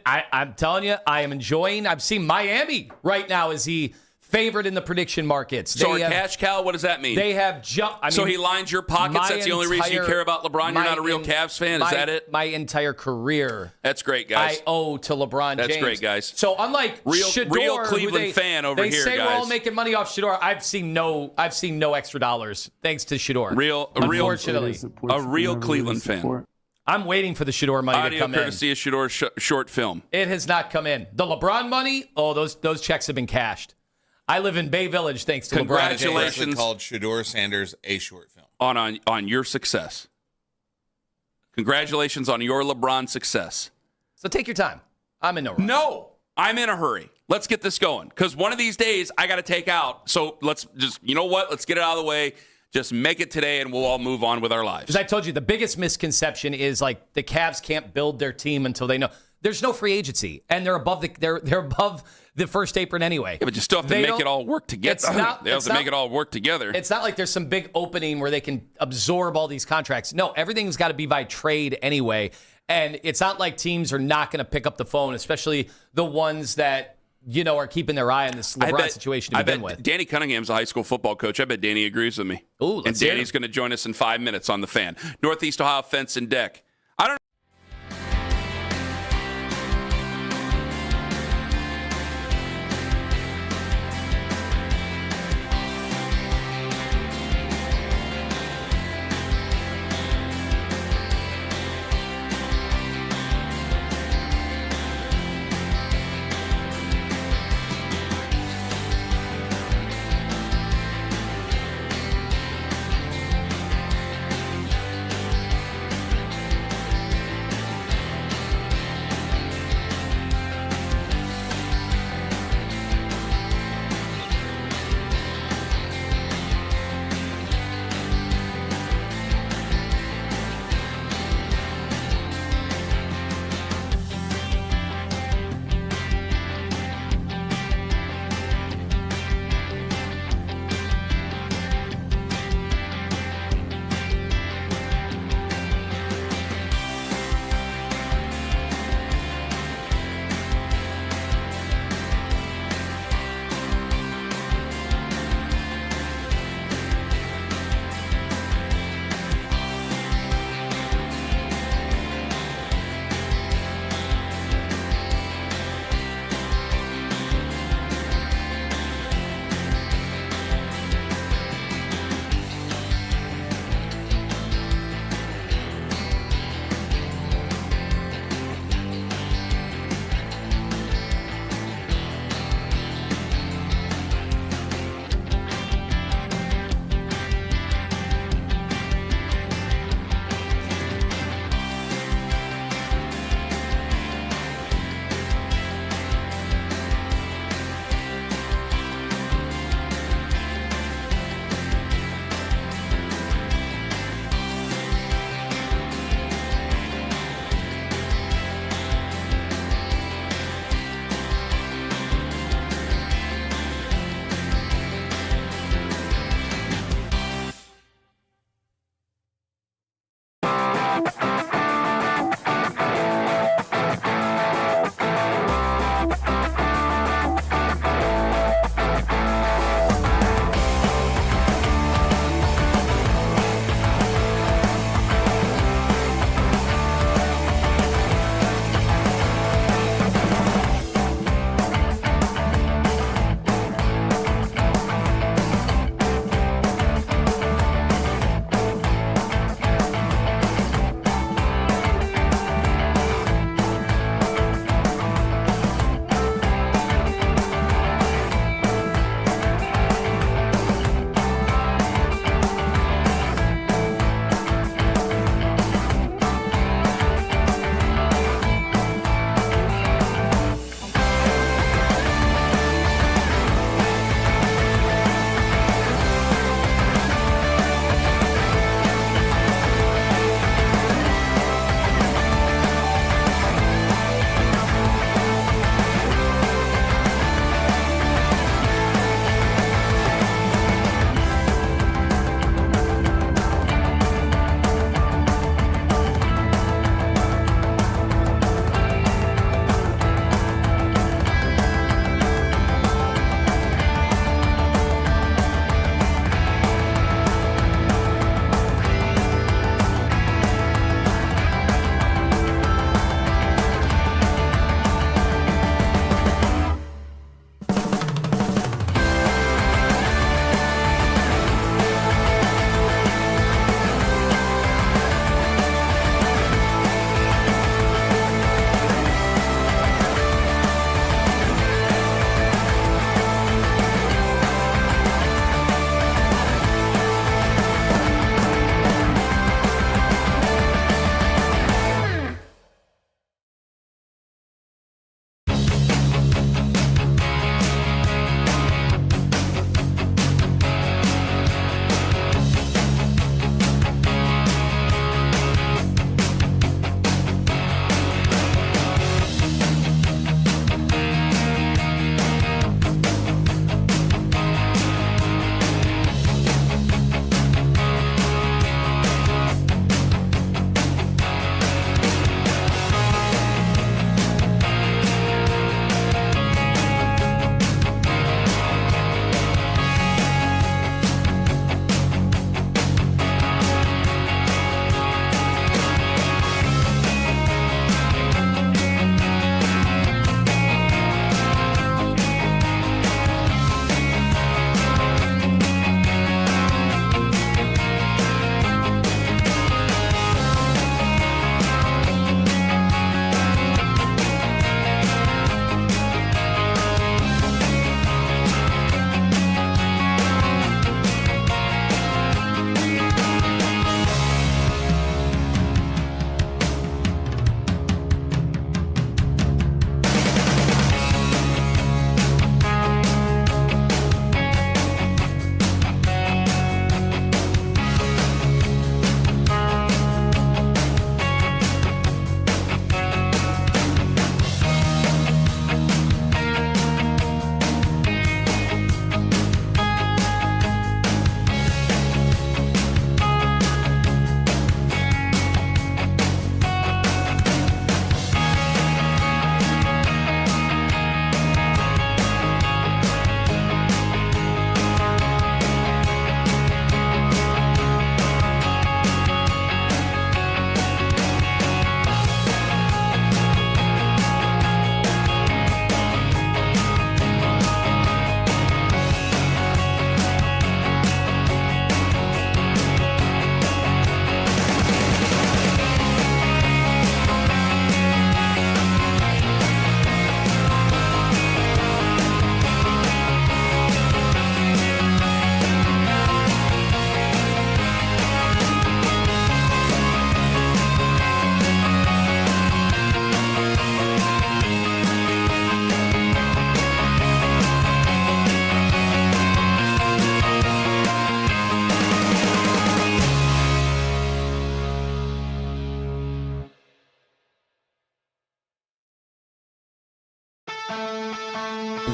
[SPEAKER 11] I'm telling you, I am enjoying. I'm seeing Miami right now as the favorite in the prediction markets.
[SPEAKER 10] So our cash cow, what does that mean?
[SPEAKER 11] They have jumped.
[SPEAKER 10] So he lines your pockets. That's the only reason you care about LeBron. You're not a real Cavs fan. Is that it?
[SPEAKER 11] My entire career.
[SPEAKER 10] That's great, guys.
[SPEAKER 11] I owe to LeBron James.
[SPEAKER 10] That's great, guys.
[SPEAKER 11] So unlike Shador,
[SPEAKER 10] real Cleveland fan over here, guys.
[SPEAKER 11] They say we're all making money off Shador. I've seen no extra dollars thanks to Shador. Unfortunately,
[SPEAKER 10] a real Cleveland fan.
[SPEAKER 11] I'm waiting for the Shador money to come in.
[SPEAKER 10] Audio courtesy of Shador short film.
[SPEAKER 11] It has not come in. The LeBron money, those checks have been cashed. I live in Bay Village thanks to LeBron James.
[SPEAKER 2] Congratulations. Called Shador Sanders a short film.
[SPEAKER 10] On your success. Congratulations on your LeBron success.
[SPEAKER 11] So take your time. I'm in no rush.
[SPEAKER 10] No, I'm in a hurry. Let's get this going because one of these days I got to take out. So let's just, you know what? Let's get it out of the way. Just make it today, and we'll all move on with our lives.
[SPEAKER 11] As I told you, the biggest misconception is like the Cavs can't build their team until they know there's no free agency, and they're above the first apron anyway.
[SPEAKER 10] Yeah, but you still have to make it all work together. They have to make it all work together.
[SPEAKER 11] It's not like there's some big opening where they can absorb all these contracts. No, everything's got to be by trade anyway, and it's not like teams are not going to pick up the phone, especially the ones that are keeping their eye on this LeBron situation to begin with.
[SPEAKER 10] Danny Cunningham's a high school football coach. I bet Danny agrees with me.
[SPEAKER 11] Ooh,
[SPEAKER 10] and Danny's going to join us in 5 minutes on The Fan. Northeast Ohio Fence and Deck. I don't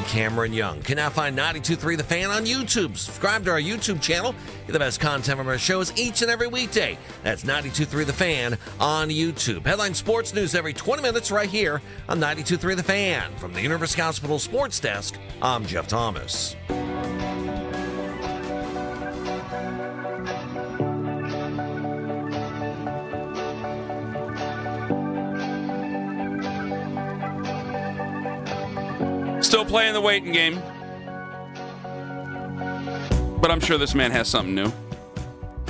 [SPEAKER 4] Cameron Young. Can now find 92.3 The Fan on YouTube. Subscribe to our YouTube channel. Get the best content from our shows each and every weekday. That's 92.3 The Fan on YouTube. Headline sports news every 20 minutes right here on 92.3 The Fan. From the University Hospital Sports Desk, I'm Jeff Thomas.
[SPEAKER 10] Still playing the waiting game. But I'm sure this man has something new.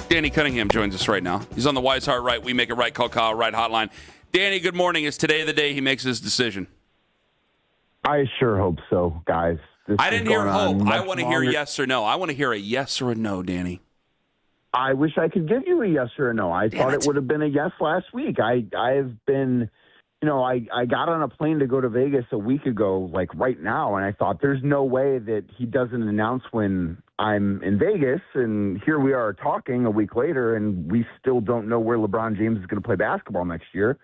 [SPEAKER 10] Danny Cunningham joins us right now. He's on the Wise Heart Right, We Make It Right, Call Kyle Right hotline. Danny, good morning. Is today the day he makes his decision?
[SPEAKER 14] I sure hope so, guys.
[SPEAKER 10] I didn't hear hope. I want to hear yes or no. I want to hear a yes or a no, Danny.
[SPEAKER 14] I wish I could give you a yes or a no. I thought it would have been a yes last week. I've been... I got on a plane to go to Vegas a week ago, like right now, and I thought there's no way that he doesn't announce when I'm in Vegas. And here we are talking a week later, and we still don't know where LeBron James is going to play basketball next year.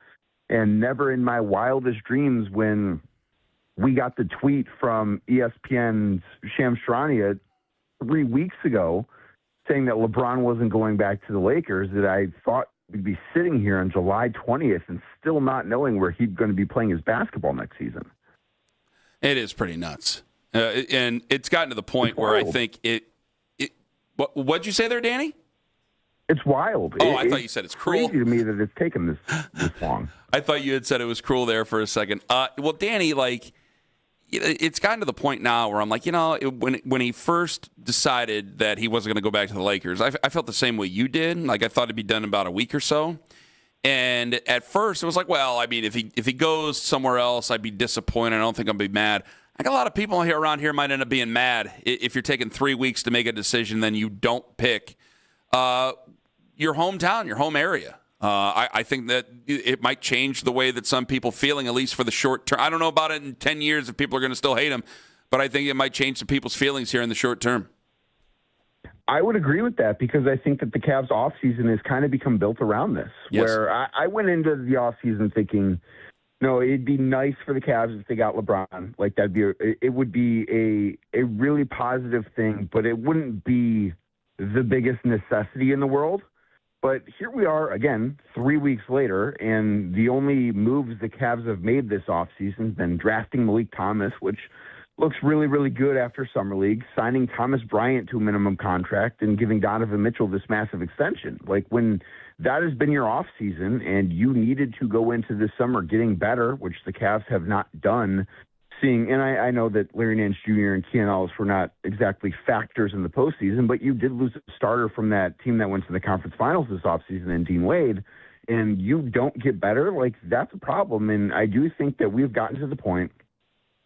[SPEAKER 14] And never in my wildest dreams when we got the tweet from ESPN's Shams Charania 3 weeks ago saying that LeBron wasn't going back to the Lakers, that I thought we'd be sitting here on July 20th and still not knowing where he's going to be playing his basketball next season.
[SPEAKER 10] It is pretty nuts. And it's gotten to the point where I think what'd you say there, Danny?
[SPEAKER 14] It's wild.
[SPEAKER 10] I thought you said it's cruel.
[SPEAKER 14] Crazy to me that it's taken this long.
[SPEAKER 10] I thought you had said it was cruel there for a second. Well, Danny, it's gotten to the point now where I'm like, when he first decided that he wasn't going to go back to the Lakers, I felt the same way you did. Like, I thought it'd be done in about a week or so. And at first, it was like, well, I mean, if he goes somewhere else, I'd be disappointed. I don't think I'll be mad. I got a lot of people around here might end up being mad if you're taking 3 weeks to make a decision, then you don't pick your hometown, your home area. I think that it might change the way that some people feeling, at least for the short term. I don't know about it in 10 years if people are going to still hate him, but I think it might change some people's feelings here in the short term.
[SPEAKER 14] I would agree with that because I think that the Cavs offseason has kind of become built around this, where I went into the offseason thinking, no, it'd be nice for the Cavs if they got LeBron. Like, it would be a really positive thing, but it wouldn't be the biggest necessity in the world. But here we are, again, 3 weeks later, and the only moves the Cavs have made this offseason has been drafting Malik Thomas, which looks really, really good after Summer League, signing Thomas Bryant to a minimum contract, and giving Donovan Mitchell this massive extension. Like, when that has been your offseason and you needed to go into this summer getting better, which the Cavs have not done, and I know that Larry Nance Jr. and Keon Ellis were not exactly factors in the postseason, but you did lose a starter from that team that went to the conference finals this offseason in Dean Wade, and you don't get better, like, that's a problem. And I do think that we've gotten to the point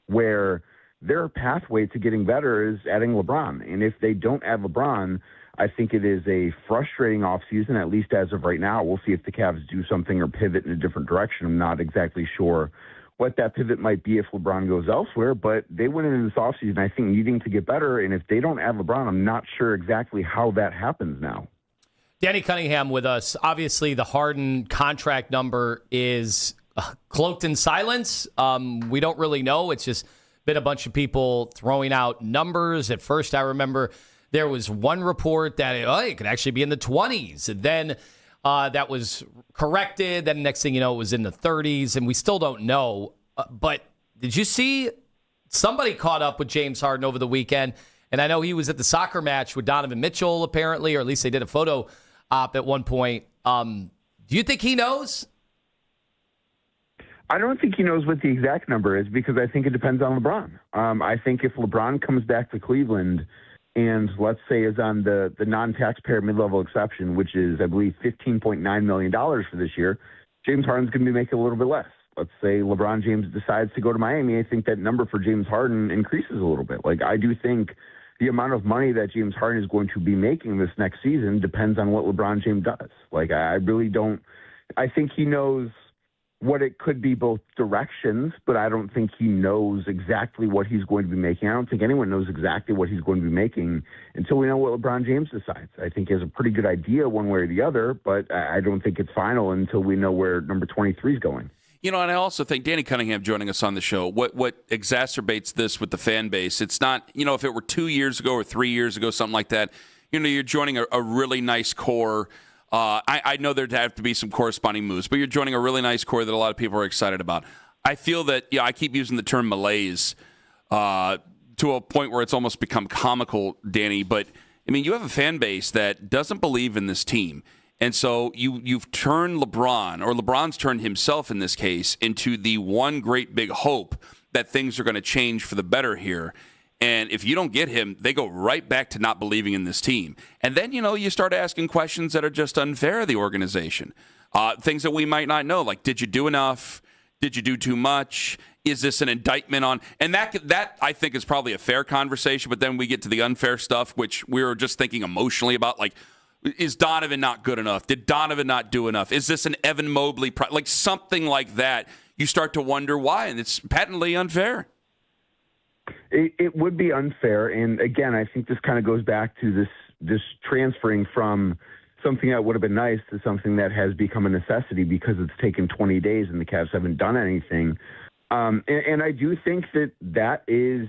[SPEAKER 14] where their pathway to getting better is adding LeBron. And if they don't add LeBron, I think it is a frustrating offseason, at least as of right now. We'll see if the Cavs do something or pivot in a different direction. I'm not exactly sure what that pivot might be if LeBron goes elsewhere, but they went into this offseason, I think, needing to get better, and if they don't add LeBron, I'm not sure exactly how that happens now.
[SPEAKER 11] Danny Cunningham with us. Obviously, the Harden contract number is cloaked in silence. We don't really know. It's just been a bunch of people throwing out numbers. At first, I remember there was one report that it could actually be in the 20s, and then that was corrected. Then next thing you know, it was in the 30s, and we still don't know. But did you see somebody caught up with James Harden over the weekend? And I know he was at the soccer match with Donovan Mitchell, apparently, or at least they did a photo op at one point. Do you think he knows?
[SPEAKER 14] I don't think he knows what the exact number is because I think it depends on LeBron. I think if LeBron comes back to Cleveland and let's say is on the non-taxpayer mid-level exception, which is, I believe, $15.9 million for this year, James Harden's going to be making a little bit less. Let's say LeBron James decides to go to Miami. I think that number for James Harden increases a little bit. Like, I do think the amount of money that James Harden is going to be making this next season depends on what LeBron James does. Like, I really don't – I think he knows – what it could be both directions, but I don't think he knows exactly what he's going to be making. I don't think anyone knows exactly what he's going to be making until we know what LeBron James decides. I think he has a pretty good idea one way or the other, but I don't think it's final until we know where number 23 is going.
[SPEAKER 10] You know, and I also think Danny Cunningham joining us on the show, what exacerbates this with the fan base, it's not, you know, if it were 2 years ago or 3 years ago, something like that, you know, you're joining a really nice core. I know there'd have to be some corresponding moves, but you're joining a really nice core that a lot of people are excited about. I feel that, I keep using the term malaise to a point where it's almost become comical, Danny, but, I mean, you have a fan base that doesn't believe in this team. And so you've turned LeBron, or LeBron's turned himself in this case, into the one great big hope that things are going to change for the better here. And if you don't get him, they go right back to not believing in this team. And then, you start asking questions that are just unfair of the organization. Things that we might not know, like, did you do enough? Did you do too much? Is this an indictment on? And that I think is probably a fair conversation, but then we get to the unfair stuff, which we were just thinking emotionally about, like, is Donovan not good enough? Did Donovan not do enough? Is this an Evan Mobley? Like something like that. You start to wonder why, and it's patently unfair.
[SPEAKER 14] It would be unfair, and again, I think this kind of goes back to this transferring from something that would have been nice to something that has become a necessity because it's taken 20 days and the Cavs haven't done anything. And I do think that is,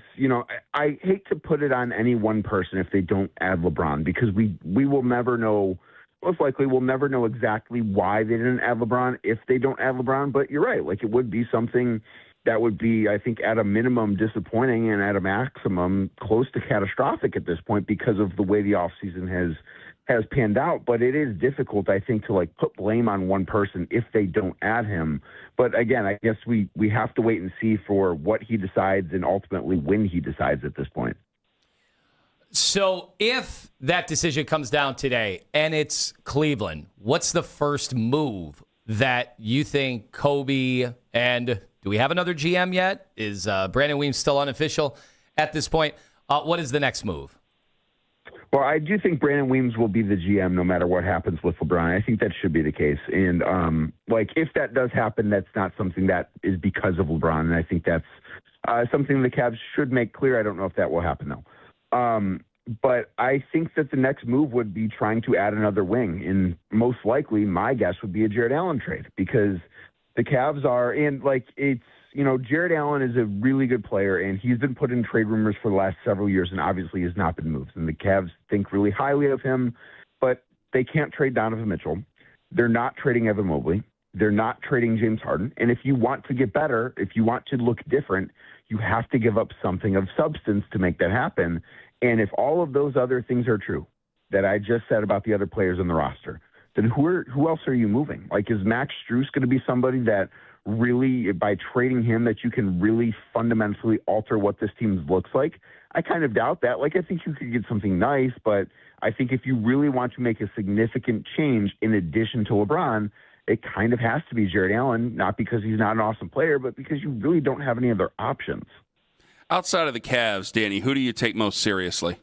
[SPEAKER 14] I hate to put it on any one person if they don't add LeBron, because we will never know. Most likely we'll never know exactly why they didn't add LeBron if they don't add LeBron. But you're right. Like, it would be something that would be, I think, at a minimum disappointing and at a maximum close to catastrophic at this point because of the way the offseason has panned out. But it is difficult, I think, to put blame on one person if they don't add him. But again, I guess we have to wait and see for what he decides and ultimately when he decides at this point.
[SPEAKER 11] So if that decision comes down today and it's Cleveland, what's the first move that you think Kobe, and do we have another GM yet? Is Brandon Weems still unofficial at this point? What is the next move?
[SPEAKER 14] Well, I do think Brandon Weems will be the GM no matter what happens with LeBron. I think that should be the case. And, if that does happen, that's not something that is because of LeBron. And I think that's something the Cavs should make clear. I don't know if that will happen, though. But I think that the next move would be trying to add another wing. And most likely, my guess would be a Jared Allen trade, because the Cavs are, and Jared Allen is a really good player, and he's been put in trade rumors for the last several years and obviously has not been moved. And the Cavs think really highly of him, but they can't trade Donovan Mitchell. They're not trading Evan Mobley. They're not trading James Harden. And if you want to get better, if you want to look different, you have to give up something of substance to make that happen. And if all of those other things are true that I just said about the other players on the roster, then who else are you moving? Like, is Max Strus going to be somebody that really, by trading him, that you can really fundamentally alter what this team looks like? I kind of doubt that. I think you could get something nice, but I think if you really want to make a significant change in addition to LeBron, it kind of has to be Jared Allen, not because he's not an awesome player, but because you really don't have any other options.
[SPEAKER 10] Outside of the Cavs, Danny, who do you take most seriously?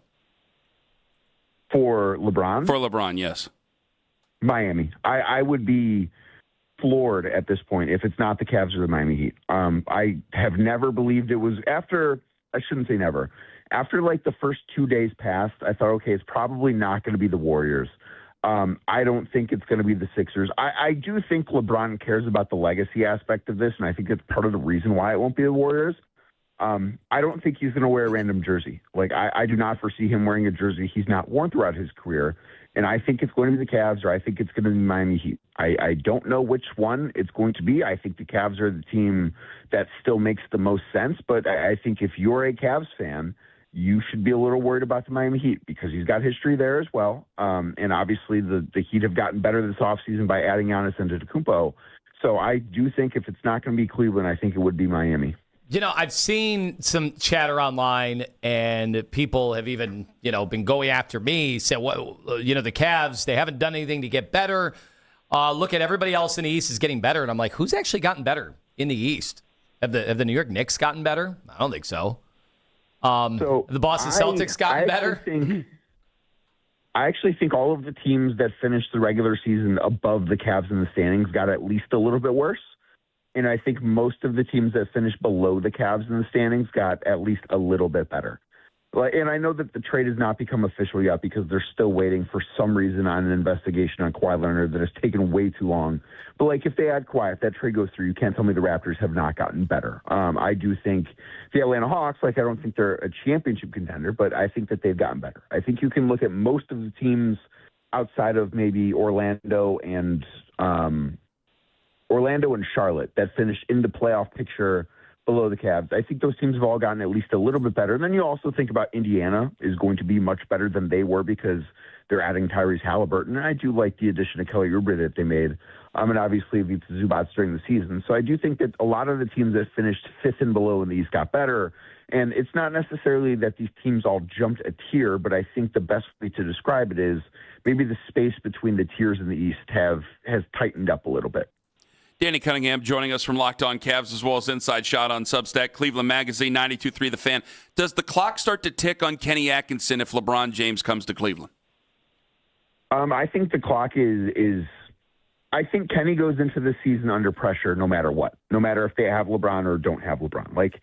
[SPEAKER 14] For LeBron?
[SPEAKER 10] For LeBron, yes.
[SPEAKER 14] Miami. I would be floored at this point if it's not the Cavs or the Miami Heat. I have never believed it was after, I shouldn't say never. After the first 2 days passed, I thought, okay, it's probably not going to be the Warriors. I don't think it's going to be the Sixers. I do think LeBron cares about the legacy aspect of this, and I think that's part of the reason why it won't be the Warriors. I don't think he's going to wear a random jersey. I do not foresee him wearing a jersey he's not worn throughout his career. And I think it's going to be the Cavs, or I think it's going to be Miami Heat. I don't know which one it's going to be. I think the Cavs are the team that still makes the most sense. But I think if you're a Cavs fan, you should be a little worried about the Miami Heat because he's got history there as well. And obviously the Heat have gotten better this offseason by adding Giannis Antetokounmpo. So I do think if it's not going to be Cleveland, I think it would be Miami.
[SPEAKER 11] I've seen some chatter online, and people have even, been going after me, say, well, the Cavs, they haven't done anything to get better. Look at everybody else in the East is getting better. And I'm like, who's actually gotten better in the East? Have the New York Knicks gotten better? I don't think so. The Boston Celtics gotten better?
[SPEAKER 14] I actually think all of the teams that finished the regular season above the Cavs in the standings got at least a little bit worse. And I think most of the teams that finished below the Cavs in the standings got at least a little bit better. And I know that the trade has not become official yet because they're still waiting for some reason on an investigation on Kawhi Leonard that has taken way too long. But, like, if they add Kawhi, if that trade goes through, you can't tell me the Raptors have not gotten better. I do think the Atlanta Hawks, like, I don't think they're a championship contender, but I think that they've gotten better. I think you can look at most of the teams outside of maybe Orlando and Charlotte that finished in the playoff picture below the Cavs. I think those teams have all gotten at least a little bit better. And then you also think about Indiana is going to be much better than they were because they're adding Tyrese Halliburton. And I do like the addition of Kelly Oubre that they made. And obviously Ivica Zubac during the season. So I do think that a lot of the teams that finished fifth and below in the East got better. And it's not necessarily that these teams all jumped a tier, but I think the best way to describe it is maybe the space between the tiers in the East has tightened up a little bit.
[SPEAKER 10] Danny Cunningham joining us from Locked On Cavs as well as Inside Shot on Substack, Cleveland Magazine, 92.3 The Fan. Does the clock start to tick on Kenny Atkinson if LeBron James comes to Cleveland?
[SPEAKER 14] I think the clock is I think Kenny goes into the season under pressure no matter what, no matter if they have LeBron or don't have LeBron. Like,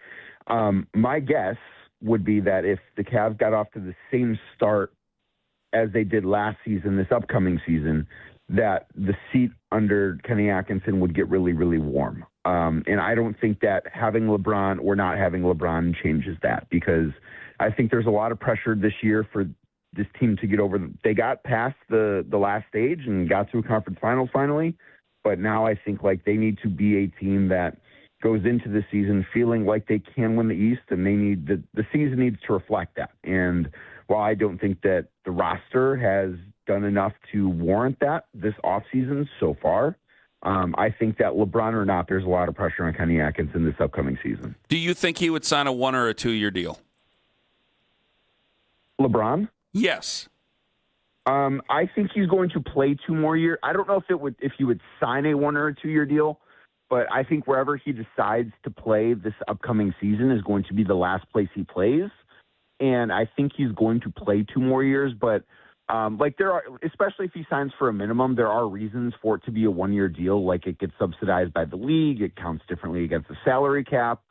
[SPEAKER 14] my guess would be that if the Cavs got off to the same start as they did last season, this upcoming season, that the seat under Kenny Atkinson would get really, really warm. And I don't think that having LeBron or not having LeBron changes that, because I think there's a lot of pressure this year for this team to get over. They got past the last stage and got to a conference finals finally, but now I think like they need to be a team that goes into the season feeling like they can win the East, and they need the season needs to reflect that. And while I don't think that the roster has done enough to warrant that this offseason so far, I think that LeBron or not, there's a lot of pressure on Kenny Atkinson this upcoming season.
[SPEAKER 10] Do you think he would sign a 1 or a 2 year deal?
[SPEAKER 14] LeBron?
[SPEAKER 10] Yes.
[SPEAKER 14] I think he's going to play 2 more years. I don't know if he would sign a 1 or a 2 year deal, but I think wherever he decides to play this upcoming season is going to be the last place he plays. And I think he's going to play 2 more years, but there are, especially if he signs for a minimum, there are reasons for it to be a 1 year deal. Like it gets subsidized by the league. It counts differently against the salary cap.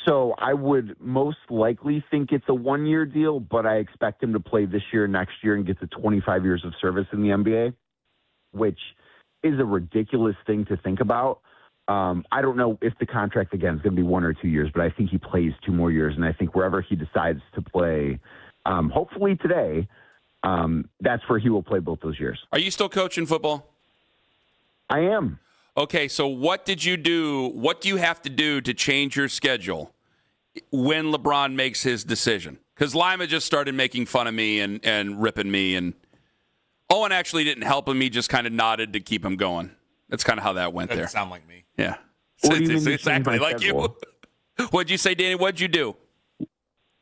[SPEAKER 14] So I would most likely think it's a 1 year deal, but I expect him to play this year, next year, and get to 25 years of service in the NBA, which is a ridiculous thing to think about. I don't know if the contract, again, is going to be 1 or 2 years, but I think he plays 2 more years. And I think wherever he decides to play, hopefully today, that's where he will play both those years.
[SPEAKER 10] Are you still coaching football?
[SPEAKER 14] I am.
[SPEAKER 10] Okay, so what did you do? What do you have to do to change your schedule when LeBron makes his decision? Because Lima just started making fun of me and ripping me, and Owen actually didn't help him. He just kind of nodded to keep him going. That's kind of how that went there.
[SPEAKER 2] Doesn't sound like me.
[SPEAKER 10] Yeah.
[SPEAKER 14] What do you mean
[SPEAKER 10] exactly like
[SPEAKER 14] schedule?
[SPEAKER 10] you. What'd you say, Danny? What'd you do?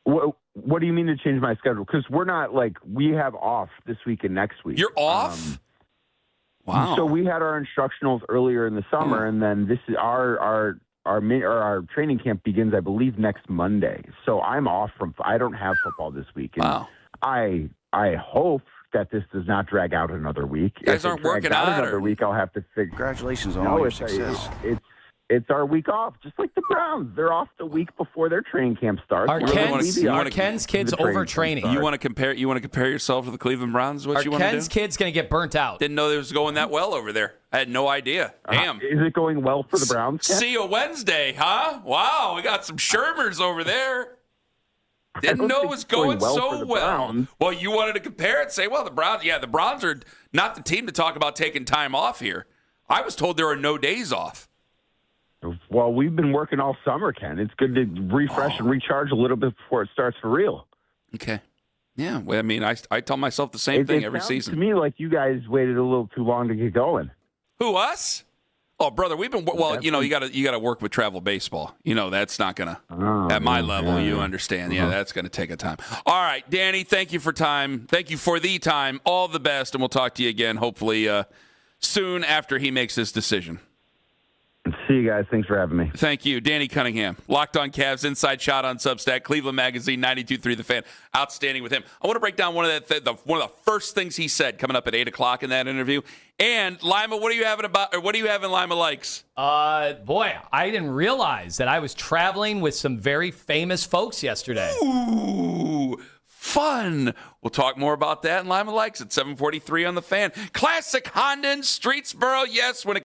[SPEAKER 14] What do you mean to change my schedule? Because we're not we have off this week and next week.
[SPEAKER 10] You're off? Wow.
[SPEAKER 14] So we had our instructionals earlier in the summer, and then this is our training camp begins, I believe, next Monday. So I'm off I don't have football this week. And
[SPEAKER 10] wow.
[SPEAKER 14] I hope that this does not drag out another week.
[SPEAKER 10] You guys aren't working
[SPEAKER 14] out
[SPEAKER 10] out
[SPEAKER 14] another week, I'll have to figure.
[SPEAKER 15] Congratulations on all your success.
[SPEAKER 14] It's our week off, just like the Browns. They're off the week before their training camp starts.
[SPEAKER 11] Are Ken's kids overtraining?
[SPEAKER 10] You want to compare yourself to the Cleveland Browns? What
[SPEAKER 11] Are
[SPEAKER 10] you want to do?
[SPEAKER 11] Ken's kids going to get burnt out?
[SPEAKER 10] Didn't know it was going that well over there. I had no idea. Damn.
[SPEAKER 14] Is it going well for the Browns, Ken?
[SPEAKER 10] See you Wednesday, huh? Wow, we got some Shermers over there. Didn't know it was going so well. Well, you wanted to compare it, say, well, the Browns are not the team to talk about taking time off here. I was told there are no days off.
[SPEAKER 14] Well, we've been working all summer, Ken. It's good to refresh and recharge a little bit before it starts for real.
[SPEAKER 10] Okay. Yeah, well, I mean, I tell myself the same thing every season.
[SPEAKER 14] To me, like you guys waited a little too long to get going.
[SPEAKER 10] Who, us? Oh, brother, we've been you got to work with travel baseball. That's not gonna at my level. You understand? Yeah, that's gonna take a time. All right, Danny, thank you for time. Thank you for the time. All the best, and we'll talk to you again hopefully soon after he makes his decision.
[SPEAKER 14] See See you guys. Thanks for having me.
[SPEAKER 10] Thank you. Danny Cunningham, Locked on Cavs, Inside Shot on Substack, Cleveland Magazine, 92.3 The Fan. Outstanding with him. I want to break down one of the first things he said coming up at 8 o'clock in that interview. And Lima, what are you having Lima likes?
[SPEAKER 11] Boy, I didn't realize that I was traveling with some very famous folks yesterday.
[SPEAKER 10] Ooh, fun. We'll talk more about that in Lima Likes at 7:43 on The Fan. Classic Honda in Streetsboro. Yes, when it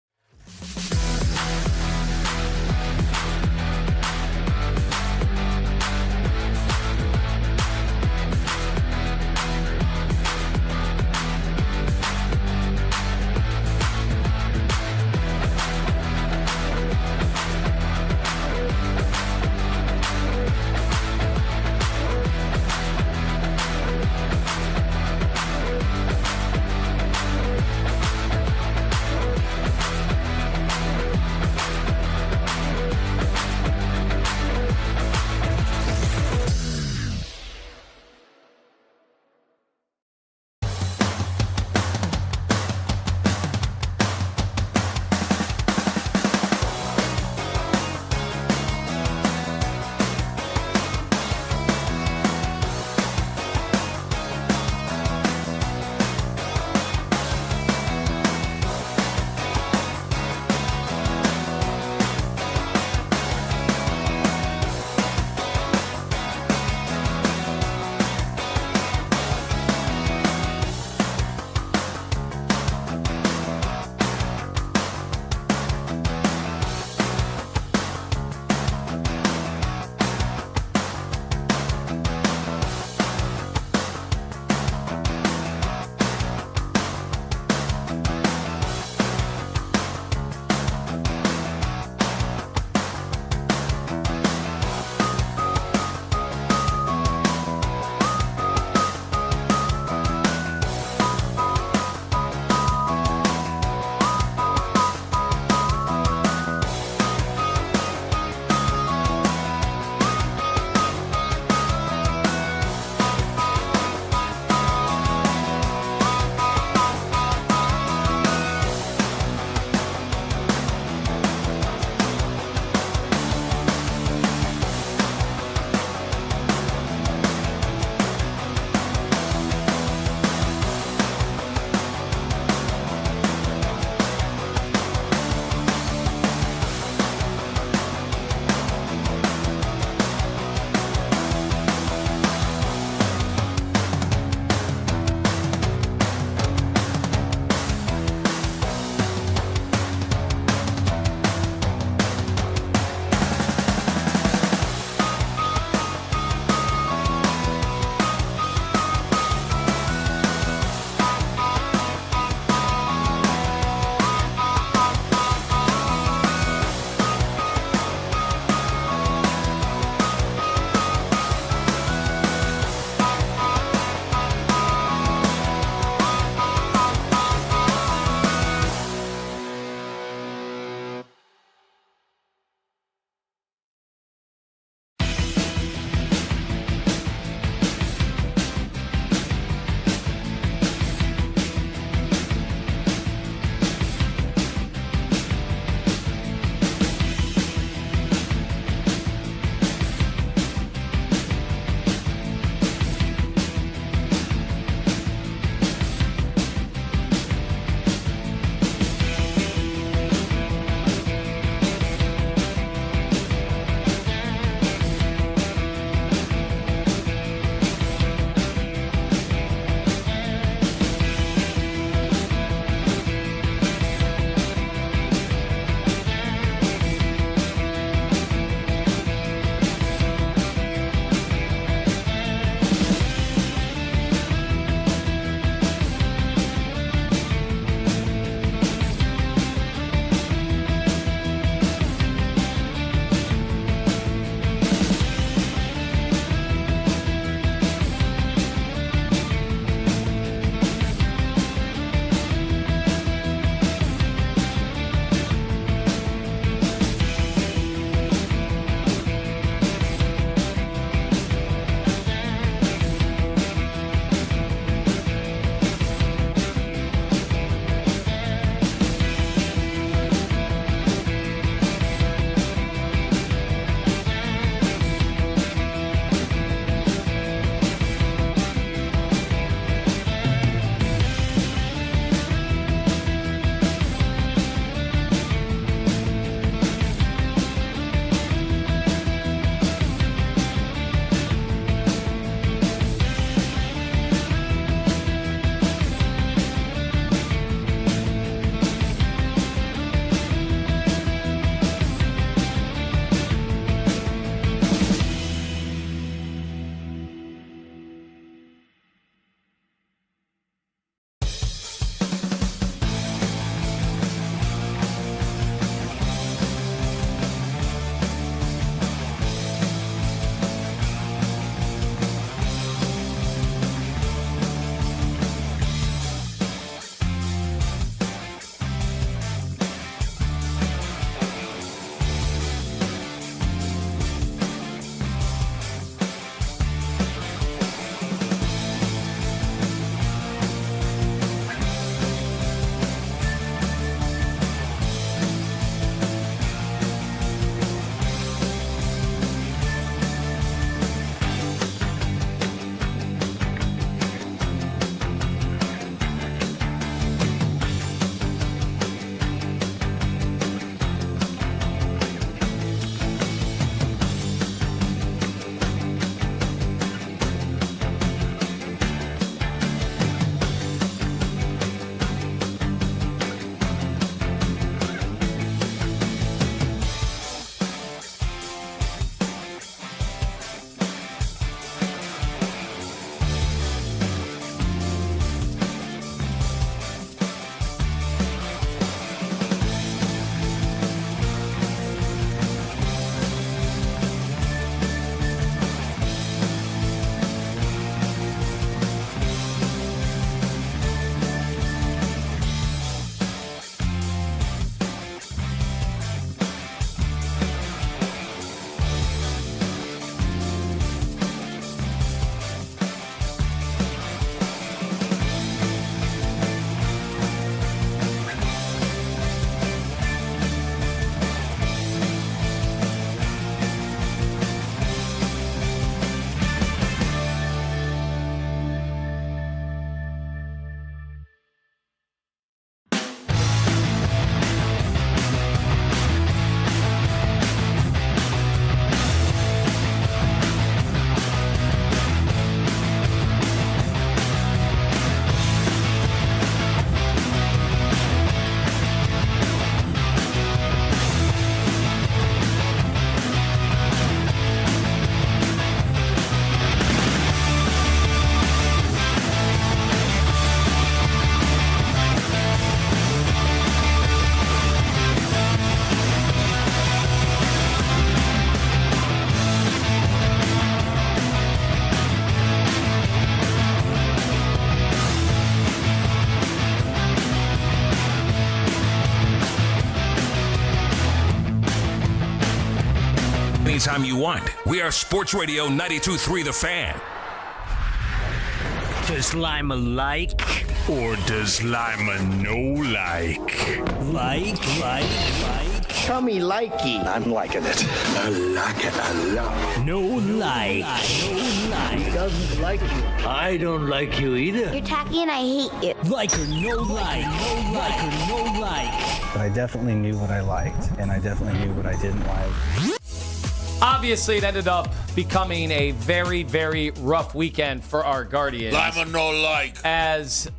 [SPEAKER 1] anytime you want. We are Sports Radio 92.3 The Fan.
[SPEAKER 16] Does Lima like or does Lima no like? Like? Tell me likey. I'm liking it. I like it a lot. No like. He doesn't like you. I don't like you either.
[SPEAKER 17] You're tacky and I hate you.
[SPEAKER 16] Like or no like. No like or no like.
[SPEAKER 18] But I definitely knew what I liked, and I definitely knew what I didn't like.
[SPEAKER 11] Obviously, it ended up becoming a very, very rough weekend for our Guardians.
[SPEAKER 2] Lima no like.
[SPEAKER 11] As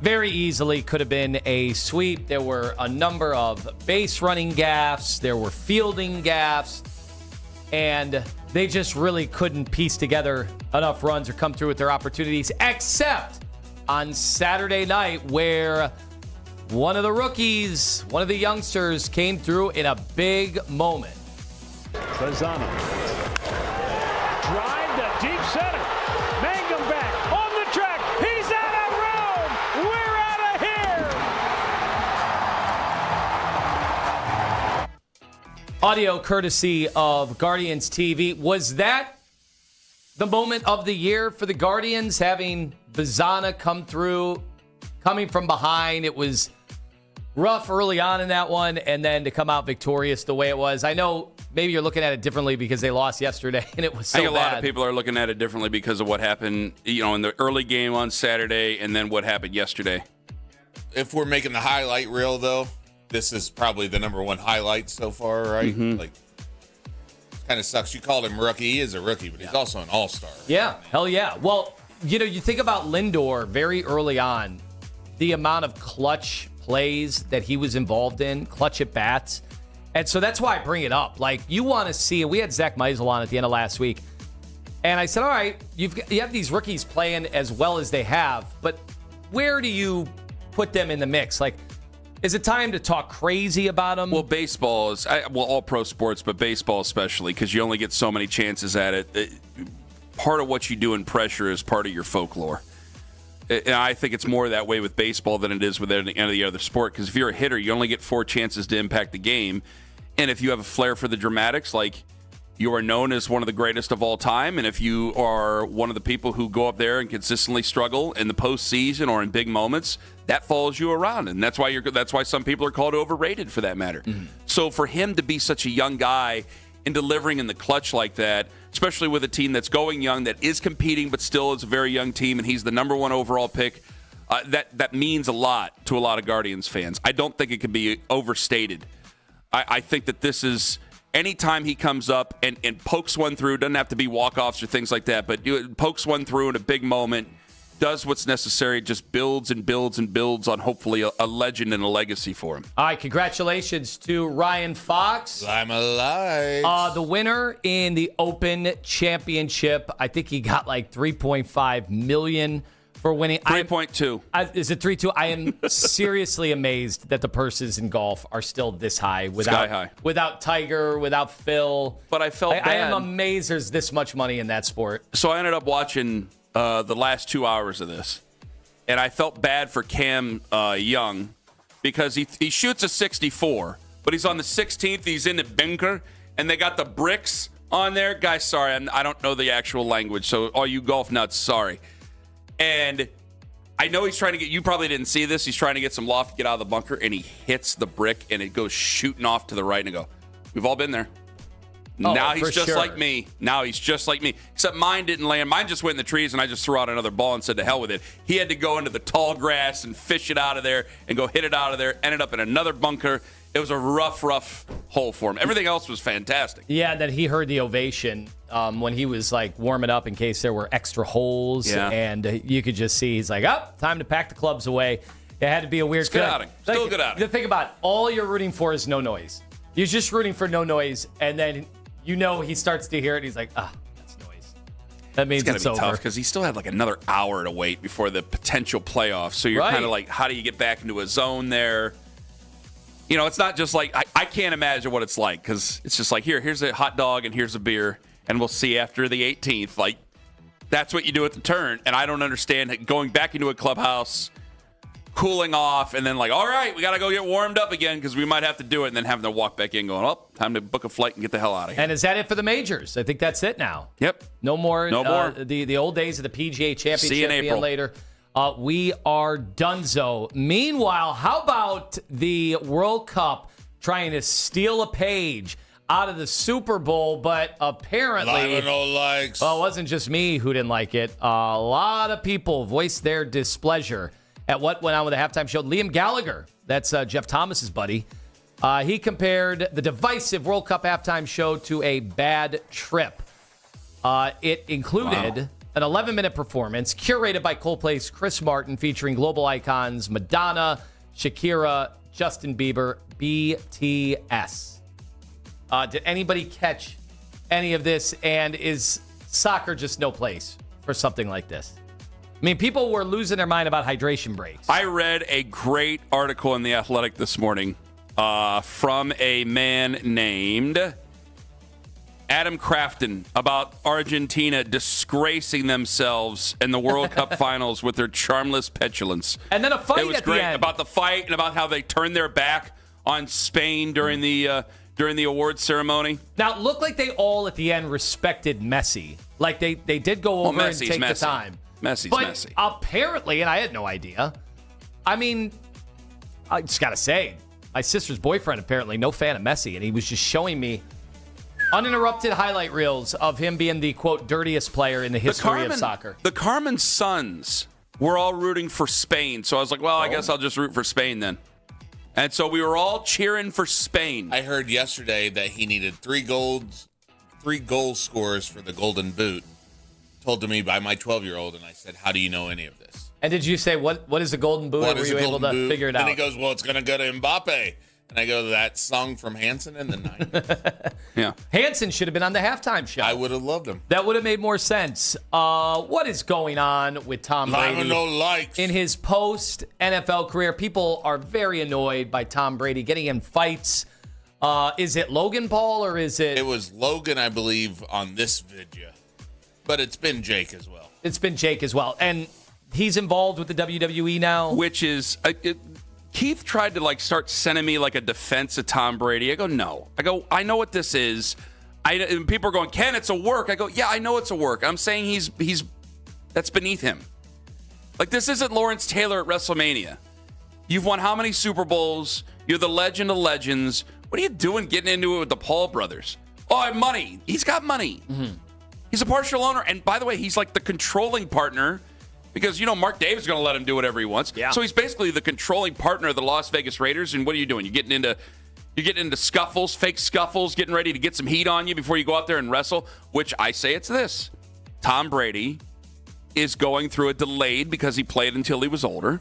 [SPEAKER 11] very easily could have been a sweep. There were a number of base running gaffes. There were fielding gaffes. And they just really couldn't piece together enough runs or come through with their opportunities, except on Saturday night where one of the rookies, one of the youngsters came through in a big moment.
[SPEAKER 7] Lozano. Drive to deep center. Mangum back on the track. He's out of room. We're out of here.
[SPEAKER 11] Audio courtesy of Guardians TV. Was that the moment of the year for the Guardians, having Bazana come through, coming from behind? It was rough early on in that one, and then to come out victorious the way it was. I know maybe you're looking at it differently because they lost yesterday, and it was so
[SPEAKER 10] I think a
[SPEAKER 11] bad.
[SPEAKER 10] lot of people are looking at it differently because of what happened, in the early game on Saturday, and then what happened yesterday.
[SPEAKER 2] If we're making the highlight reel, though, this is probably the number one highlight so far, right?
[SPEAKER 10] Mm-hmm.
[SPEAKER 2] Like, it kind of sucks. You called him rookie. He is a rookie, but he's also an all-star.
[SPEAKER 11] Yeah, hell yeah. Well, you think about Lindor very early on, the amount of clutch plays that he was involved in, clutch at bats. And so that's why I bring it up. Like, you want to see, we had Zach Meisel on at the end of last week, and I said, all right, you have these rookies playing as well as they have, but where do you put them in the mix? Like, is it time to talk crazy about them?
[SPEAKER 10] Well, baseball is, all pro sports, but baseball especially, because you only get so many chances at it. Part of what you do in pressure is part of your folklore. And I think it's more that way with baseball than it is with any other sport, because if you're a hitter, you only get 4 chances to impact the game. And if you have a flair for the dramatics, like you are known as one of the greatest of all time, and if you are one of the people who go up there and consistently struggle in the postseason or in big moments, that follows you around. And that's why some people are called overrated, for that matter. Mm-hmm. So for him to be such a young guy and delivering in the clutch like that, especially with a team that's going young, that is competing, but still is a very young team, and he's the number 1 overall pick, that means a lot to a lot of Guardians fans. I don't think it can be overstated. I think that this is, anytime he comes up and pokes one through, doesn't have to be walk-offs or things like that, but pokes one through in a big moment, does what's necessary, just builds and builds and builds on hopefully a legend and a legacy for him.
[SPEAKER 11] All right, congratulations to Ryan Fox.
[SPEAKER 2] Lima likes.
[SPEAKER 11] The winner in the Open Championship. I think he got like $3.5 million for winning.
[SPEAKER 10] 3.2.
[SPEAKER 11] Is it 3.2? I am seriously amazed that the purses in golf are still this high.
[SPEAKER 10] Sky high.
[SPEAKER 11] Without Tiger, without Phil.
[SPEAKER 10] But I felt bad.
[SPEAKER 11] I am amazed there's this much money in that sport.
[SPEAKER 10] So I ended up watching the last 2 hours of this, and I felt bad for Cam Young, because he shoots a 64, but he's on the 16th. He's in the bunker, and they got the bricks on there. Guys, sorry, I don't know the actual language, so all you golf nuts, sorry. And I know he's trying to get, you probably didn't see this, he's trying to get some loft to get out of the bunker, and he hits the brick, and it goes shooting off to the right, and I go, we've all been there. Now he's just like me. Now he's just like me. Except mine didn't land. Mine just went in the trees, and I just threw out another ball and said to hell with it. He had to go into the tall grass and fish it out of there and go hit it out of there. Ended up in another bunker. It was a rough hole for him. Everything else was fantastic.
[SPEAKER 11] Yeah, that he heard the ovation when he was like warming up in case there were extra holes.
[SPEAKER 10] Yeah.
[SPEAKER 11] And you could just see he's like, time to pack the clubs away. It had to be a weird
[SPEAKER 10] Good outing. Still good outing.
[SPEAKER 11] The thing about all you're rooting for is no noise. You're just rooting for no noise, and then he starts to hear it. He's like, that's noise. That means it's over.
[SPEAKER 10] Tough because he still had like another hour to wait before the potential playoffs. So you're kind of like, how do you get back into a zone there? It's not just like, I can't imagine what it's like, because it's just like, here's a hot dog and here's a beer, and we'll see after the 18th. Like, that's what you do at the turn. And I don't understand going back into a clubhouse cooling off, and then like, all right, we got to go get warmed up again because we might have to do it, and then having to walk back in going, oh, time to book a flight and get the hell out of here.
[SPEAKER 11] And is that it for the majors? I think that's it now.
[SPEAKER 10] Yep.
[SPEAKER 11] No more.
[SPEAKER 10] No more.
[SPEAKER 11] The old days of the PGA Championship
[SPEAKER 10] See you in
[SPEAKER 11] being
[SPEAKER 10] April.
[SPEAKER 11] later. We are donezo. Meanwhile, how about the World Cup trying to steal a page out of the Super Bowl, but apparently...
[SPEAKER 2] Lima no likes.
[SPEAKER 11] Well, it wasn't just me who didn't like it. A lot of people voiced their displeasure at what went on with the halftime show. Liam Gallagher, that's Jeff Thomas's buddy, he compared the divisive World Cup halftime show to a bad trip. It included an 11-minute performance curated by Coldplay's Chris Martin featuring global icons Madonna, Shakira, Justin Bieber, BTS. Did anybody catch any of this? And is soccer just no place for something like this? I mean, people were losing their mind about hydration breaks.
[SPEAKER 10] I read a great article in The Athletic this morning from a man named Adam Crafton about Argentina disgracing themselves in the World Cup finals with their charmless petulance.
[SPEAKER 11] And then a fight
[SPEAKER 10] it was
[SPEAKER 11] at
[SPEAKER 10] great
[SPEAKER 11] the end.
[SPEAKER 10] about the fight and about how they turned their back on Spain during the awards ceremony.
[SPEAKER 11] Now, it looked like they all at the end respected Messi. Like they did go over and take the time.
[SPEAKER 10] Messi's
[SPEAKER 11] but
[SPEAKER 10] Messi.
[SPEAKER 11] Apparently, and I had no idea. I mean, I just got to say, my sister's boyfriend apparently no fan of Messi, and he was just showing me uninterrupted highlight reels of him being the, quote, dirtiest player in the history of soccer.
[SPEAKER 10] The Carman sons were all rooting for Spain, so I was like, well, I guess I'll just root for Spain then. And so we were all cheering for Spain.
[SPEAKER 2] I heard yesterday that he needed 3 goal scores for the Golden Boot, told to me by my 12-year-old, and I said, how do you know any of this?
[SPEAKER 11] And did you say, what is the Golden Boot?
[SPEAKER 2] What
[SPEAKER 11] Were
[SPEAKER 2] is
[SPEAKER 11] you
[SPEAKER 2] the
[SPEAKER 11] able to
[SPEAKER 2] Golden Boot?
[SPEAKER 11] figure it out?
[SPEAKER 2] And he goes, well, it's going to go to Mbappe. And I go, that song from Hanson in the 90s.
[SPEAKER 10] Yeah.
[SPEAKER 11] Hanson should have been on the halftime show.
[SPEAKER 2] I would have loved him.
[SPEAKER 11] That would have made more sense. What is going on with Tom Brady
[SPEAKER 2] no likes.
[SPEAKER 11] in his post-NFL career? People are very annoyed by Tom Brady getting in fights. Is it Logan Paul or is it...
[SPEAKER 2] It was Logan, I believe, on this video. But it's been Jake as well.
[SPEAKER 11] It's been Jake as well. And he's involved with the WWE now.
[SPEAKER 10] Which is... Keith tried to start sending me a defense of Tom Brady. I go, no. I go, I know what this is. And people are going, Ken, it's a work. I go, yeah, I know it's a work. I'm saying he's that's beneath him. This isn't Lawrence Taylor at WrestleMania. You've won how many Super Bowls? You're the legend of legends. What are you doing getting into it with the Paul brothers? Oh, I have money. He's got money.
[SPEAKER 11] Mm-hmm.
[SPEAKER 10] He's a partial owner. And by the way, he's the controlling partner. Because, Mark Davis is going to let him do whatever he wants.
[SPEAKER 11] Yeah.
[SPEAKER 10] So he's basically the controlling partner of the Las Vegas Raiders. And what are you doing? You're getting into scuffles, fake scuffles, getting ready to get some heat on you before you go out there and wrestle, which I say it's this. Tom Brady is going through a delayed, because he played until he was older,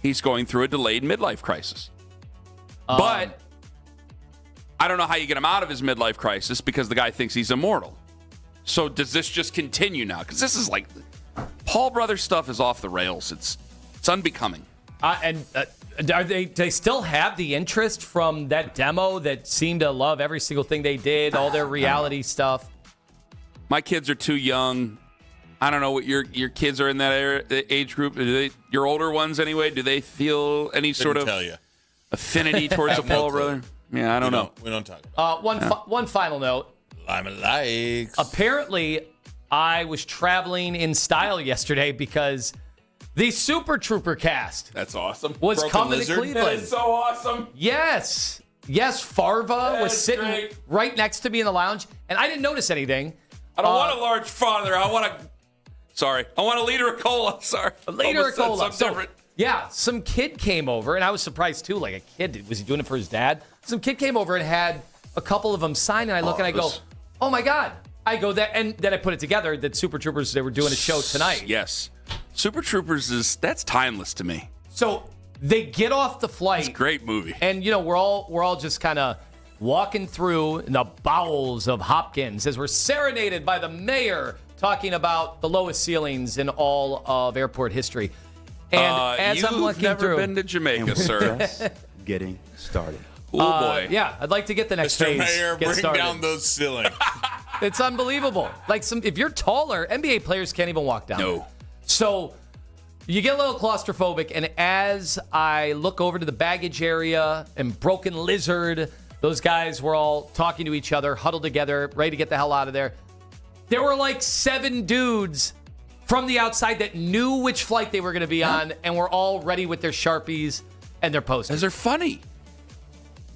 [SPEAKER 10] he's going through a delayed midlife crisis. But I don't know how you get him out of his midlife crisis because the guy thinks he's immortal. So does this just continue now? Because this is Paul Brothers stuff is off the rails. It's unbecoming.
[SPEAKER 11] Do they still have the interest from that demo that seemed to love every single thing they did, all their reality stuff?
[SPEAKER 10] My kids are too young. I don't know what your kids are in that age group. Your older ones anyway, do they feel any sort of affinity towards the Paul brother? Yeah, I don't know.
[SPEAKER 2] We don't talk about
[SPEAKER 11] One final note.
[SPEAKER 2] Lima likes.
[SPEAKER 11] Apparently, I was traveling in style yesterday because the Super Trooper cast
[SPEAKER 10] That's awesome.
[SPEAKER 11] was
[SPEAKER 2] Broken
[SPEAKER 11] coming
[SPEAKER 2] Lizard?
[SPEAKER 11] to Cleveland.
[SPEAKER 10] That is so awesome.
[SPEAKER 11] Yes, Farva was sitting
[SPEAKER 10] great.
[SPEAKER 11] right next to me in the lounge, and I didn't notice anything.
[SPEAKER 10] I don't want a large father. I want a liter of cola. Sorry.
[SPEAKER 11] A liter of cola.
[SPEAKER 10] Something different.
[SPEAKER 11] Yeah, some kid came over, and I was surprised too. A kid, was he doing it for his dad? Some kid came over and had a couple of them sign, and I look and I go, oh my God. I go that, and then I put it together that Super Troopers, they were doing a show tonight.
[SPEAKER 10] Yes. Super Troopers that's timeless to me.
[SPEAKER 11] So they get off the flight.
[SPEAKER 10] It's a great movie.
[SPEAKER 11] And we're all just kind of walking through the bowels of Hopkins as we're serenaded by the mayor talking about the lowest ceilings in all of airport history. And as I'm looking
[SPEAKER 10] never
[SPEAKER 11] through,
[SPEAKER 10] been to Jamaica, sir.
[SPEAKER 15] Just getting started.
[SPEAKER 10] Oh boy.
[SPEAKER 11] Yeah, I'd like to get the next
[SPEAKER 2] Mr.
[SPEAKER 11] phase.
[SPEAKER 2] Mayor,
[SPEAKER 11] get
[SPEAKER 2] bring
[SPEAKER 11] started.
[SPEAKER 2] down those ceilings.
[SPEAKER 11] It's unbelievable. If you're taller, NBA players can't even walk down.
[SPEAKER 10] No.
[SPEAKER 11] So You get a little claustrophobic, and as I look over to the baggage area and Broken Lizard, those guys were all talking to each other, huddled together, ready to get the hell out of there. There were like 7 dudes from the outside that knew which flight they were going to be on and were all ready with their Sharpies and their posters.
[SPEAKER 10] Because they're funny.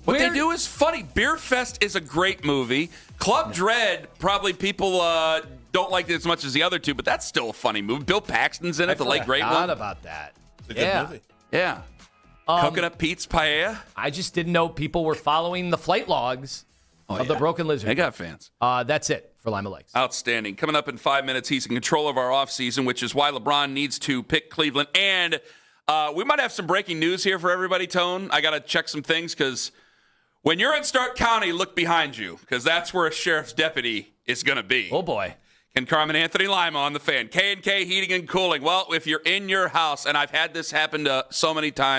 [SPEAKER 10] What they do is funny. Beer Fest is a great movie. Club Dread, probably people don't like it as much as the other two, but that's still a funny movie. Bill Paxton's in it, the late great one.
[SPEAKER 11] I forgot about that.
[SPEAKER 2] It's a good movie.
[SPEAKER 10] Yeah. Coconut Pete's Paella.
[SPEAKER 11] I just didn't know people were following the flight logs of the Broken Lizard.
[SPEAKER 10] They got fans.
[SPEAKER 11] That's it for Lima Lakes.
[SPEAKER 10] Outstanding. Coming up in 5 minutes, he's in control of our offseason, which is why LeBron needs to pick Cleveland. And we might have some breaking news here for everybody, Tone. I got to check some things because when you're in Stark County, look behind you because that's where a sheriff's deputy is going to be.
[SPEAKER 11] Oh, boy.
[SPEAKER 10] And Carman Anthony Lima on the Fan. K&K Heating and Cooling. Well, if you're in your house, and I've had this happen to so many times,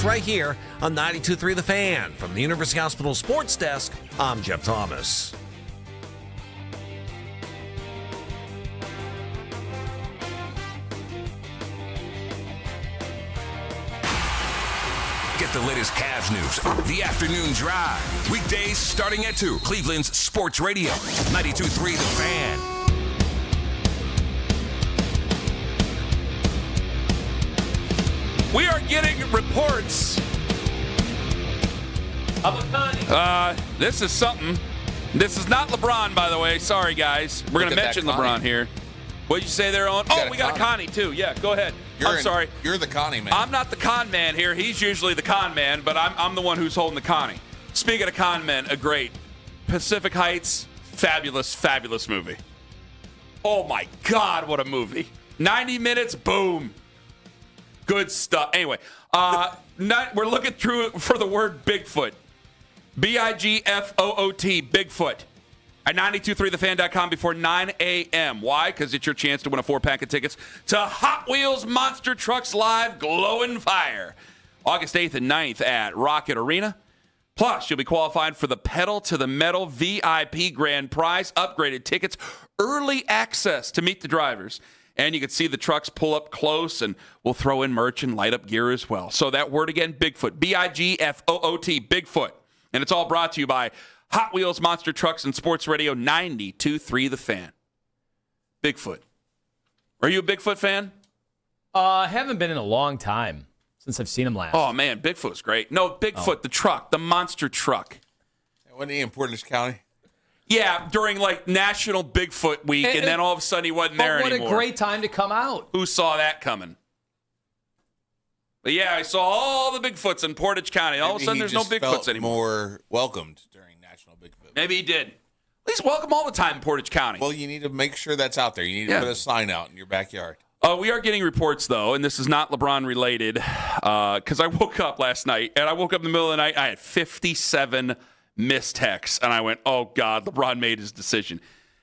[SPEAKER 4] sports right here on 92.3 The Fan. From the University Hospital Sports Desk, I'm Jeff Thomas.
[SPEAKER 1] Get the latest Cavs news, the afternoon drive. Weekdays starting at 2. Cleveland's Sports Radio, 92.3 The Fan.
[SPEAKER 10] We are getting reports. This is something. This is not LeBron, by the way. Sorry, guys. We're going to mention LeBron here. What did you say there on? Oh, we got a Connie, too. Yeah, go ahead. I'm sorry.
[SPEAKER 2] You're the Connie man.
[SPEAKER 10] I'm not the con man here. He's usually the con man, but I'm the one who's holding the Connie. Speaking of con men, a great Pacific Heights, fabulous, fabulous movie. Oh, my God, what a movie. 90 minutes, boom. Good stuff. Anyway, we're looking through for the word Bigfoot. Bigfoot. Bigfoot. At 923thefan.com before 9 a.m. Why? Because it's your chance to win a 4-pack of tickets to Hot Wheels Monster Trucks Live Glow and Fire. August 8th and 9th at Rocket Arena. Plus, you'll be qualified for the Pedal to the Metal VIP Grand Prize, upgraded tickets, early access to meet the drivers. And you can see the trucks pull up close, and we'll throw in merch and light up gear as well. So that word again, Bigfoot. Bigfoot. Bigfoot. And it's all brought to you by Hot Wheels, Monster Trucks, and Sports Radio 92.3 The Fan. Bigfoot. Are you a Bigfoot fan?
[SPEAKER 11] I haven't been in a long time since I've seen him last.
[SPEAKER 10] Oh, man, Bigfoot's great. No, Bigfoot, the truck, the monster truck.
[SPEAKER 2] Wasn't he in Portage County?
[SPEAKER 10] Yeah, during like National Bigfoot Week, and then all of a sudden he wasn't there anymore.
[SPEAKER 11] What a great time to come out.
[SPEAKER 10] Who saw that coming? But yeah, I saw all the Bigfoots in Portage County. All of a sudden there's no Bigfoots anymore.
[SPEAKER 2] More welcomed during National Bigfoot.
[SPEAKER 10] Maybe he did. At least welcome all the time in Portage County.
[SPEAKER 2] Well, you need to make sure that's out there. You need to put a sign out in your backyard.
[SPEAKER 10] We are getting reports, though, and this is not LeBron related, because I woke up last night, and I woke up in the middle of the night, I had 57 missed texts, and I went, oh, God, LeBron made his decision.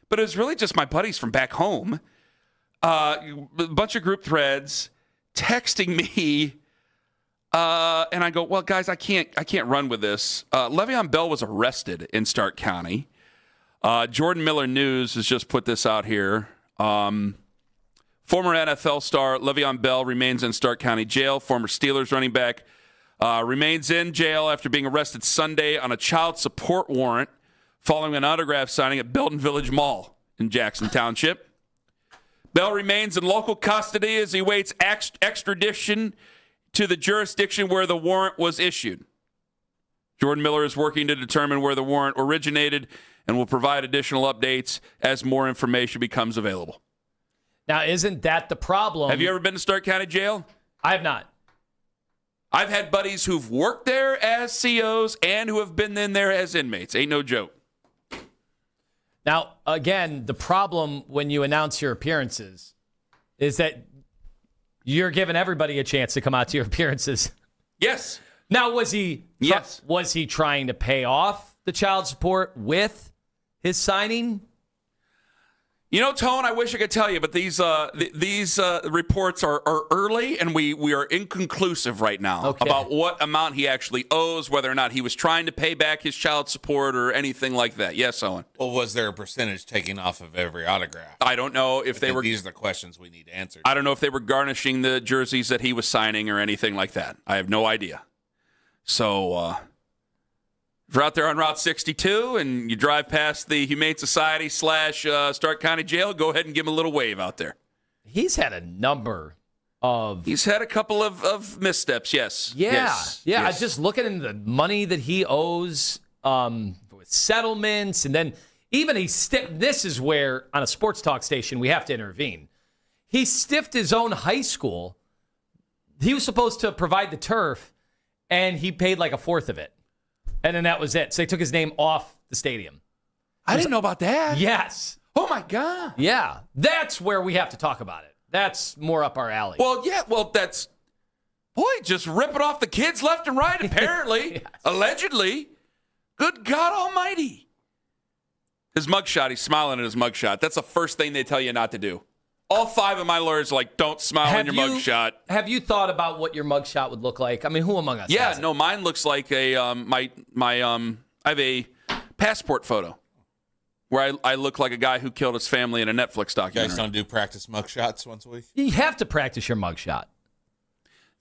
[SPEAKER 10] But it was really just my buddies from back home, a bunch of group threads texting me, and I go, well, guys, I can't run with this. Le'Veon Bell was arrested in Stark County. Jordan Miller News has just put this out here. Former NFL star Le'Veon Bell remains in Stark County Jail. Former Steelers running back remains in jail after being arrested Sunday on a child support warrant following an autograph signing at Belton Village Mall in Jackson Township. Bell remains in local custody as he waits extradition to the jurisdiction where the warrant was issued. Jordan Miller is working to determine where the warrant originated and will provide additional updates as more information becomes available.
[SPEAKER 11] Now, isn't that the problem?
[SPEAKER 10] Have you ever been to Stark County Jail?
[SPEAKER 11] I have not.
[SPEAKER 10] I've had buddies who've worked there as COs and who have been in there as inmates. Ain't no joke.
[SPEAKER 11] Now, again, the problem when you announce your appearances is that you're giving everybody a chance to come out to your appearances.
[SPEAKER 10] Yes.
[SPEAKER 11] Now, was he trying to pay off the child support with his signing?
[SPEAKER 10] You know, Tone, I wish I could tell you, but these reports are early, and we are inconclusive right now about what amount he actually owes, whether or not he was trying to pay back his child support or anything like that. Yes, Owen?
[SPEAKER 2] Well, was there a percentage taken off of every autograph?
[SPEAKER 10] I don't know if they were.
[SPEAKER 2] These are the questions we need answered.
[SPEAKER 10] I don't know if they were garnishing the jerseys that he was signing or anything like that. I have no idea. So, if you're out there on Route 62 and you drive past the Humane Society / Stark County Jail, go ahead and give him a little wave out there.
[SPEAKER 11] He's had a number of...
[SPEAKER 10] He's had a couple of missteps, yes.
[SPEAKER 11] Yeah.
[SPEAKER 10] Yes.
[SPEAKER 11] Just looking at the money that he owes with settlements, and then even this is where, on a sports talk station, we have to intervene. He stiffed his own high school. He was supposed to provide the turf, and he paid like a fourth of it. And then that was it. So they took his name off the stadium.
[SPEAKER 10] I didn't know about that.
[SPEAKER 11] Yes.
[SPEAKER 10] Oh, my God.
[SPEAKER 11] Yeah. That's where we have to talk about it. That's more up our alley.
[SPEAKER 10] Well, yeah. Well, that's... Boy, just ripping off the kids left and right, apparently. Yes. Allegedly. Good God almighty. His mugshot, he's smiling at his mugshot. That's the first thing they tell you not to do. All 5 of my lawyers are like, don't smile in your mugshot.
[SPEAKER 11] Have you thought about what your mugshot would look like? I mean, who among us?
[SPEAKER 10] Yeah,
[SPEAKER 11] has it?
[SPEAKER 10] no, mine looks like I have a passport photo where I look like a guy who killed his family in a Netflix
[SPEAKER 2] You
[SPEAKER 10] documentary.
[SPEAKER 2] guys don't do practice mugshots once a week?
[SPEAKER 11] You have to practice your mugshot.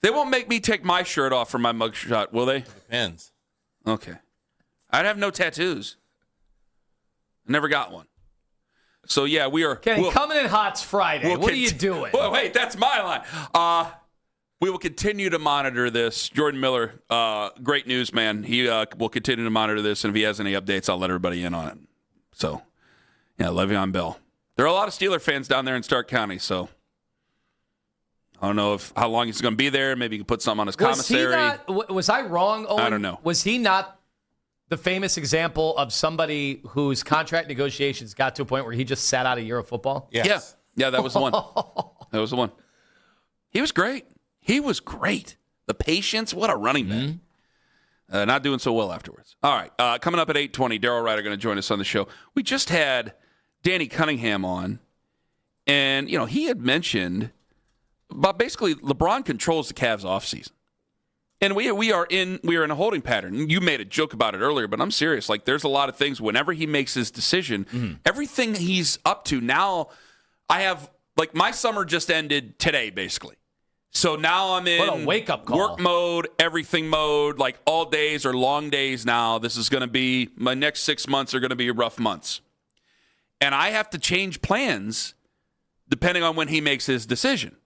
[SPEAKER 10] They won't make me take my shirt off for my mugshot, will they?
[SPEAKER 2] Depends.
[SPEAKER 10] Okay. I'd have no tattoos. Never got one. So, yeah, we are...
[SPEAKER 11] Kenny, coming in hot's Friday. What are you doing?
[SPEAKER 10] Well, wait, that's my line. We will continue to monitor this. Jordan Miller, great news, man. He will continue to monitor this, and if he has any updates, I'll let everybody in on it. So, yeah, Le'Veon Bell. There are a lot of Steeler fans down there in Stark County, so I don't know how long he's going to be there. Maybe he can put something on his commissary.
[SPEAKER 11] Was I wrong, Owen?
[SPEAKER 10] I don't know.
[SPEAKER 11] Was he not the famous example of somebody whose contract negotiations got to a point where he just sat out a year of football?
[SPEAKER 2] Yes.
[SPEAKER 10] Yeah, that was the one. That was the one. He was great. He was great. The patience, what a running back. Not doing so well afterwards. All right, coming up at 8:20, Darryl Ryder going to join us on the show. We just had Danny Cunningham on, and he had mentioned about basically LeBron controls the Cavs offseason. And we are in a holding pattern. You made a joke about it earlier, but I'm serious. Like, there's a lot of things whenever he makes his decision, everything he's up to now. I have my summer just ended today, basically. So now I'm in
[SPEAKER 11] what a wake-up call.
[SPEAKER 10] Work mode, everything mode. Like, all days are long days now. This is going to be my next 6 months are going to be rough months, and I have to change plans depending on when he makes his decision.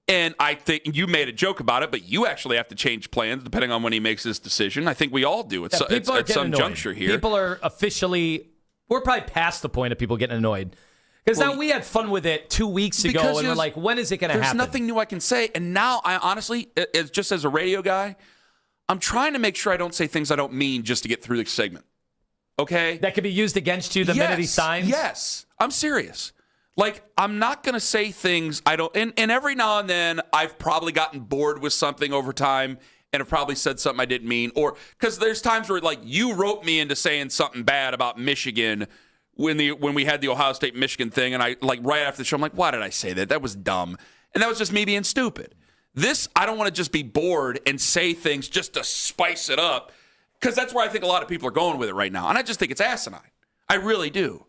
[SPEAKER 10] And I think you made a joke about it, but you actually have to change plans depending on when he makes his decision. I think we all do at some juncture here.
[SPEAKER 11] People are we're probably past the point of people getting annoyed. Because now we had fun with it 2 weeks ago, and we're like, when is it going to happen?
[SPEAKER 10] There's nothing new I can say. And now, I honestly, just as a radio guy, I'm trying to make sure I don't say things I don't mean just to get through the segment. Okay?
[SPEAKER 11] That could be used against you the minute he signs?
[SPEAKER 10] Yes. I'm serious. I'm not going to say things I don't. And every now and then, I've probably gotten bored with something over time and have probably said something I didn't mean. Or because there's times where, you wrote me into saying something bad about Michigan when we had the Ohio State-Michigan thing. And I, right after the show, I'm like, why did I say that? That was dumb. And that was just me being stupid. This, I don't want to just be bored and say things just to spice it up. Because that's where I think a lot of people are going with it right now. And I just think it's asinine. I really do.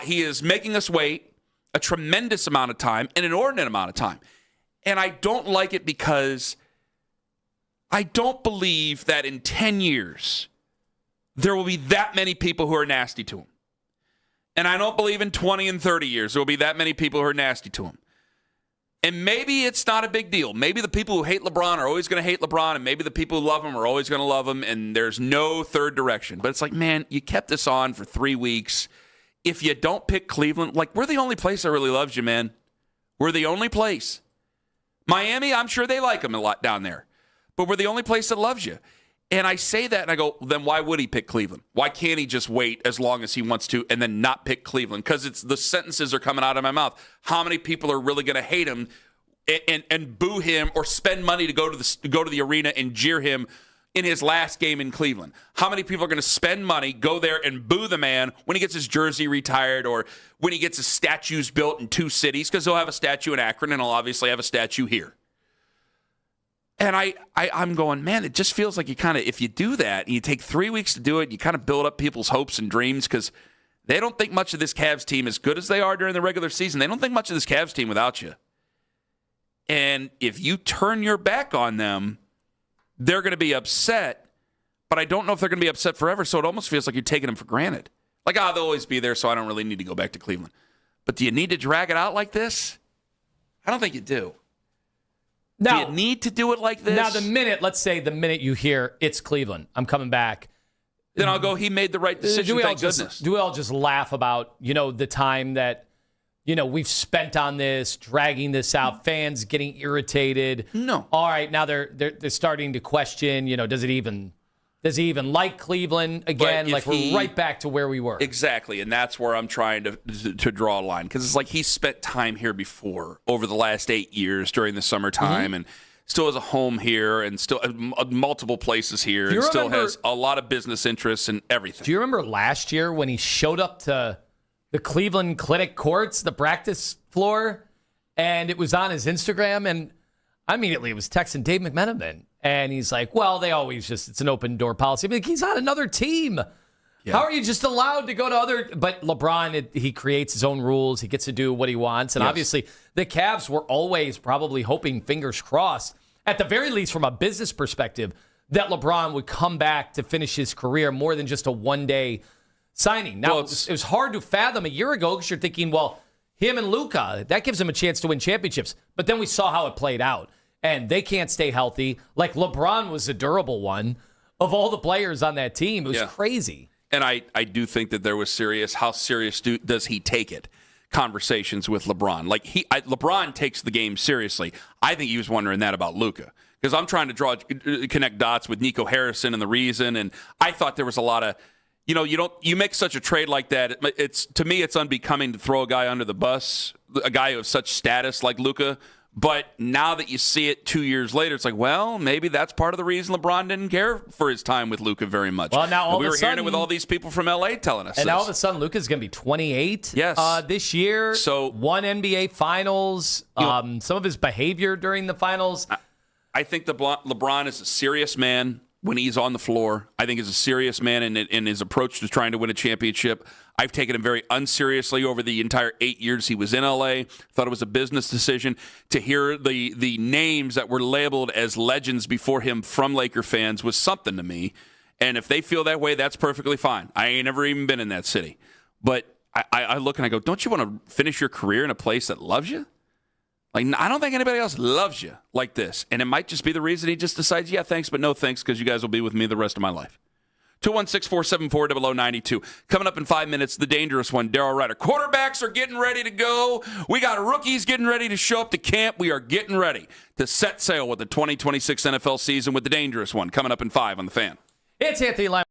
[SPEAKER 10] He is making us wait a tremendous amount of time, an inordinate amount of time. And I don't like it because I don't believe that in 10 years there will be that many people who are nasty to him. And I don't believe in 20 and 30 years there will be that many people who are nasty to him. And maybe it's not a big deal. Maybe the people who hate LeBron are always going to hate LeBron, and maybe the people who love him are always going to love him, and there's no third direction. But it's like, man, you kept this on for 3 weeks. If you don't pick Cleveland, we're the only place that really loves you, man. We're the only place. Miami, I'm sure they like him a lot down there. But we're the only place that loves you. And I say that, and I go, then why would he pick Cleveland? Why can't he just wait as long as he wants to and then not pick Cleveland? Because the sentences are coming out of my mouth. How many people are really going to hate him and boo him or spend money to go to the arena and jeer him in his last game in Cleveland? How many people are going to spend money, go there and boo the man when he gets his jersey retired or when he gets his statues built in 2 cities? Because he'll have a statue in Akron and he'll obviously have a statue here. And I'm going, man, it just feels like you kind of, if you do that, and you take 3 weeks to do it, you kind of build up people's hopes and dreams because they don't think much of this Cavs team, as good as they are during the regular season, they don't think much of this Cavs team without you. And if you turn your back on them, they're going to be upset, but I don't know if they're going to be upset forever, so it almost feels like you're taking them for granted. They'll always be there, so I don't really need to go back to Cleveland. But do you need to drag it out like this? I don't think you do.
[SPEAKER 11] Now,
[SPEAKER 10] do you need to do it like this?
[SPEAKER 11] Now, let's say the minute you hear it's Cleveland, I'm coming back.
[SPEAKER 10] Then I'll go, he made the right decision, thank goodness.
[SPEAKER 11] Do we all just laugh about, the time that, we've spent on this, dragging this out, fans getting irritated?
[SPEAKER 10] No.
[SPEAKER 11] All right, now they're starting to question, does he even like Cleveland again? We're right back to where we were.
[SPEAKER 10] Exactly, and that's where I'm trying to draw a line because it's like he spent time here before over the last 8 years during the summertime and still has a home here and still multiple places here and still has a lot of business interests and everything.
[SPEAKER 11] Do you remember last year when he showed up to the Cleveland Clinic courts, the practice floor, and it was on his Instagram, and immediately was texting Dave McMenamin, and he's like, well, they always just, it's an open door policy. But he's on another team. Yeah. How are you just allowed to go to other? But LeBron, he creates his own rules. He gets to do what he wants. And obviously, the Cavs were always probably hoping, fingers crossed, at the very least from a business perspective, that LeBron would come back to finish his career more than just a one-day signing. Now, it was hard to fathom a year ago because you're thinking, well, him and Luka, that gives him a chance to win championships. But then we saw how it played out. And they can't stay healthy. Like, LeBron was a durable one of all the players on that team. It was crazy.
[SPEAKER 10] And I do think that there was serious, how serious does he take it? Conversations with LeBron. Like, LeBron takes the game seriously. I think he was wondering that about Luka. Because I'm trying to connect dots with Nico Harrison and the reason. And I thought there was a lot of, you make such a trade like that. To me, it's unbecoming to throw a guy under the bus, a guy of such status like Luka. But now that you see it 2 years later, it's like, well, maybe that's part of the reason LeBron didn't care for his time with Luka very much.
[SPEAKER 11] Well, now
[SPEAKER 10] we were hearing it with all these people from LA telling us.
[SPEAKER 11] And now all of a sudden, Luka's going to be 28 this year.
[SPEAKER 10] So
[SPEAKER 11] won NBA Finals. Some of his behavior during the finals.
[SPEAKER 10] I think LeBron is a serious man when he's on the floor. I think he's a serious man in his approach to trying to win a championship. I've taken him very unseriously over the entire 8 years he was in LA. Thought it was a business decision. To hear the names that were labeled as legends before him from Laker fans was something to me. And if they feel that way, that's perfectly fine. I ain't never even been in that city. But I look and I go, don't you want to finish your career in a place that loves you? Like, I don't think anybody else loves you like this. And it might just be the reason he just decides, yeah, thanks, but no thanks, because you guys will be with me the rest of my life. 216-474-0092. Coming up in 5 minutes, the dangerous one, Darryl Ryder. Quarterbacks are getting ready to go. We got rookies getting ready to show up to camp. We are getting ready to set sail with the 2026 NFL season with the dangerous one. Coming up in 5 on The Fan.
[SPEAKER 11] It's Anthony Lima.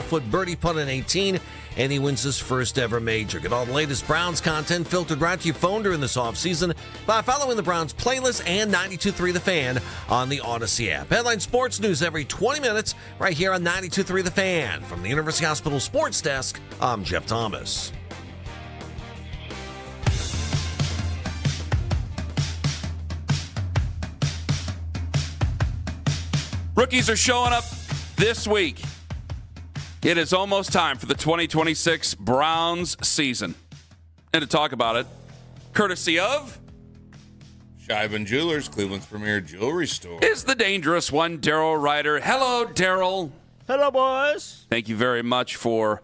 [SPEAKER 4] 12-foot birdie putt on 18, and he wins his first ever major. Get all the latest Browns content filtered right to your phone during this offseason by following the Browns playlist and 92.3 The Fan on the Odyssey app. Headline sports news every 20 minutes right here on 92.3 The Fan. From the University Hospital Sports Desk, I'm Jeff Thomas.
[SPEAKER 10] Rookies are showing up this week. It is almost time for the 2026 Browns season. And to talk about it, courtesy of
[SPEAKER 2] Shivan Jewelers, Cleveland's premier jewelry store,
[SPEAKER 10] is the dangerous one, Daryl Ryder. Hello, Daryl.
[SPEAKER 17] Hello, boys.
[SPEAKER 10] Thank you very much for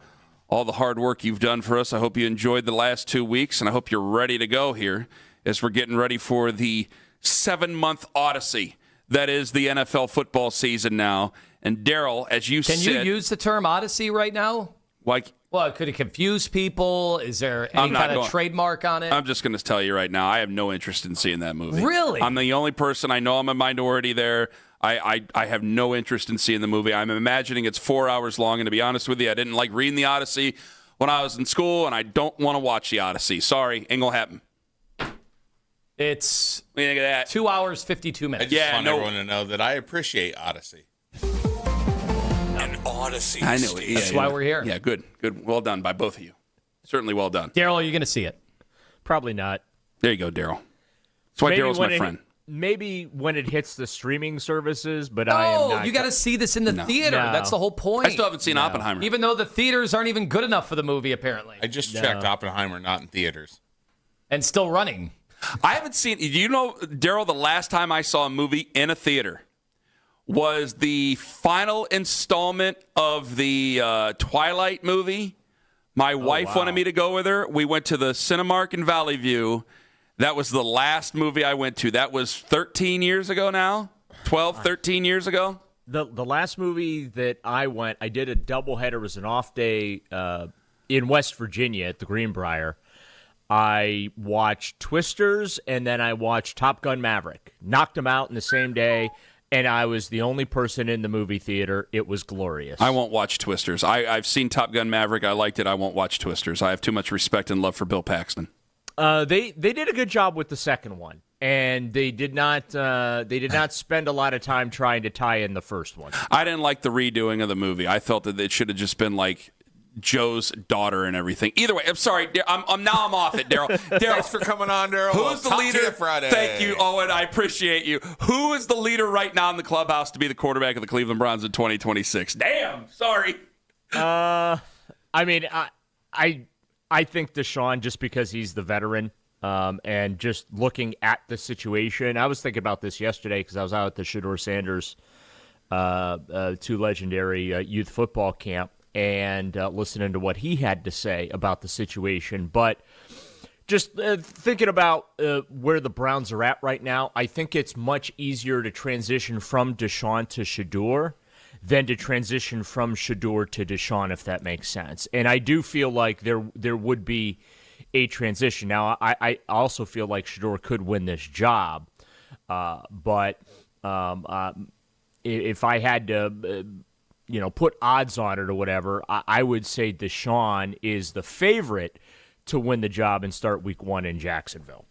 [SPEAKER 10] all the hard work you've done for us. I hope you enjoyed the last 2 weeks, and I hope you're ready to go here as we're getting ready for the 7-month odyssey that is the NFL football season now. And Daryl, as you said...
[SPEAKER 11] Can you use the term odyssey right now?
[SPEAKER 10] Like...
[SPEAKER 11] Well, could it confuse people? Is there any kind of trademark on it?
[SPEAKER 10] I'm just going to tell you right now, I have no interest in seeing that movie.
[SPEAKER 11] Really?
[SPEAKER 10] I'm the only person. I know I'm a minority there. I have no interest in seeing the movie. I'm imagining it's 4 hours long, and to be honest with you, I didn't like reading the Odyssey when I was in school, and I don't want to watch the Odyssey. Sorry, ain't going to happen.
[SPEAKER 11] It's
[SPEAKER 10] what do you think of that?
[SPEAKER 11] 2 hours, 52 minutes.
[SPEAKER 2] I just want everyone to know that I appreciate Odyssey.
[SPEAKER 1] An Odyssey.
[SPEAKER 10] I know.
[SPEAKER 11] That's why we're here.
[SPEAKER 10] Yeah, good. Well done by both of you. Certainly well done.
[SPEAKER 11] Daryl, are you going to see it?
[SPEAKER 17] Probably not.
[SPEAKER 10] There you go, Daryl. That's why Daryl's my friend.
[SPEAKER 17] Maybe when it hits the streaming services, but I am not.
[SPEAKER 11] You got to see this in the theater.
[SPEAKER 17] No.
[SPEAKER 11] That's the whole point.
[SPEAKER 10] I still haven't seen Oppenheimer.
[SPEAKER 11] Even though the theaters aren't even good enough for the movie, apparently.
[SPEAKER 2] I just checked Oppenheimer, not in theaters.
[SPEAKER 11] And still running.
[SPEAKER 10] I haven't seen... Do you know, Daryl, the last time I saw a movie in a theater was the final installment of the Twilight movie. My wife wanted me to go with her. We went to the Cinemark in Valley View. That was the last movie I went to. That was 13 years ago now. 12, 13 years ago.
[SPEAKER 17] The last movie that I went, I did a doubleheader. It was an off day in West Virginia at the Greenbrier. I watched Twisters, and then I watched Top Gun Maverick. Knocked them out in the same day, and I was the only person in the movie theater. It was glorious.
[SPEAKER 10] I won't watch Twisters. I've seen Top Gun Maverick. I liked it. I won't watch Twisters. I have too much respect and love for Bill Paxton.
[SPEAKER 17] They did a good job with the second one, and they did not spend a lot of time trying to tie in the first one.
[SPEAKER 10] I didn't like the redoing of the movie. I felt that it should have just been like Joe's daughter and everything. Either way, I'm sorry. I'm off it, Daryl.
[SPEAKER 2] Thanks for coming on, Daryl.
[SPEAKER 10] Who's the
[SPEAKER 2] Talk to
[SPEAKER 10] leader?
[SPEAKER 2] you Friday.
[SPEAKER 10] Thank you, Owen. I appreciate you. Who is the leader right now in the clubhouse to be the quarterback of the Cleveland Browns in 2026? Damn. Sorry.
[SPEAKER 17] I mean, I think Deshaun, just because he's the veteran, and just looking at the situation. I was thinking about this yesterday because I was out at the Shedeur Sanders 2 legendary youth football camp, and listening to what he had to say about the situation. But just thinking about where the Browns are at right now, I think it's much easier to transition from Deshaun to Shedeur than to transition from Shedeur to Deshaun, if that makes sense. And I do feel like there would be a transition. Now, I also feel like Shedeur could win this job, but if I had to put odds on it or whatever, I would say Deshaun is the favorite to win the job and start week 1 in Jacksonville.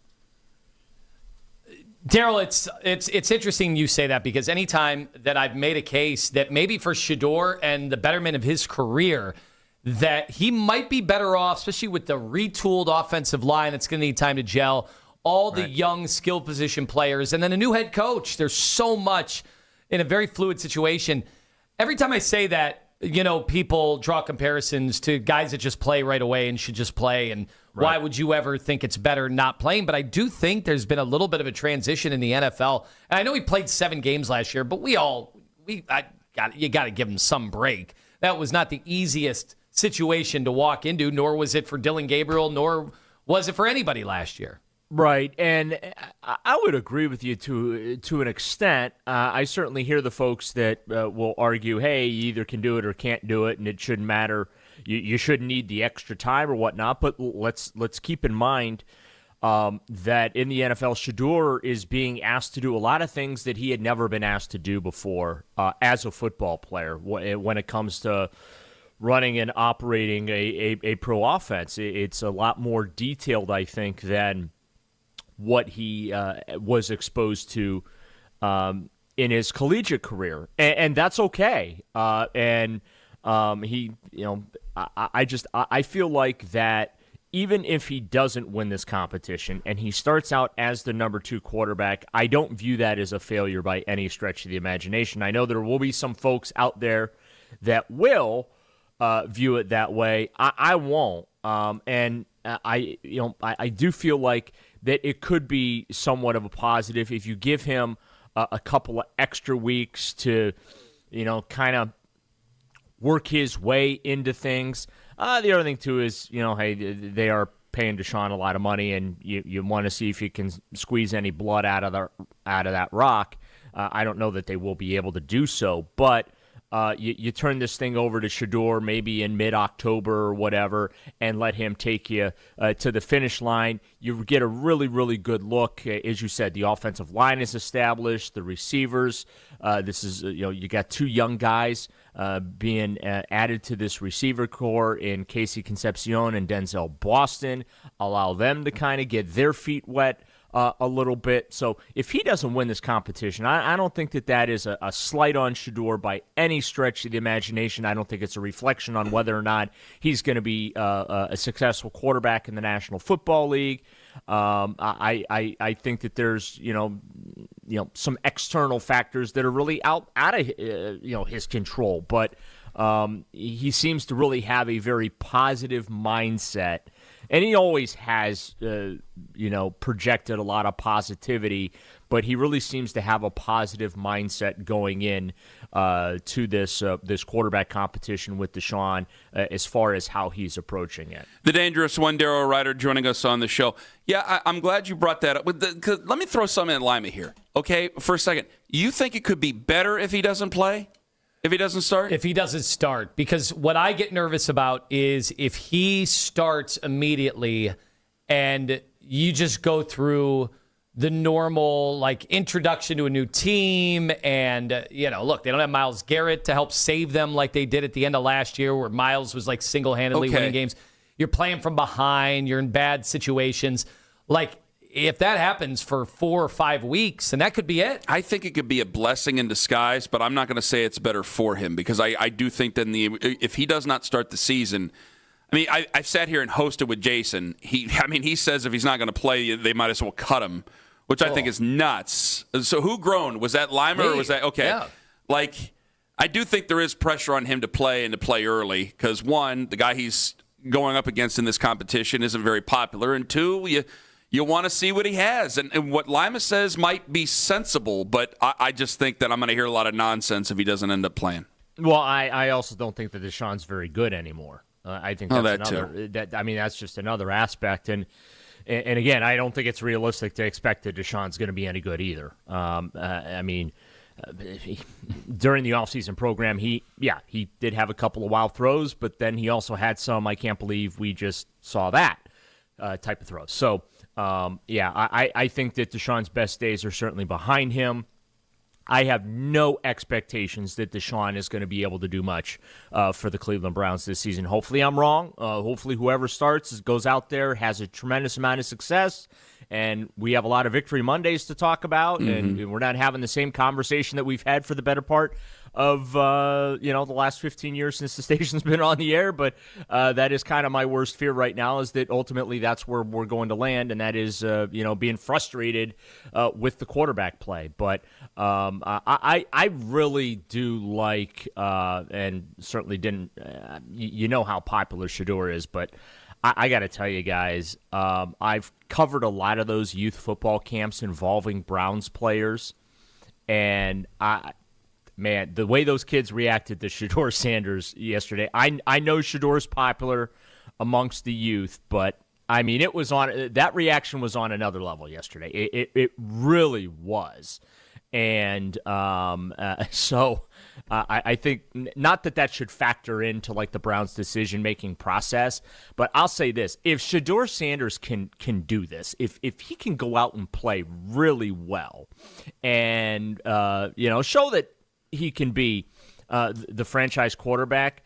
[SPEAKER 11] Daryl, it's interesting you say that, because anytime that I've made a case that maybe for Shedeur and the betterment of his career, that he might be better off, especially with the retooled offensive line that's going to need time to gel, all the young skill position players, and then a new head coach. There's so much in a very fluid situation. Every time I say that, people draw comparisons to guys that just play right away and should just play, and why would you ever think it's better not playing? But I do think there's been a little bit of a transition in the NFL. And I know he played 7 games last year, but you got to give him some break. That was not the easiest situation to walk into, nor was it for Dylan Gabriel, nor was it for anybody last year.
[SPEAKER 17] Right, and I would agree with you to an extent. I certainly hear the folks that will argue, hey, you either can do it or can't do it, and it shouldn't matter. You shouldn't need the extra time or whatnot, but let's keep in mind that in the NFL, Shedeur is being asked to do a lot of things that he had never been asked to do before as a football player when it comes to running and operating a pro offense. It's a lot more detailed, I think, than what he was exposed to in his collegiate career, and that's okay. He, I feel like that even if he doesn't win this competition and he starts out as the number 2 quarterback, I don't view that as a failure by any stretch of the imagination. I know there will be some folks out there that will view it that way. I won't. I do feel like that it could be somewhat of a positive if you give him a couple of extra weeks to, kind of work his way into things. The other thing, too, is, hey, they are paying Deshaun a lot of money, and you want to see if you can squeeze any blood out of that rock. I don't know that they will be able to do so, but you turn this thing over to Shedeur maybe in mid-October or whatever and let him take you to the finish line. You get a really, really good look. As you said, the offensive line is established, the receivers. This is, you got 2 young guys being added to this receiver core in Casey Concepcion and Denzel Boston. Allow them to kind of get their feet wet a little bit. So if he doesn't win this competition, I don't think that is a slight on Shedeur by any stretch of the imagination. I don't think it's a reflection on whether or not he's going to be a successful quarterback in the National Football League. I think that there's some external factors that are really out of his control, but he seems to really have a very positive mindset. And he always has, projected a lot of positivity, but he really seems to have a positive mindset going in to this quarterback competition with Deshaun as far as how he's approaching it.
[SPEAKER 10] The dangerous one, Darryl Ryder, joining us on the show. Yeah, I'm glad you brought that up. Let me throw something at Lima here, okay, for a second. You think it could be better if he doesn't play? If he doesn't start?
[SPEAKER 11] If he doesn't start. Because what I get nervous about is if he starts immediately and you just go through the normal, introduction to a new team and, look, they don't have Myles Garrett to help save them like they did at the end of last year where Myles was, single-handedly winning games. You're playing from behind. You're in bad situations. If that happens for 4 or 5 weeks, and that could be it.
[SPEAKER 10] I think it could be a blessing in disguise, but I'm not going to say it's better for him because I do think that if he does not start the season, I've sat here and hosted with Jason. He says if he's not going to play, they might as well cut him, which I think is nuts. So who groaned? Was that Lima or was that okay? Yeah. I do think there is pressure on him to play and to play early because one, the guy he's going up against in this competition isn't very popular, and two, you want to see what he has. And what Lima says might be sensible, but I just think that I'm going to hear a lot of nonsense if he doesn't end up playing.
[SPEAKER 17] Well, I also don't think that Deshaun's very good anymore. I think that's that's just another aspect. And again, I don't think it's realistic to expect that Deshaun's going to be any good either. During the offseason program, he did have a couple of wild throws, but then he also had some, I can't believe we just saw that type of throws. So, I think that Deshaun's best days are certainly behind him. I have no expectations that Deshaun is going to be able to do much for the Cleveland Browns this season. Hopefully I'm wrong. Hopefully whoever starts goes out there, has a tremendous amount of success, and we have a lot of Victory Mondays to talk about, and we're not having the same conversation that we've had for the better part of the last 15 years since the station's been on the air, but that is kind of my worst fear right now, is that ultimately that's where we're going to land, and that is being frustrated with the quarterback play. But I really do like, and certainly didn't, you know how popular Shedeur is, but I got to tell you guys, I've covered a lot of those youth football camps involving Browns players, and man, the way those kids reacted to Shedeur Sanders yesterday, I know Shedeur's popular amongst the youth, but it was that reaction was on another level yesterday. It really was. And so I think not that should factor into the Browns' decision-making process, but I'll say this. If Shedeur Sanders can do this, if he can go out and play really well and show that he can be the franchise quarterback,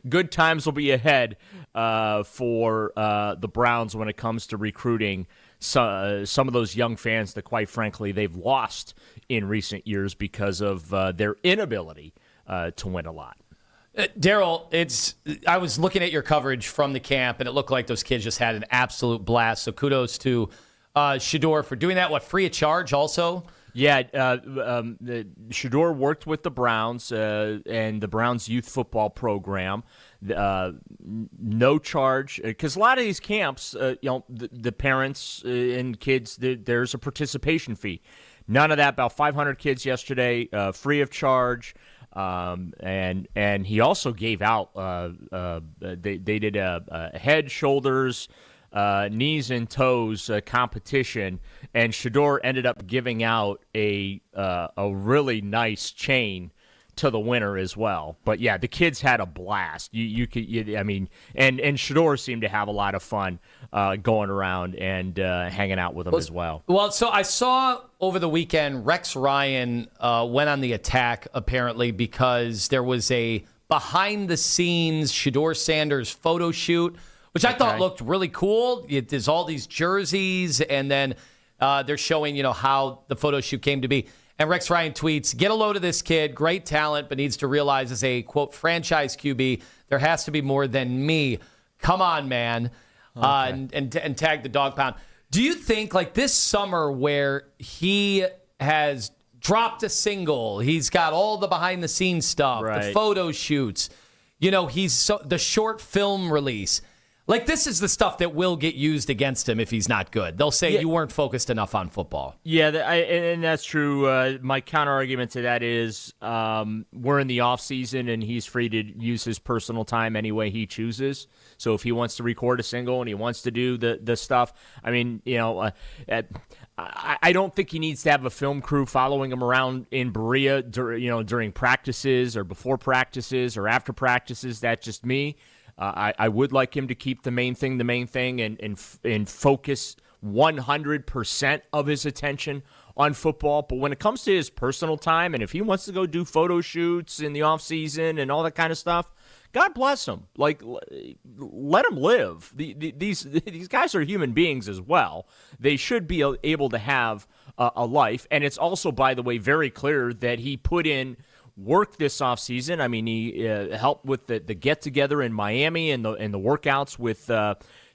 [SPEAKER 17] good times will be ahead for the Browns when it comes to recruiting some of those young fans that, quite frankly, they've lost in recent years because of their inability to win a lot.
[SPEAKER 11] Daryl, I was looking at your coverage from the camp, and it looked like those kids just had an absolute blast. So kudos to Shedeur for doing that. What, free of charge also?
[SPEAKER 17] Yeah, Shedeur worked with the Browns and the Browns youth football program. No charge, because a lot of these camps, the parents and kids, there's a participation fee. None of that. About 500 kids yesterday, free of charge. And he also gave out. They did a head, shoulders, knees and toes competition, and Shedeur ended up giving out a really nice chain to the winner as well. But yeah, the kids had a blast. And Shedeur seemed to have a lot of fun going around and hanging out with them as well.
[SPEAKER 11] Well, so I saw over the weekend Rex Ryan went on the attack apparently because there was a behind-the-scenes Shedeur Sanders photo shoot, which I thought looked really cool. There's all these jerseys, and then they're showing how the photo shoot came to be. And Rex Ryan tweets, "Get a load of this kid, great talent, but needs to realize as a, quote, franchise QB, there has to be more than me. Come on, man." Okay. And tag the dog pound. Do you think, like this summer where he has dropped a single, he's got all the behind-the-scenes stuff, the photo shoots, the short film release, like this is the stuff that will get used against him if he's not good. They'll say you weren't focused enough on football.
[SPEAKER 17] Yeah, and that's true. My counter-argument to that is we're in the off-season, and he's free to use his personal time any way he chooses. So if he wants to record a single and he wants to do the stuff, I mean, I don't think he needs to have a film crew following him around in Berea, during practices or before practices or after practices. That's just me. I would like him to keep the main thing and focus 100% of his attention on football. But when it comes to his personal time, and if he wants to go do photo shoots in the off season and all that kind of stuff, God bless him. Like, let him live. These guys are human beings as well. They should be able to have a life. And it's also, by the way, very clear that he put in work this offseason. I mean, he helped with the get-together in Miami and the workouts with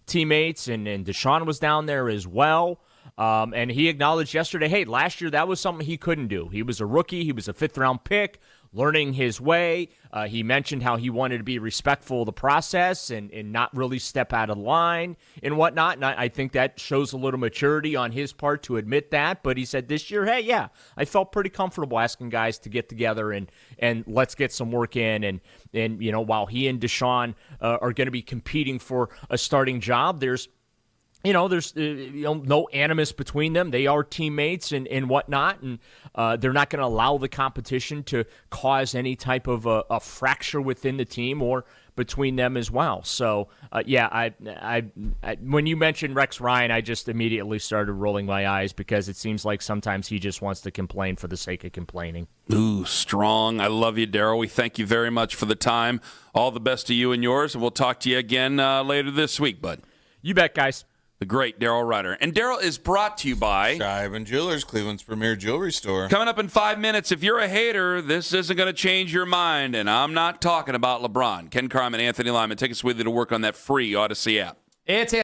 [SPEAKER 17] teammates, and Deshaun was down there as well. And he acknowledged yesterday, hey, last year that was something he couldn't do. He was a rookie. He was a fifth-round pick, learning his way. He mentioned how he wanted to be respectful of the process and not really step out of line and whatnot. And I think that shows a little maturity on his part to admit that. But he said this year, hey, yeah, I felt pretty comfortable asking guys to get together and let's get some work in. And while he and Deshaun are going to be competing for a starting job, there's no animus between them. They are teammates and whatnot, and they're not going to allow the competition to cause any type of a fracture within the team or between them as well. So, I when you mentioned Rex Ryan, I just immediately started rolling my eyes because it seems like sometimes he just wants to complain for the sake of complaining.
[SPEAKER 10] Ooh, strong. I love you, Daryl. We thank you very much for the time. All the best to you and yours, and we'll talk to you again later this week, bud.
[SPEAKER 17] You bet, guys.
[SPEAKER 10] The great Daryl Rutter. And Daryl is brought to you by
[SPEAKER 2] Shivan Jewelers, Cleveland's premier jewelry store.
[SPEAKER 10] Coming up in 5 minutes, if you're a hater, this isn't going to change your mind, and I'm not talking about LeBron. Ken Carman, Anthony Lima, take us with you to work on that free Odyssey app.
[SPEAKER 11] It's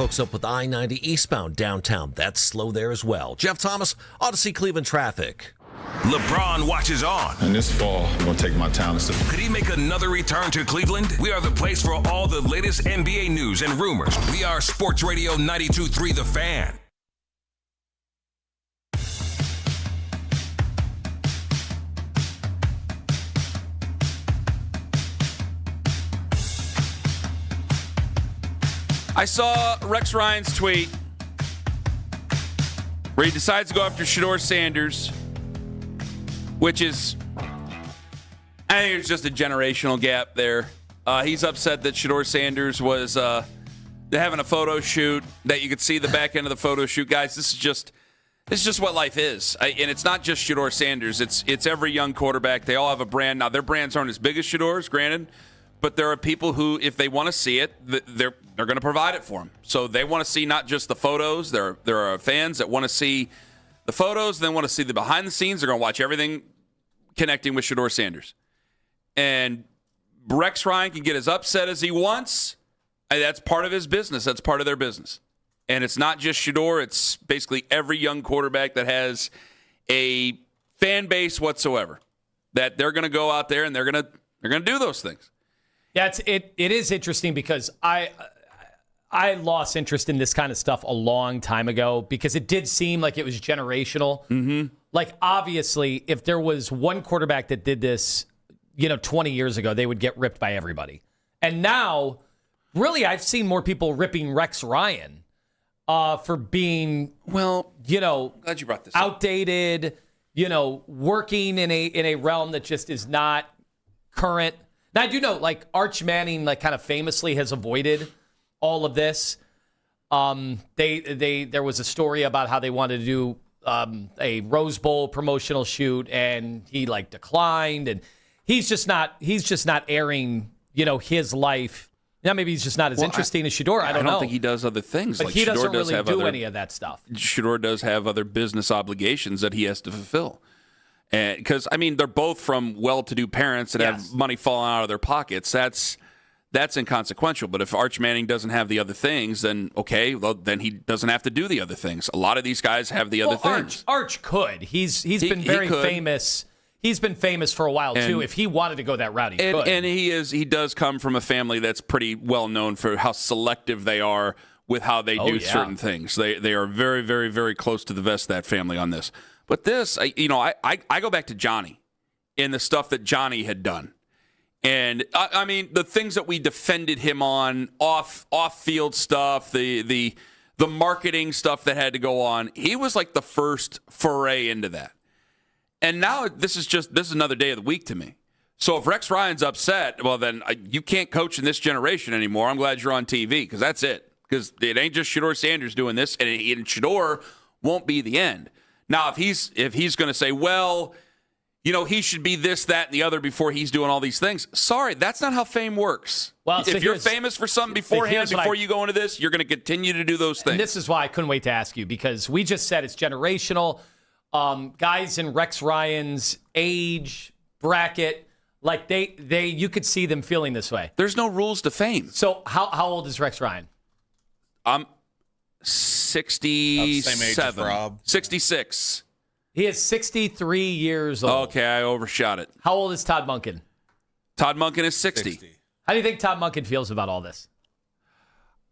[SPEAKER 4] hooks up with I-90 eastbound downtown. That's slow there as well. Jeff Thomas, Odyssey Cleveland traffic.
[SPEAKER 1] LeBron watches on.
[SPEAKER 13] And this fall, I'm going to take my talents to.
[SPEAKER 1] Could he make another return to Cleveland? We are the place for all the latest NBA news and rumors. We are Sports Radio 92.3 The Fan.
[SPEAKER 10] I saw Rex Ryan's tweet where he decides to go after Shedeur Sanders, which is, I think it's just a generational gap there. He's upset that Shedeur Sanders was having a photo shoot, that you could see the back end of the photo shoot. Guys, this is just what life is. And it's not just Shedeur Sanders. It's every young quarterback. They all have a brand. Now, their brands aren't as big as Shedeur's, granted, but there are people who, if they want to see it, they're going to provide it for them. So they want to see not just the photos. There are fans that want to see the photos, then want to see the behind the scenes. They're going to watch everything connecting with Shedeur Sanders. And Rex Ryan can get as upset as he wants. That's part of his business. That's part of their business. And it's not just Shedeur. It's basically every young quarterback that has a fan base whatsoever, that they're going to go out there and they're going to do those things.
[SPEAKER 11] Yeah, it is interesting because I lost interest in this kind of stuff a long time ago because it did seem like it was generational.
[SPEAKER 10] Mm-hmm.
[SPEAKER 11] Like, obviously, if there was one quarterback that did this, 20 years ago, they would get ripped by everybody. And now, really, I've seen more people ripping Rex Ryan for being,
[SPEAKER 10] glad you brought this
[SPEAKER 11] outdated, working in a realm that just is not current. Now, I do know, like, Arch Manning, like, kind of famously has avoided all of this. There was a story about how they wanted to do a Rose Bowl promotional shoot, and he, like, declined, and he's just not airing, his life. Now, maybe he's just not as interesting as Shedeur. I don't know.
[SPEAKER 10] I don't think he does other things.
[SPEAKER 11] But
[SPEAKER 10] like
[SPEAKER 11] he
[SPEAKER 10] Shedeur
[SPEAKER 11] doesn't
[SPEAKER 10] does
[SPEAKER 11] really do any of that stuff.
[SPEAKER 10] Shedeur does have other business obligations that he has to fulfill. Because, they're both from well-to-do parents that have money falling out of their pockets. That's inconsequential. But if Arch Manning doesn't have the other things, then okay, well, then he doesn't have to do the other things. A lot of these guys have the other things.
[SPEAKER 11] Arch could. He's been very famous. He's been famous for a while, too. If he wanted to go that route, he could.
[SPEAKER 10] And he does come from a family that's pretty well known for how selective they are with how they do certain things. They are very, very, very close to the vest, that family, on this. But this, I go back to Johnny and the stuff that Johnny had done. And, the things that we defended him on, off-field stuff, the marketing stuff that had to go on, he was like the first foray into that. And now this is another day of the week to me. So if Rex Ryan's upset, well, then you can't coach in this generation anymore. I'm glad you're on TV because that's it. Because it ain't just Shedeur Sanders doing this, and Shedeur won't be the end. Now, if he's going to say, well, he should be this, that, and the other before he's doing all these things. Sorry, that's not how fame works. Well, if you're famous for something beforehand, before you go into this, you're going to continue to do those things.
[SPEAKER 11] And this is why I couldn't wait to ask you, because we just said it's generational. Guys in Rex Ryan's age bracket, like you could see them feeling this way.
[SPEAKER 10] There's no rules to fame.
[SPEAKER 11] So how old is Rex Ryan?
[SPEAKER 10] 67.
[SPEAKER 2] Same age as Rob.
[SPEAKER 10] 66.
[SPEAKER 11] He is 63 years old.
[SPEAKER 10] Okay, I overshot it.
[SPEAKER 11] How old is Todd Monken?
[SPEAKER 10] Todd Monken is 60.
[SPEAKER 11] How do you think Todd Monken feels about all this?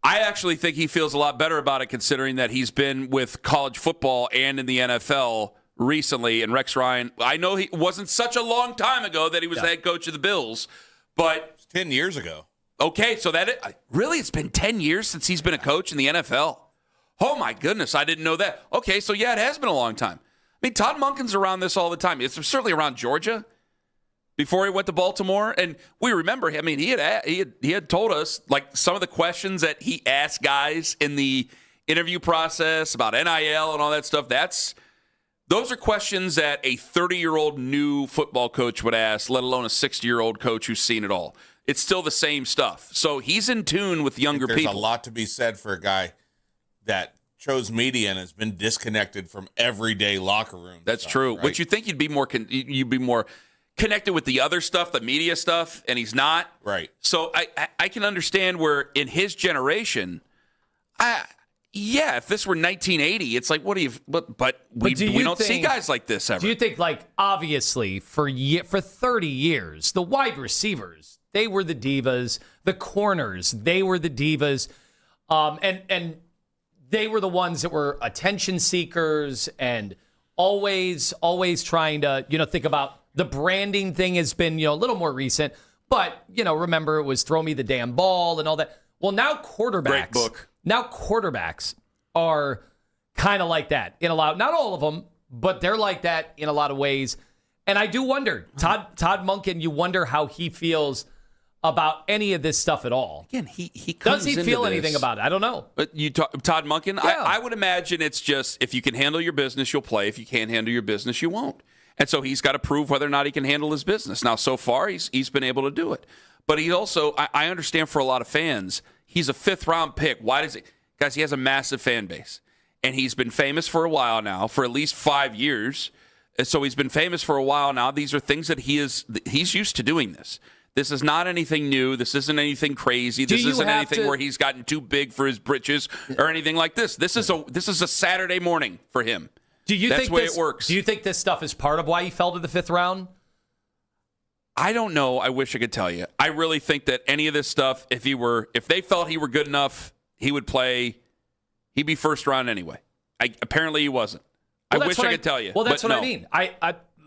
[SPEAKER 10] I actually think he feels a lot better about it, considering that he's been with college football and in the NFL recently. And Rex Ryan, I know he wasn't such a long time ago that he was the head coach of the Bills, but
[SPEAKER 2] it's 10 years ago.
[SPEAKER 10] Okay, so really, it's been 10 years since he's been a coach in the NFL. Oh, my goodness, I didn't know that. Okay, so it has been a long time. Todd Monken's around this all the time. It's certainly around Georgia before he went to Baltimore. And we remember, he had told us, like, some of the questions that he asked guys in the interview process about NIL and all that stuff. Those are questions that a 30-year-old new football coach would ask, let alone a 60-year-old coach who's seen it all. It's still the same stuff. So he's in tune with younger people.
[SPEAKER 2] There's a lot to be said for a guy that chose media and has been disconnected from everyday locker room.
[SPEAKER 10] That's
[SPEAKER 2] stuff,
[SPEAKER 10] true.
[SPEAKER 2] right?
[SPEAKER 10] Which you think you'd be more connected with the other stuff, the media stuff, and he's not.
[SPEAKER 2] Right.
[SPEAKER 10] So I can understand where in his generation, Yeah, if this were 1980, it's like, what do you? But we don't see guys like this ever.
[SPEAKER 11] Do you think, like, obviously for 30 years, the wide receivers, they were the divas, the corners, they were the divas, and they were the ones that were attention seekers and always trying to, think about the branding thing has been, a little more recent, but remember it was throw me the damn ball and all that. Well, now quarterbacks.
[SPEAKER 10] Great book.
[SPEAKER 11] Now quarterbacks are kind of like that in a lot. Not all of them, but they're like that in a lot of ways. And I do wonder, Todd Monken, you wonder how he feels about any of this stuff at all.
[SPEAKER 10] Again, he
[SPEAKER 11] does he feel anything about it? I don't know.
[SPEAKER 10] But Todd Monken, yeah. I would imagine it's just if you can handle your business, you'll play. If you can't handle your business, you won't. And so he's got to prove whether or not he can handle his business. Now, so far, he's been able to do it. But he also, I understand for a lot of fans, he's a 5th-round pick. Why does he? Guys, he has a massive fan base. And he's been famous for a while now, for at least 5 years. And so he's been famous for a while now. These are things that he's used to doing this. This is not anything new. This isn't anything crazy. This isn't anything where he's gotten too big for his britches or anything like this. This is a Saturday morning for him. That's the way it works.
[SPEAKER 11] Do you think this stuff is part of why he fell to the 5th round?
[SPEAKER 10] I don't know. I wish I could tell you. I really think that any of this stuff, if they felt he were good enough, he would play. He'd be 1st round anyway. Apparently he wasn't. I wish I could tell you.
[SPEAKER 11] Well, that's
[SPEAKER 10] what
[SPEAKER 11] I mean.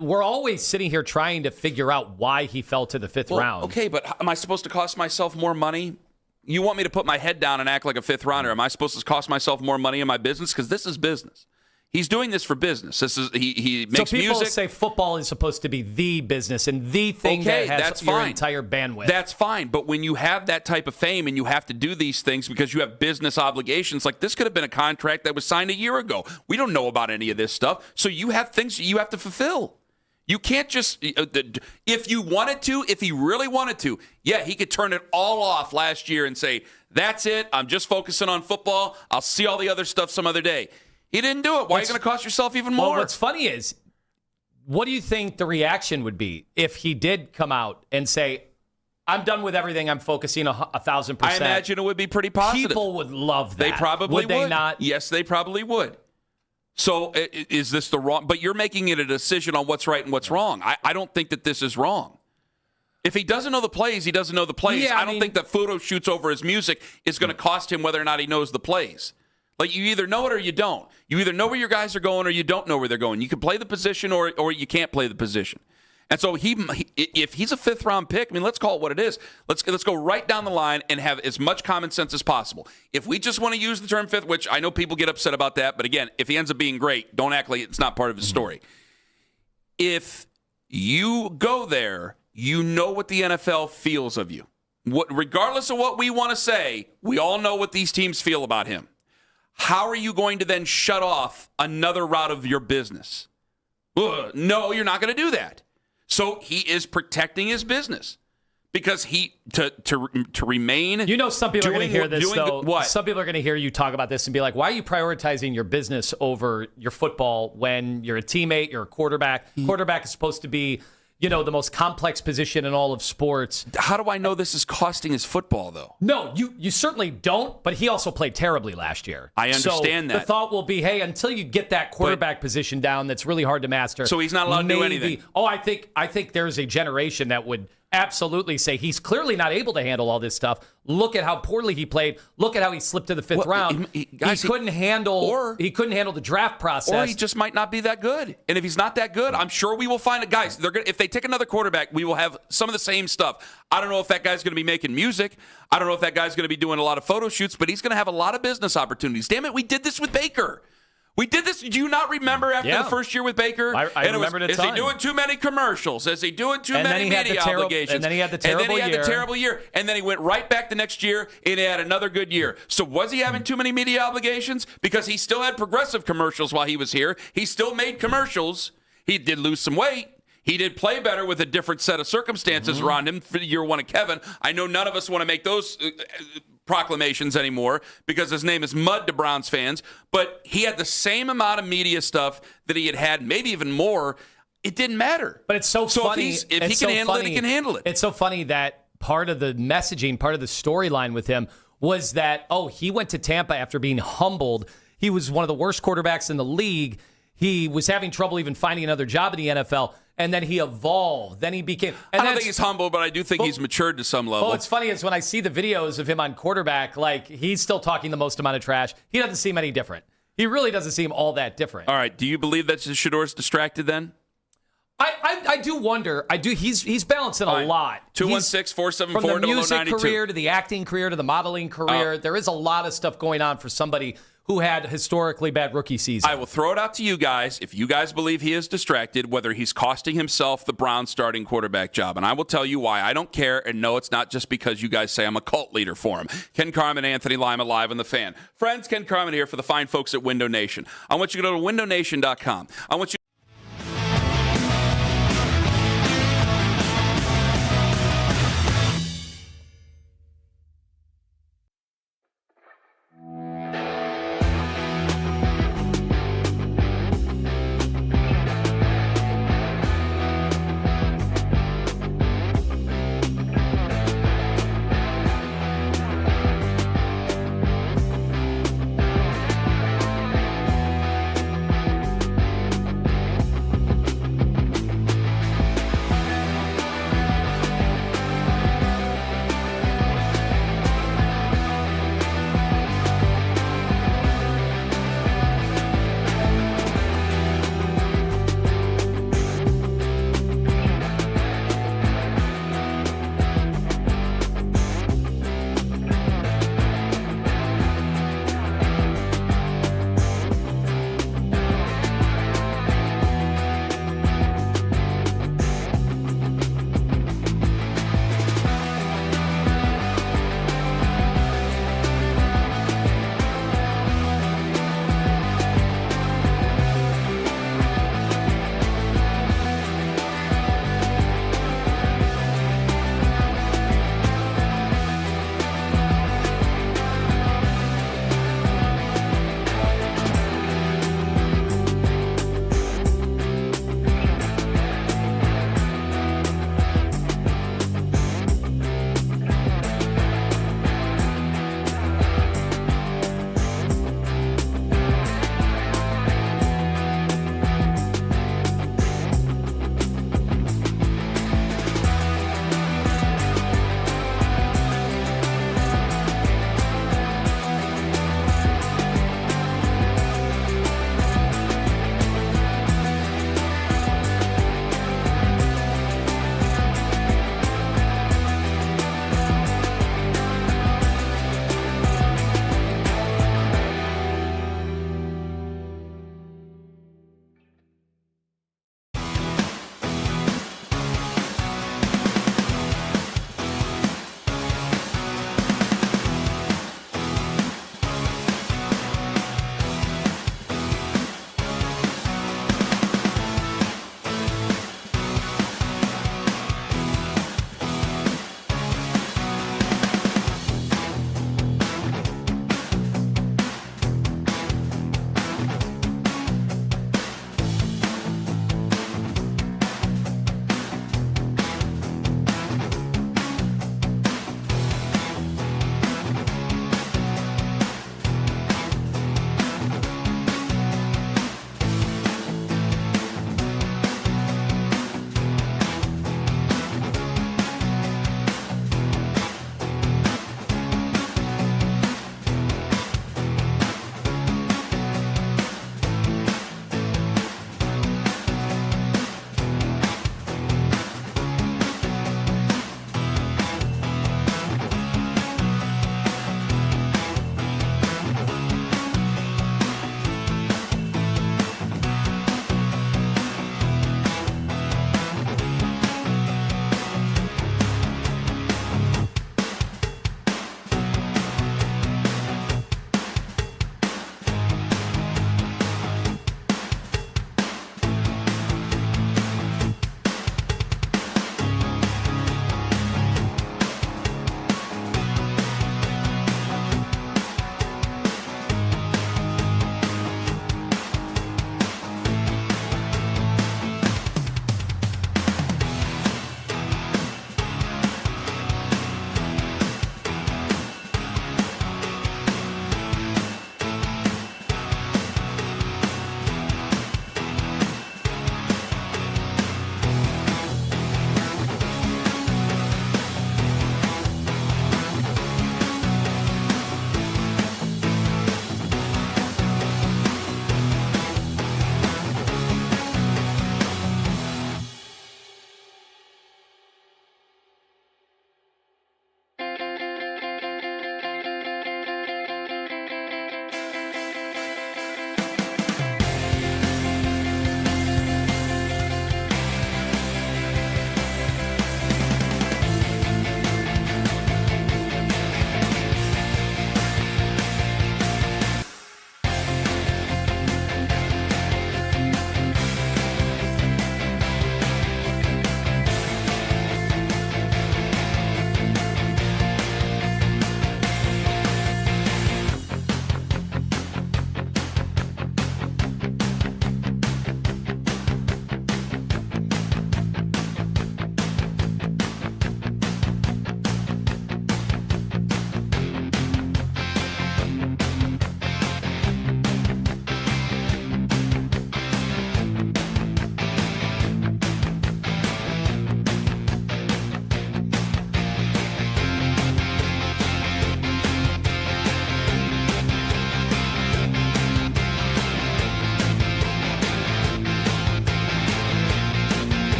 [SPEAKER 11] We're always sitting here trying to figure out why he fell to the 5th round.
[SPEAKER 10] Okay, but am I supposed to cost myself more money? You want me to put my head down and act like a 5th rounder? Am I supposed to cost myself more money in my business? Because this is business. He's doing this for business. This is he makes music.
[SPEAKER 11] So people say football is supposed to be the business and the thing that has your entire bandwidth.
[SPEAKER 10] That's fine. But when you have that type of fame and you have to do these things because you have business obligations, like this could have been a contract that was signed a year ago. We don't know about any of this stuff. So you have things you have to fulfill. You can't just, if you wanted to, if he really wanted to, yeah, he could turn it all off last year and say, that's it. I'm just focusing on football. I'll see all the other stuff some other day. He didn't do it. Why are you going to cost yourself even more?
[SPEAKER 11] Well, what's funny is, what do you think the reaction would be if he did come out and say, I'm done with everything. I'm focusing 1,000%.
[SPEAKER 10] I imagine it would be pretty positive.
[SPEAKER 11] People would love that.
[SPEAKER 10] They probably would.
[SPEAKER 11] They not?
[SPEAKER 10] Yes, they probably would. So is this the wrong? But you're making it a decision on what's right and what's wrong. I don't think that this is wrong. If he doesn't know the plays, he doesn't know the plays.
[SPEAKER 11] Yeah,
[SPEAKER 10] I don't think that photo shoots over his music is going to cost him whether or not he knows the plays. Like, you either know it or you don't. You either know where your guys are going or you don't know where they're going. You can play the position or you can't play the position. And so if he's a 5th-round pick, I mean, let's call it what it is. Let's go right down the line and have as much common sense as possible. If we just want to use the term 5th, which I know people get upset about that, but again, if he ends up being great, don't act like it's not part of his story. If you go there, you know what the NFL feels of you. Regardless of what we want to say, we all know what these teams feel about him. How are you going to then shut off another route of your business? No, you're not going to do that. So he is protecting his business because to remain.
[SPEAKER 11] You know, some people are going to hear this, though. Some people are going to hear you talk about this and be like, why are you prioritizing your business over your football when you're a teammate, you're a quarterback? Quarterback is supposed to be, the most complex position in all of sports.
[SPEAKER 10] How do I know this is costing his football, though?
[SPEAKER 11] No, you certainly don't, but he also played terribly last year.
[SPEAKER 10] I understand that.
[SPEAKER 11] The thought will be, hey, until you get that quarterback position down that's really hard to master.
[SPEAKER 10] So he's not allowed to do anything.
[SPEAKER 11] Oh, I think there's a generation that would absolutely say he's clearly not able to handle all this stuff. Look at how poorly he played. Look at how he slipped to the 5th round. He couldn't handle the draft process.
[SPEAKER 10] Or he just might not be that good. And if he's not that good, I'm sure we will find it. Guys, if they take another quarterback, we will have some of the same stuff. I don't know if that guy's going to be making music. I don't know if that guy's going to be doing a lot of photo shoots, but he's going to have a lot of business opportunities. Damn it, we did this with Baker. We did this. Do you not remember after the first year with Baker?
[SPEAKER 11] I remember it.
[SPEAKER 10] Is he doing too many commercials? Is he doing too many media obligations?
[SPEAKER 11] And then he had the terrible year.
[SPEAKER 10] And then he went right back the next year and he had another good year. So was he having too many media obligations? Because he still had progressive commercials while he was here. He still made commercials. He did lose some weight. He did play better with a different set of circumstances around him for year one of Kevin. I know none of us want to make those proclamations anymore because his name is mud to Browns fans, but he had the same amount of media stuff that he had, maybe even more. It didn't matter.
[SPEAKER 11] But it's so funny.
[SPEAKER 10] If he can handle it, he can handle it.
[SPEAKER 11] It's so funny that part of the messaging, part of the storyline with him was that, he went to Tampa after being humbled. He was one of the worst quarterbacks in the league. He was having trouble even finding another job in the NFL, and then he evolved. Then he became...
[SPEAKER 10] I don't think he's humble, but I do think he's matured to some level.
[SPEAKER 11] What's funny is when I see the videos of him on quarterback, like, he's still talking the most amount of trash. He doesn't seem any different. He really doesn't seem all that different.
[SPEAKER 10] All right, do you believe that Shador's distracted then?
[SPEAKER 11] I do wonder. I do. He's balancing a lot.
[SPEAKER 10] 216-474-0092.
[SPEAKER 11] From the music career to the acting career to the modeling career, there is a lot of stuff going on for somebody who had historically bad rookie season.
[SPEAKER 10] I will throw it out to you guys. If you guys believe he is distracted, whether he's costing himself the Browns starting quarterback job, and I will tell you why. I don't care, and no, it's not just because you guys say I'm a cult leader for him. Ken Carman, Anthony Lima, live on The Fan. Friends, Ken Carman here for the fine folks at Window Nation. I want you to go to windownation.com. I want you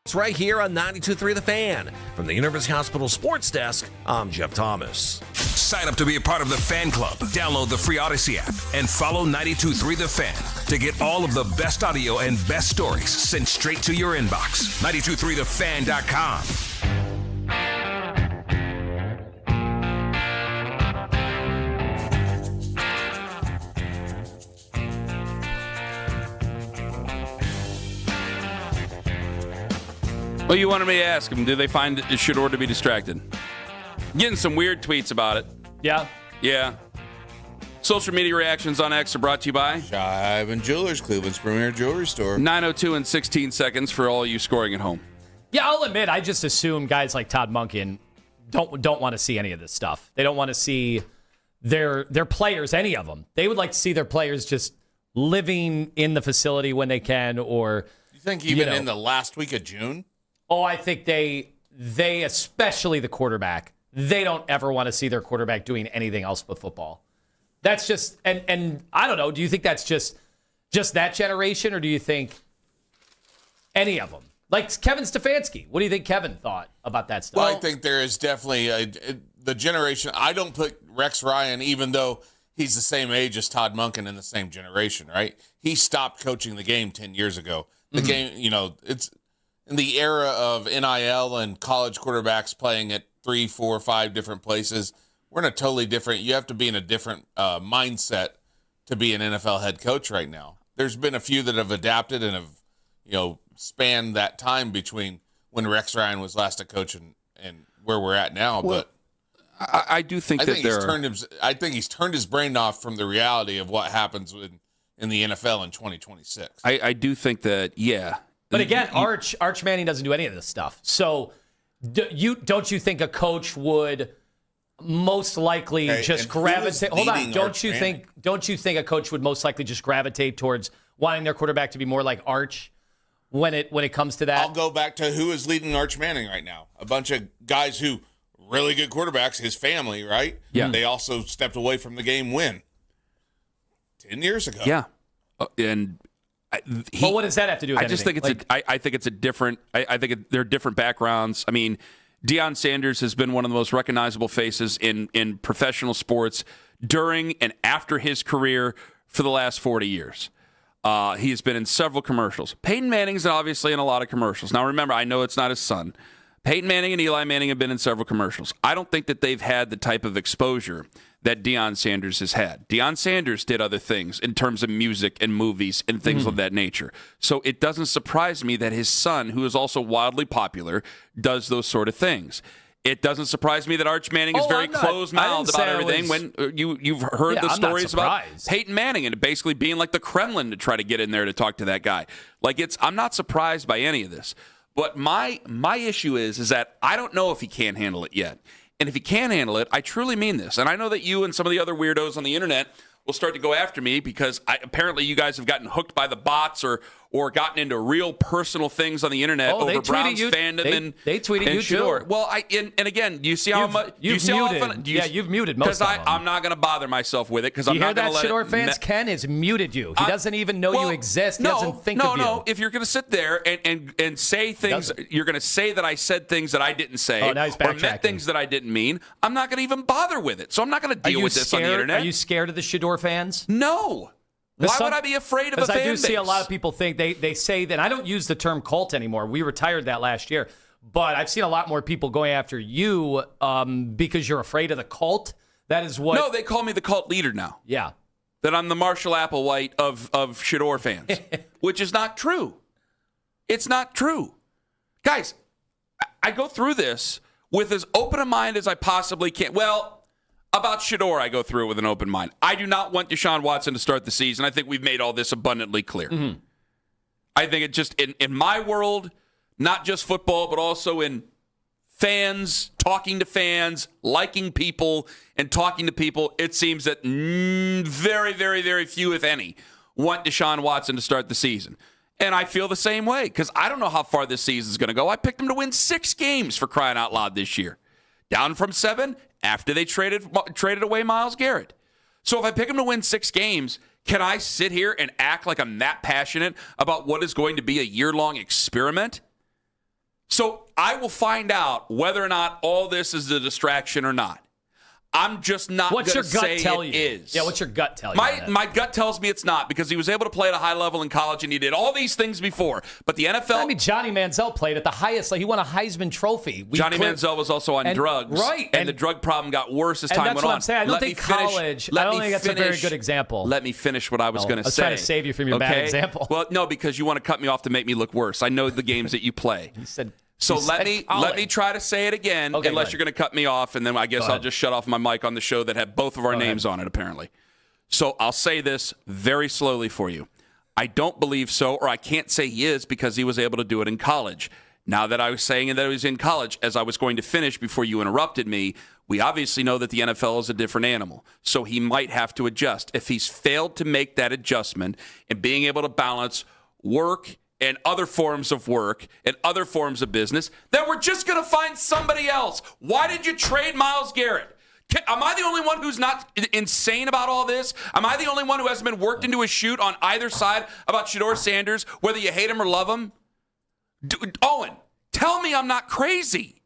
[SPEAKER 4] It's right here on 92.3 The Fan. From the University Hospital Sports Desk, I'm Jeff Thomas.
[SPEAKER 1] Sign up to be a part of the fan club. Download the free Odyssey app and follow 92.3 The Fan to get all of the best audio and best stories sent straight to your inbox. 92.3thefan.com.
[SPEAKER 10] Well, you wanted me to ask them, do they find Shedeur to be distracted? Getting some weird tweets about it.
[SPEAKER 11] Yeah.
[SPEAKER 10] Yeah. Social media reactions on X are brought to you by
[SPEAKER 2] Shive & Jewelers, Cleveland's premier jewelry store.
[SPEAKER 10] 9:02 and 16 seconds for all you scoring at home.
[SPEAKER 11] Yeah, I'll admit, I just assume guys like Todd Monken don't want to see any of this stuff. They don't want to see their players, any of them. They would like to see their players just living in the facility when they can, or
[SPEAKER 2] You think even in the last week of June?
[SPEAKER 11] Oh, I think they especially the quarterback, they don't ever want to see their quarterback doing anything else but football. That's just, and I don't know, do you think that's just that generation, or do you think any of them? Like Kevin Stefanski, what do you think Kevin thought about that stuff?
[SPEAKER 2] Well, I think there is definitely the generation. I don't put Rex Ryan, even though he's the same age as Todd Monken in the same generation, right? He stopped coaching the game 10 years ago. The game, it's in the era of NIL and college quarterbacks playing at 3, 4, 5 different places. We're in a totally different, you have to be in a different mindset to be an NFL head coach right now. There's been a few that have adapted and have, spanned that time between when Rex Ryan was last a coach and where we're at now.
[SPEAKER 10] Well, but I do think
[SPEAKER 2] I think he's turned his brain off from the reality of what happens in the NFL in 2026.
[SPEAKER 10] I do think that, yeah.
[SPEAKER 11] But again, Arch Manning doesn't do any of this stuff. So don't you think a coach would most likely just gravitate? Hold on. Don't you think a coach would most likely just gravitate towards wanting their quarterback to be more like Arch when it comes to that?
[SPEAKER 2] I'll go back to who is leading Arch Manning right now. A bunch of guys who really good quarterbacks, his family, right?
[SPEAKER 10] Yeah.
[SPEAKER 2] They also stepped away from the game when? 10 years ago.
[SPEAKER 10] Yeah.
[SPEAKER 11] But what does that have to do with anything?
[SPEAKER 10] I just think I think it's a different. I think they're different backgrounds. I mean, Deion Sanders has been one of the most recognizable faces in professional sports during and after his career for the last 40 years. He has been in several commercials. Peyton Manning's obviously in a lot of commercials. Now, remember, I know it's not his son. Peyton Manning and Eli Manning have been in several commercials. I don't think that they've had the type of exposure that Deion Sanders has had. Deion Sanders did other things in terms of music and movies and things of that nature. So it doesn't surprise me that his son, who is also wildly popular, does those sort of things. It doesn't surprise me that Arch Manning is very closed-mouthed about everything when you've heard the stories about Peyton Manning and basically being like the Kremlin to try to get in there to talk to that guy. I'm not surprised by any of this. But my issue is that I don't know if he can handle it yet. And if he can handle it, I truly mean this. And I know that you and some of the other weirdos on the internet will start to go after me because apparently you guys have gotten hooked by the bots or gotten into real personal things on the internet over Browns fandom.
[SPEAKER 11] They tweeted you
[SPEAKER 10] Shedeur.
[SPEAKER 11] too.
[SPEAKER 10] Well, and again, do you see how much
[SPEAKER 11] you've muted? You've muted most of them.
[SPEAKER 10] I'm not going to bother myself with it because I'm
[SPEAKER 11] not
[SPEAKER 10] going to let
[SPEAKER 11] Shedeur fans, Ken has muted you. He doesn't even know you exist. He doesn't think of you.
[SPEAKER 10] No. If you're going to sit there and say things, you're going to say that I said things that I didn't say
[SPEAKER 11] or
[SPEAKER 10] meant things that I didn't mean. I'm not going to even bother with it. So I'm not going to deal with this on the internet.
[SPEAKER 11] Are you scared of the Shedeur fans?
[SPEAKER 10] No. Why would I be afraid of a fan base?
[SPEAKER 11] I do see a lot of people think they say that. I don't use the term cult anymore. We retired that last year. But I've seen a lot more people going after you because you're afraid of the cult. That is what.
[SPEAKER 10] No, they call me the cult leader now.
[SPEAKER 11] Yeah.
[SPEAKER 10] That I'm the Marshall Applewhite of Shedeur fans, which is not true. It's not true. Guys, I go through this with as open a mind as I possibly can. Well, about Shedeur, I go through it with an open mind. I do not want Deshaun Watson to start the season. I think we've made all this abundantly clear.
[SPEAKER 11] Mm-hmm.
[SPEAKER 10] I think it just, in my world, not just football, but also in fans, talking to fans, liking people, and talking to people, it seems that very, very, very few, if any, want Deshaun Watson to start the season. And I feel the same way because I don't know how far this season is going to go. I picked him to win 6 games for crying out loud this year. Down from 7 after they traded away Myles Garrett. So if I pick him to win 6 games, can I sit here and act like I'm that passionate about what is going to be a year-long experiment? So I will find out whether or not all this is a distraction or not. I'm just not going to say it is.
[SPEAKER 11] Yeah, what's your gut tell you?
[SPEAKER 10] My gut tells me it's not, because he was able to play at a high level in college and he did all these things before. But the NFL...
[SPEAKER 11] I mean, Johnny Manziel played at the highest. Like, he won a Heisman Trophy.
[SPEAKER 10] Johnny Manziel was also on drugs.
[SPEAKER 11] Right.
[SPEAKER 10] And the drug problem got worse as time went on.
[SPEAKER 11] That's what I'm saying. I don't think college... I don't think that's a very good example.
[SPEAKER 10] Let me finish what I was going to say.
[SPEAKER 11] I was trying to save you from your bad example.
[SPEAKER 10] Well, no, because you want to cut me off to make me look worse. I know the games that you play.
[SPEAKER 11] You said...
[SPEAKER 10] So let me try to say it again, unless you're going to cut me off, and then I guess I'll just shut off my mic on the show that had both of our names on it, apparently. So I'll say this very slowly for you. I don't believe so, or I can't say he is, because he was able to do it in college. Now that I was saying that he was in college, as I was going to finish before you interrupted me, we obviously know that the NFL is a different animal, so he might have to adjust. If he's failed to make that adjustment and being able to balance work and other forms of work and other forms of business, then we're just going to find somebody else. Why did you trade Myles Garrett? Am I the only one who's not insane about all this? Am I the only one who hasn't been worked into a shoot on either side about Shedeur Sanders, whether you hate him or love him? Owen, tell me I'm not crazy.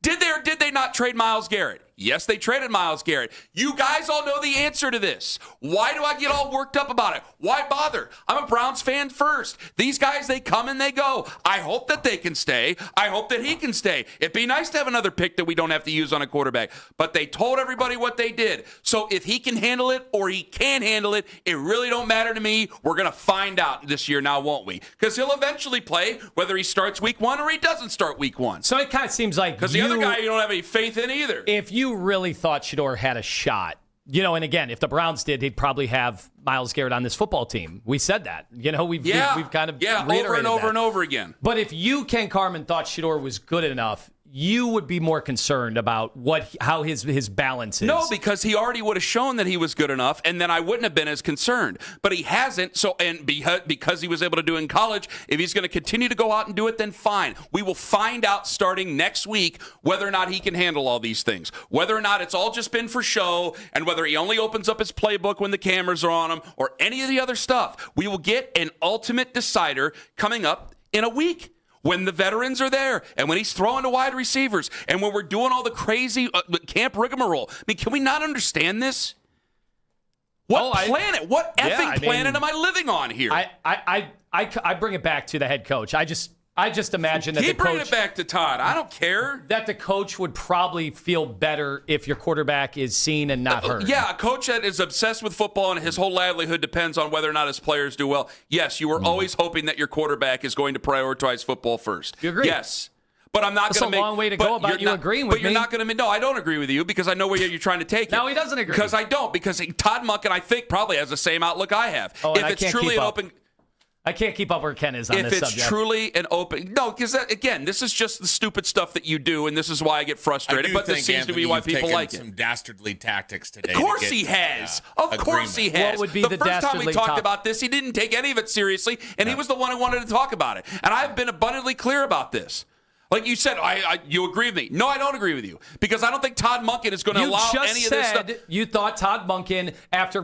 [SPEAKER 10] Did they or did they not trade Myles Garrett? Yes, they traded Myles Garrett. You guys all know the answer to this. Why do I get all worked up about it? Why bother? I'm a Browns fan first. These guys, they come and they go. I hope that they can stay. I hope that he can stay. It'd be nice to have another pick that we don't have to use on a quarterback. But they told everybody what they did. So if he can handle it or he can't handle it, it really don't matter to me. We're going to find out this year now, won't we? Because he'll eventually play, whether he starts week 1 or he doesn't start week 1.
[SPEAKER 11] So it kind of seems like
[SPEAKER 10] because the other guy you don't have any faith in either.
[SPEAKER 11] If you really thought Shedeur had a shot, and again, if the Browns did, they'd probably have Myles Garrett on this football team. We said that. We've kind of reiterated
[SPEAKER 10] over and over
[SPEAKER 11] that.
[SPEAKER 10] and over again.
[SPEAKER 11] But if you, Ken Carman, thought Shedeur was good enough, you would be more concerned about how his balance is.
[SPEAKER 10] No, because he already would have shown that he was good enough, and then I wouldn't have been as concerned. But he hasn't, and because he was able to do it in college, if he's going to continue to go out and do it, then fine. We will find out starting next week whether or not he can handle all these things, whether or not it's all just been for show, and whether he only opens up his playbook when the cameras are on him, or any of the other stuff. We will get an ultimate decider coming up in a week, when the veterans are there, and when he's throwing to wide receivers, and when we're doing all the crazy camp rigmarole. I mean, can we not understand this? What planet am I living on here?
[SPEAKER 11] I bring it back to the head coach. I just imagine that
[SPEAKER 10] Keep bringing it back to Todd. I don't care.
[SPEAKER 11] That the coach would probably feel better if your quarterback is seen and not heard.
[SPEAKER 10] Yeah, a coach that is obsessed with football and his whole livelihood depends on whether or not his players do well. Yes, you were always hoping that your quarterback is going to prioritize football first.
[SPEAKER 11] You agree?
[SPEAKER 10] Yes. But I'm not going to make...
[SPEAKER 11] That's a long way to go about you agreeing with me.
[SPEAKER 10] But you're not going to... No, I don't agree with you because I know where you're trying to take it.
[SPEAKER 11] No, he doesn't agree.
[SPEAKER 10] Because I don't. Because Todd Monken, I think, probably has the same outlook I have.
[SPEAKER 11] Oh,
[SPEAKER 10] if it's truly an open...
[SPEAKER 11] I can't keep up where Ken is on this subject.
[SPEAKER 10] If it's truly an open... No, because, again, this is just the stupid stuff that you do, and this is why I get frustrated. But this seems to be why people like it.
[SPEAKER 2] Some dastardly tactics today.
[SPEAKER 10] Of course he has. Of course he has.
[SPEAKER 11] What would be
[SPEAKER 10] the first time we talked about this, he didn't take any of it seriously, and he was the one who wanted to talk about it. And I've been abundantly clear about this. Like you said, you agree with me. No, I don't agree with you because I don't think Todd Monken is going to allow any of this stuff.
[SPEAKER 11] You thought Todd Monken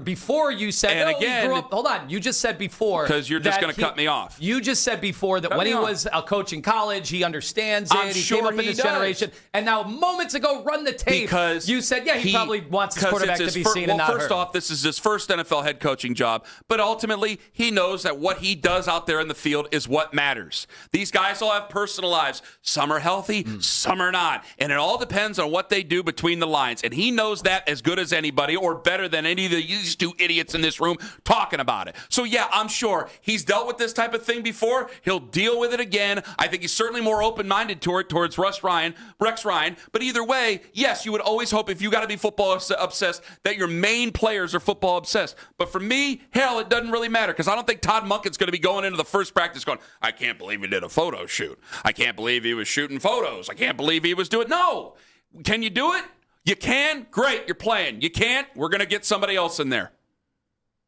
[SPEAKER 11] before you said,
[SPEAKER 10] and again,
[SPEAKER 11] he grew up. Hold on. You just said before.
[SPEAKER 10] Because you're just going to cut me off.
[SPEAKER 11] You just said before that when he was a coach in college, he understands it. He came up in this generation. And now moments ago, run the tape.
[SPEAKER 10] Because
[SPEAKER 11] you said, he probably wants his quarterback to be seen and not heard.
[SPEAKER 10] First off, this is his first NFL head coaching job. But ultimately, he knows that what he does out there in the field is what matters. These guys all have personal lives. Some are healthy. Some are not. And it all depends on what they do between the lines. And he knows that as good as anybody or better than any of these two idiots in this room talking about it. So, yeah, I'm sure he's dealt with this type of thing before. He'll deal with it again. I think he's certainly more open-minded towards Rex Ryan. But either way, yes, you would always hope if you got to be football obsessed that your main players are football obsessed. But for me, hell, it doesn't really matter because I don't think Todd Monken's going to be going into the first practice going, I can't believe he did a photo shoot. I can't believe he was shooting photos. I can't believe he was doing... No. Can you do it? You can? Great, you're playing. You can't? We're going to get somebody else in there.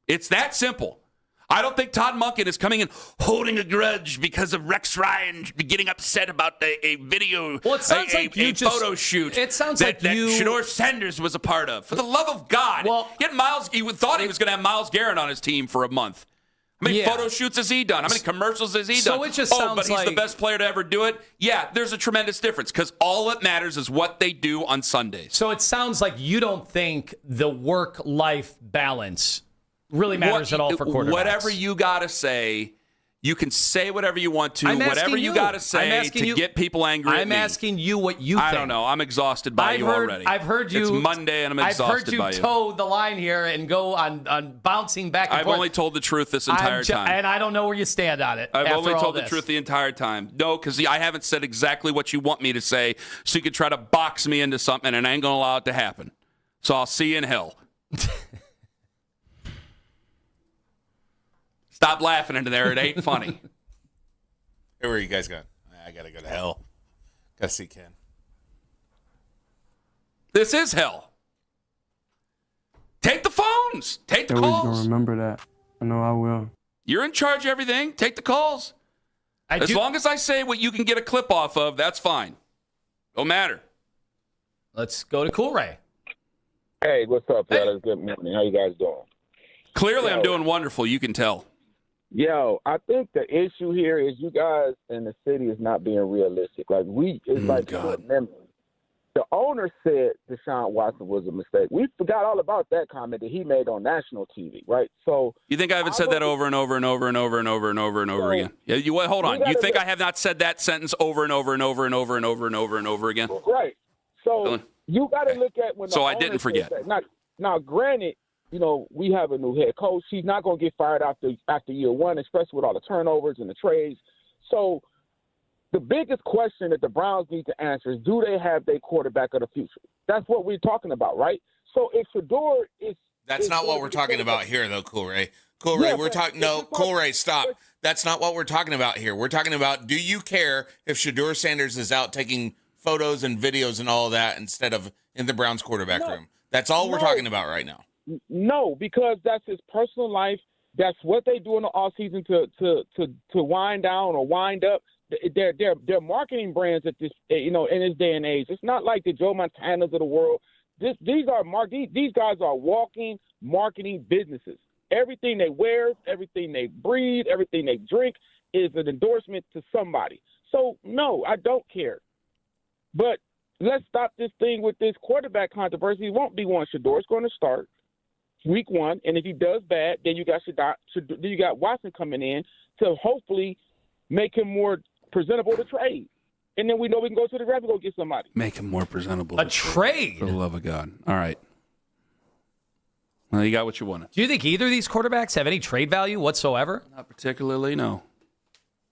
[SPEAKER 10] It's that simple. I don't think Todd Monken is coming in holding a grudge because of Rex Ryan getting upset about a video,
[SPEAKER 11] well, it sounds like a
[SPEAKER 10] photo shoot.
[SPEAKER 11] It sounds
[SPEAKER 10] that
[SPEAKER 11] you...
[SPEAKER 10] Shedeur Sanders was a part of. For the love of God.
[SPEAKER 11] Well,
[SPEAKER 10] he thought he was going to have Myles Garrett on his team for a month. How many photo shoots has he done? How many commercials has he done?
[SPEAKER 11] So it just sounds
[SPEAKER 10] but he's
[SPEAKER 11] like
[SPEAKER 10] the best player to ever do it. Yeah, there's a tremendous difference because all that matters is what they do on Sundays.
[SPEAKER 11] So it sounds like you don't think the work-life balance really matters at all for quarterbacks.
[SPEAKER 10] Whatever you got to say, you can say whatever you want to. Whatever you got to say to get people angry at me.
[SPEAKER 11] I'm asking you what you think.
[SPEAKER 10] I don't know. I'm exhausted by you already.
[SPEAKER 11] I've heard you.
[SPEAKER 10] It's Monday and I'm exhausted by you.
[SPEAKER 11] I've heard you toe the line here and go on bouncing back and
[SPEAKER 10] I've
[SPEAKER 11] forth.
[SPEAKER 10] only told the truth this entire time.
[SPEAKER 11] And I don't know where you stand on it.
[SPEAKER 10] I've only told the
[SPEAKER 11] this.
[SPEAKER 10] truth the entire time. No, because I haven't said exactly what you want me to say, so you could try to box me into something, and I ain't going to allow it to happen. So I'll see you in hell. Stop laughing into there. It ain't funny.
[SPEAKER 2] Hey, where are you guys going? I got to go to hell. Got to see Ken.
[SPEAKER 10] This is hell. Take the phones. Take the calls.
[SPEAKER 5] Always gonna remember that. I know I will.
[SPEAKER 10] You're in charge of everything. Take the calls. As long as I say what you can get a clip off of, that's fine. Don't matter.
[SPEAKER 11] Let's go to Cool Ray.
[SPEAKER 19] Hey, what's up, fellas? Good morning. How you guys doing?
[SPEAKER 10] Clearly, I'm doing wonderful. You can tell.
[SPEAKER 19] Yo, I think the issue here is you guys in the city is not being realistic. Like it's like short memory. The owner said Deshaun Watson was a mistake. We forgot all about that comment that he made on national TV, right? So
[SPEAKER 10] you think I haven't said that over and over and over and over and over and over and over again? Yeah, hold on. You think I have not said that sentence over and over and over and over and over and over and over again?
[SPEAKER 19] Right. So you got to look at when.
[SPEAKER 10] So I didn't forget.
[SPEAKER 19] Now, granted, we have a new head coach. He's not going to get fired after year one, especially with all the turnovers and the trades. So the biggest question that the Browns need to answer is, do they have their quarterback of the future? That's what we're talking about, right? So if Shador is...
[SPEAKER 2] That's not what we're talking about here, though, Cool Ray. Cool Ray, we're talking... No, Cool Ray, stop. That's not what we're talking about here. We're talking about, do you care if Shador Sanders is out taking photos and videos and all of that instead of in the Browns quarterback room? That's all we're talking about right now.
[SPEAKER 19] No, because that's his personal life. That's what they do in the offseason to wind down or wind up. They're marketing brands at this, in this day and age. It's not like the Joe Montanas of the world. These guys are walking marketing businesses. Everything they wear, everything they breathe, everything they drink is an endorsement to somebody. So no, I don't care. But let's stop this thing with this quarterback controversy. It won't be one. Shador's going to start week one, and if he does bad, then you got Watson coming in to hopefully make him more presentable to trade. And then we know we can go to the draft and go get somebody.
[SPEAKER 10] Make him more presentable.
[SPEAKER 11] A trade?
[SPEAKER 10] For the love of God. All right. Well, you got what you wanted.
[SPEAKER 11] Do you think either of these quarterbacks have any trade value whatsoever?
[SPEAKER 10] Not particularly, no.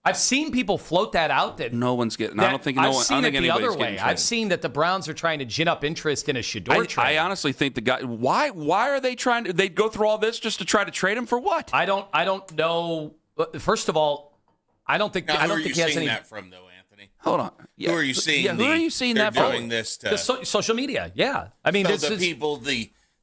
[SPEAKER 11] I've seen people float that out. That
[SPEAKER 10] no one's getting. I don't think
[SPEAKER 11] I've seen it the other way.
[SPEAKER 10] Traded.
[SPEAKER 11] I've seen that the Browns are trying to gin up interest in a Shador trade.
[SPEAKER 10] I honestly think the guy. Why are they trying to? They go through all this just to try to trade him for what?
[SPEAKER 11] I don't know. First of all, I don't think.
[SPEAKER 2] Now,
[SPEAKER 11] I don't think he has any.
[SPEAKER 2] That from though, Anthony.
[SPEAKER 10] Hold on.
[SPEAKER 2] Yeah. Who are you seeing?
[SPEAKER 10] Yeah, who are you seeing that from?
[SPEAKER 2] Doing this to
[SPEAKER 11] social media. Yeah, I mean,
[SPEAKER 2] so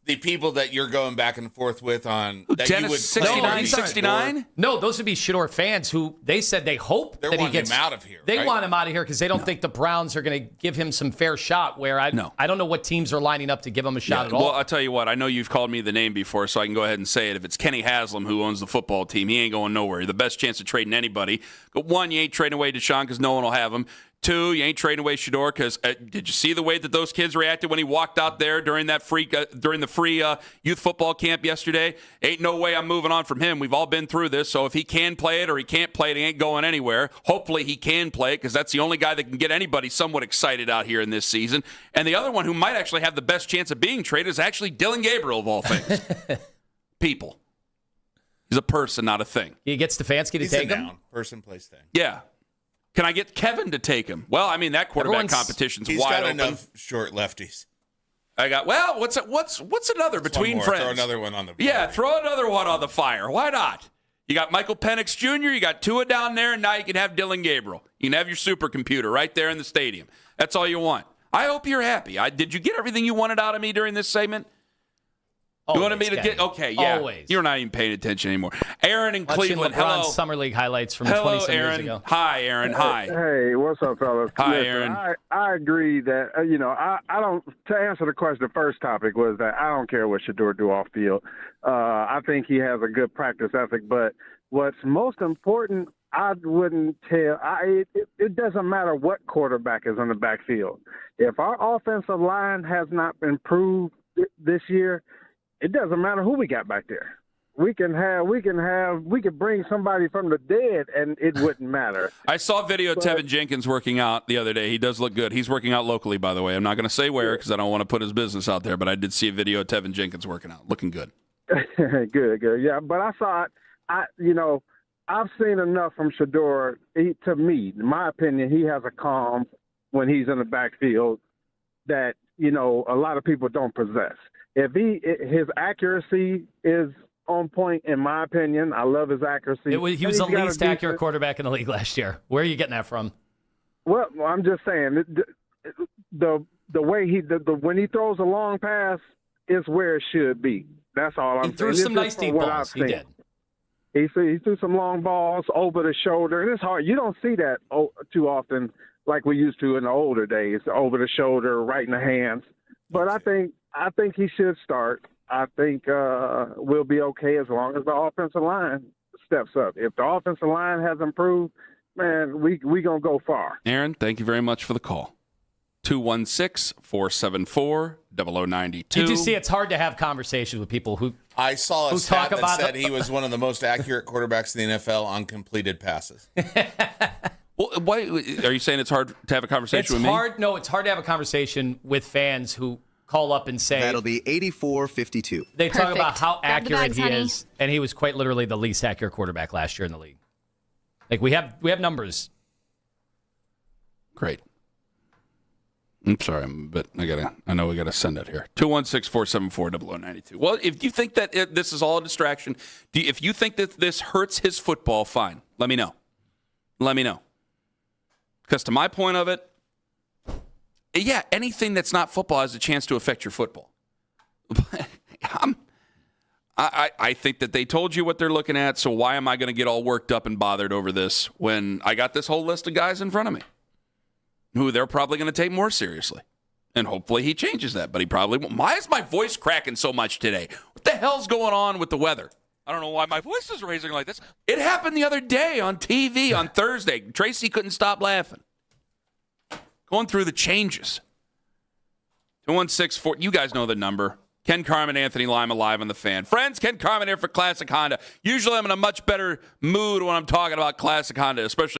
[SPEAKER 2] the people that you're going back and forth with on that
[SPEAKER 10] Dennis
[SPEAKER 2] you would
[SPEAKER 10] 69.
[SPEAKER 11] No, those would be Shador fans who they said they hope that he gets
[SPEAKER 2] him out of here.
[SPEAKER 11] They
[SPEAKER 2] right?
[SPEAKER 11] want him out of here because they don't think the Browns are going to give him some fair shot. Where I don't know what teams are lining up to give him a shot at all.
[SPEAKER 10] Well, I'll tell you what. I know you've called me the name before, so I can go ahead and say it. If it's Kenny Haslam who owns the football team, he ain't going nowhere. The best chance of trading anybody. But one, you ain't trading away Deshaun because no one will have him. Two, you ain't trading away Shador because did you see the way that those kids reacted when he walked out there during that free youth football camp yesterday? Ain't no way I'm moving on from him. We've all been through this. So if he can play it or he can't play it, he ain't going anywhere. Hopefully he can play it because that's the only guy that can get anybody somewhat excited out here in this season. And the other one who might actually have the best chance of being traded is actually Dylan Gabriel of all things. People. He's a person, not a thing.
[SPEAKER 11] He gets Stefanski to take him.
[SPEAKER 2] Person, place, thing.
[SPEAKER 10] Yeah. Can I get Kevin to take him? Well, I mean, that quarterback competition's
[SPEAKER 2] he's
[SPEAKER 10] wide
[SPEAKER 2] got
[SPEAKER 10] open.
[SPEAKER 2] Enough short lefties.
[SPEAKER 10] I got, well, what's another between friends?
[SPEAKER 2] Throw another one on the fire.
[SPEAKER 10] Yeah, throw another one on the fire. Why not? You got Michael Penix Jr., you got Tua down there, and now you can have Dylan Gabriel. You can have your supercomputer right there in the stadium. That's all you want. I hope you're happy. Did you get everything you wanted out of me during this segment? You wanted me to get okay? Yeah,
[SPEAKER 11] Always.
[SPEAKER 10] You're not even paying attention anymore. Aaron in
[SPEAKER 11] Watching
[SPEAKER 10] Cleveland.
[SPEAKER 11] LeBron's
[SPEAKER 10] Hello.
[SPEAKER 11] Summer League highlights from
[SPEAKER 10] Hello,
[SPEAKER 11] 27 years
[SPEAKER 10] Aaron.
[SPEAKER 11] ago.
[SPEAKER 10] Hi, Aaron. Hi.
[SPEAKER 20] Hey, what's up, fellas?
[SPEAKER 10] Hi,
[SPEAKER 20] Listen,
[SPEAKER 10] Aaron.
[SPEAKER 20] I agree that I don't. To answer the question, the first topic was that I don't care what Shedeur do off field. I think he has a good practice ethic, but what's most important, I wouldn't tell. It doesn't matter what quarterback is in the backfield. If our offensive line has not improved this year, it doesn't matter who we got back there. We could bring somebody from the dead, and it wouldn't matter.
[SPEAKER 10] I saw a video of Tevin Jenkins working out the other day. He does look good. He's working out locally, by the way. I'm not going to say where because I don't want to put his business out there, but I did see a video of Tevin Jenkins working out, looking good.
[SPEAKER 20] Good. Yeah, but I saw it. I've seen enough from Shedeur. To me, in my opinion, he has a calm when he's in the backfield that, a lot of people don't possess. His accuracy is on point, in my opinion. I love his accuracy.
[SPEAKER 11] He was the least accurate quarterback in the league last year. Where are you getting that from?
[SPEAKER 20] Well, I'm just saying the way when he throws a long pass is where it should be. That's all I'm saying.
[SPEAKER 11] He threw some nice deep balls. He did.
[SPEAKER 20] He threw some long balls over the shoulder, and it's hard. You don't see that too often like we used to in the older days, over the shoulder, right in the hands. But I think he should start. I think we'll be okay as long as the offensive line steps up. If the offensive line has improved, man, we going to go far.
[SPEAKER 10] Aaron, thank you very much for the call. 216-474-0092.
[SPEAKER 11] You do see it's hard to have conversations with people who
[SPEAKER 2] I saw a
[SPEAKER 11] who
[SPEAKER 2] stat
[SPEAKER 11] talk
[SPEAKER 2] that
[SPEAKER 11] about
[SPEAKER 2] said he was one of the most accurate quarterbacks in the NFL on completed passes.
[SPEAKER 10] Well, why are you saying it's hard to have a conversation with me?
[SPEAKER 11] No, it's hard to have a conversation with fans who call up and say
[SPEAKER 15] That'll be 84-52.
[SPEAKER 11] They talk about how
[SPEAKER 21] Grab the
[SPEAKER 11] accurate
[SPEAKER 21] bags,
[SPEAKER 11] he
[SPEAKER 21] honey.
[SPEAKER 11] is, and he was quite literally the least accurate quarterback last year in the league. Like we have numbers.
[SPEAKER 10] Great. I'm sorry, but I know we gotta send it here. 216-474-0092. Well, if you think that this is all a distraction, if you think that this hurts his football, fine. Let me know. Because to my point of it, yeah, anything that's not football has a chance to affect your football. I think that they told you what they're looking at, so why am I going to get all worked up and bothered over this when I got this whole list of guys in front of me who they're probably going to take more seriously? And hopefully he changes that, but he probably won't. Why is my voice cracking so much today? What the hell's going on with the weather? I don't know why my voice is raising like this. It happened the other day on TV on Thursday. Tracy couldn't stop laughing. Going through the changes. 216-4. You guys know the number. Ken Carman, Anthony Lima, live on the Fan. Friends, Ken Carman here for Classic Honda. Usually I'm in a much better mood when I'm talking about Classic Honda, especially.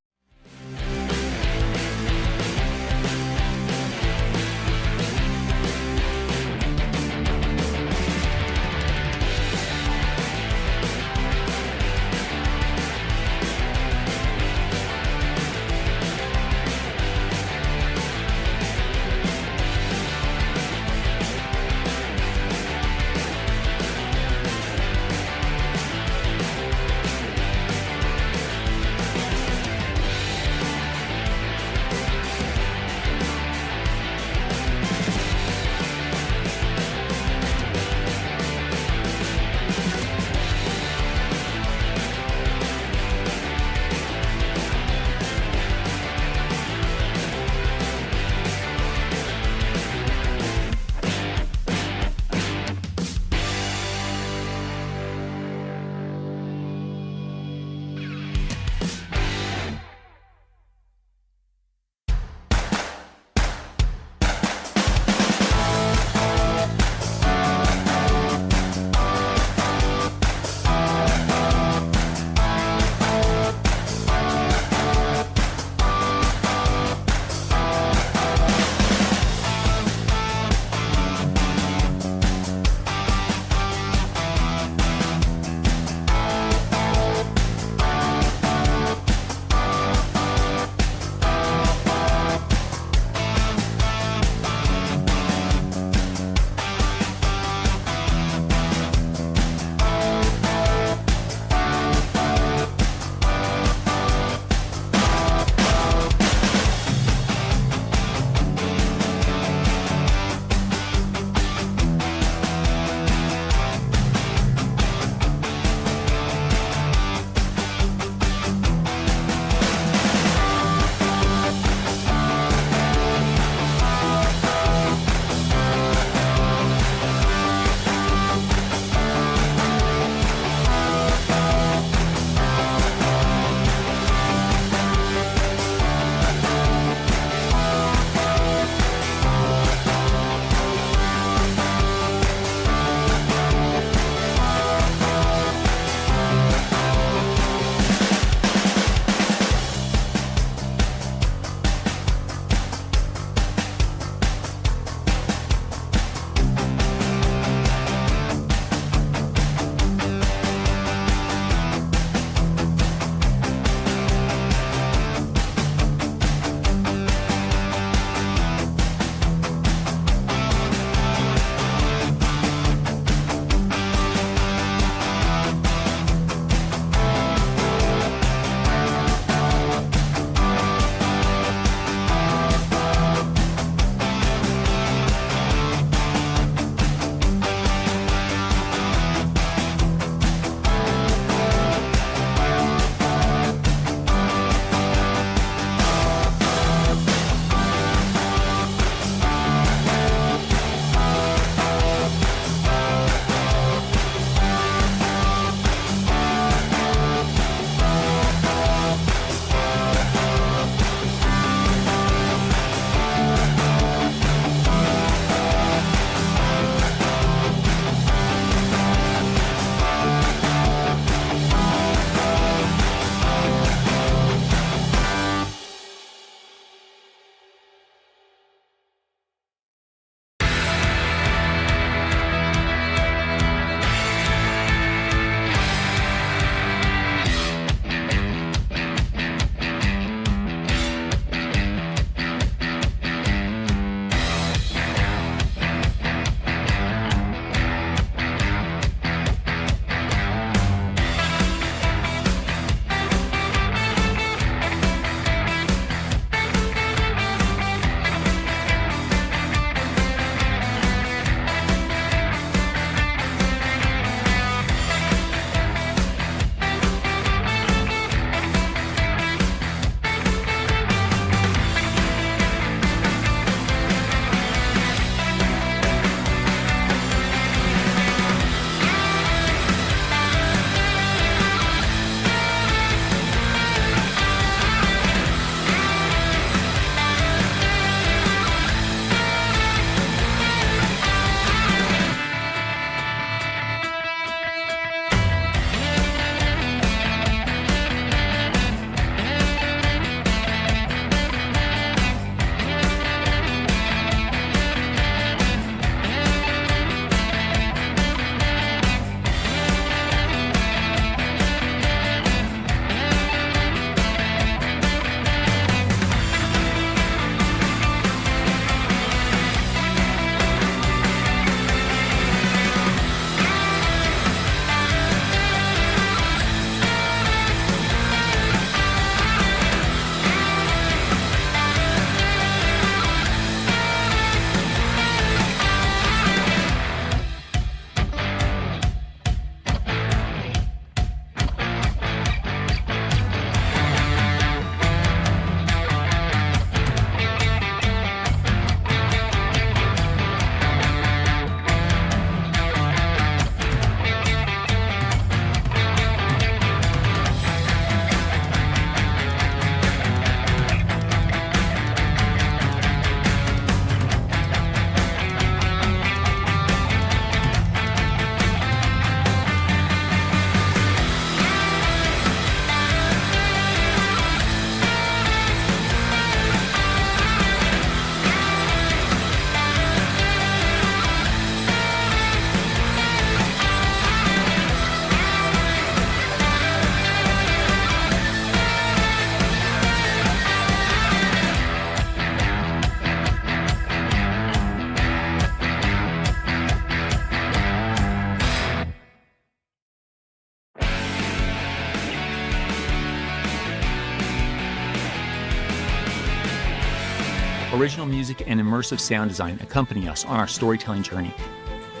[SPEAKER 21] Original music and immersive sound design accompany us on our storytelling journey.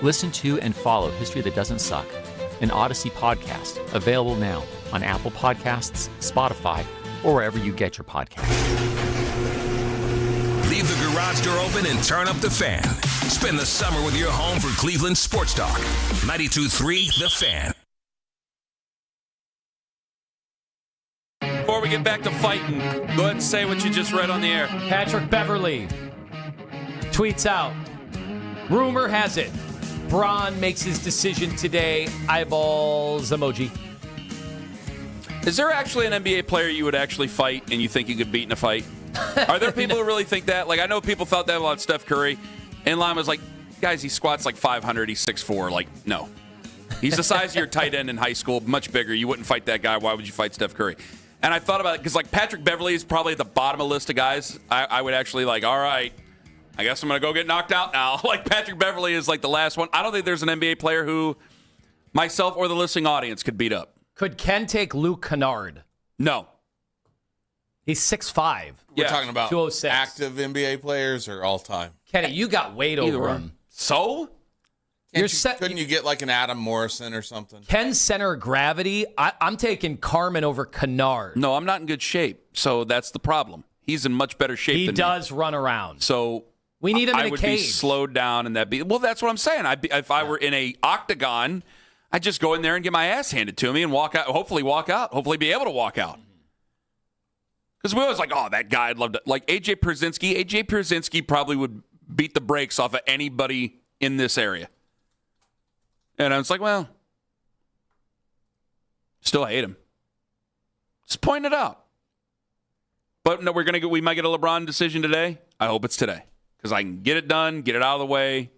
[SPEAKER 21] Listen to and follow History That Doesn't Suck, an Odyssey podcast, available now on Apple Podcasts, Spotify, or wherever you get your podcasts.
[SPEAKER 1] Leave the garage door open and turn up the fan. Spend the summer with your home for Cleveland Sports Talk. 92.3 The Fan.
[SPEAKER 10] Before we get back to fighting, go ahead and say what you just read on the air.
[SPEAKER 11] Patrick Beverly tweets out, rumor has it, Braun makes his decision today. Eyeballs emoji.
[SPEAKER 10] Is there actually an NBA player you would actually fight and you think you could beat in a fight? Are there people who really think that? Like, I know people thought that about Steph Curry, and Lima was like, guys, he squats like 500, he's 6'4". Like, no. He's the size of your tight end in high school, much bigger. You wouldn't fight that guy. Why would you fight Steph Curry? And I thought about it because, like, Patrick Beverly is probably at the bottom of the list of guys. I would actually, like, all right, I guess I'm going to go get knocked out now. Like, Patrick Beverly is, like, the last one. I don't think there's an NBA player who myself or the listening audience could beat up.
[SPEAKER 11] Could Ken take Luke Kennard?
[SPEAKER 10] No.
[SPEAKER 11] He's 6'5".
[SPEAKER 2] We're talking about
[SPEAKER 11] 206.
[SPEAKER 2] active NBA players or all-time?
[SPEAKER 11] Kenny, you got weight over him.
[SPEAKER 10] So?
[SPEAKER 2] Couldn't you get like an Adam Morrison or something?
[SPEAKER 11] Ken's center of gravity, I'm taking Carman over Kennard.
[SPEAKER 10] No, I'm not in good shape, so that's the problem. He's in much better shape than me.
[SPEAKER 11] He does run around.
[SPEAKER 10] So
[SPEAKER 11] we need him in a
[SPEAKER 10] I would
[SPEAKER 11] cage.
[SPEAKER 10] be slowed down, and well, that's what I'm saying. If I were in a octagon, I'd just go in there and get my ass handed to me and walk out. Hopefully be able to walk out. Because we always like, oh, that guy, I'd love to. Like AJ Pierzynski probably would beat the brakes off of anybody in this area. And I was like, well, still hate him. Just point it out. But no, we might get a LeBron decision today. I hope it's today because I can get it done, get it out of the way,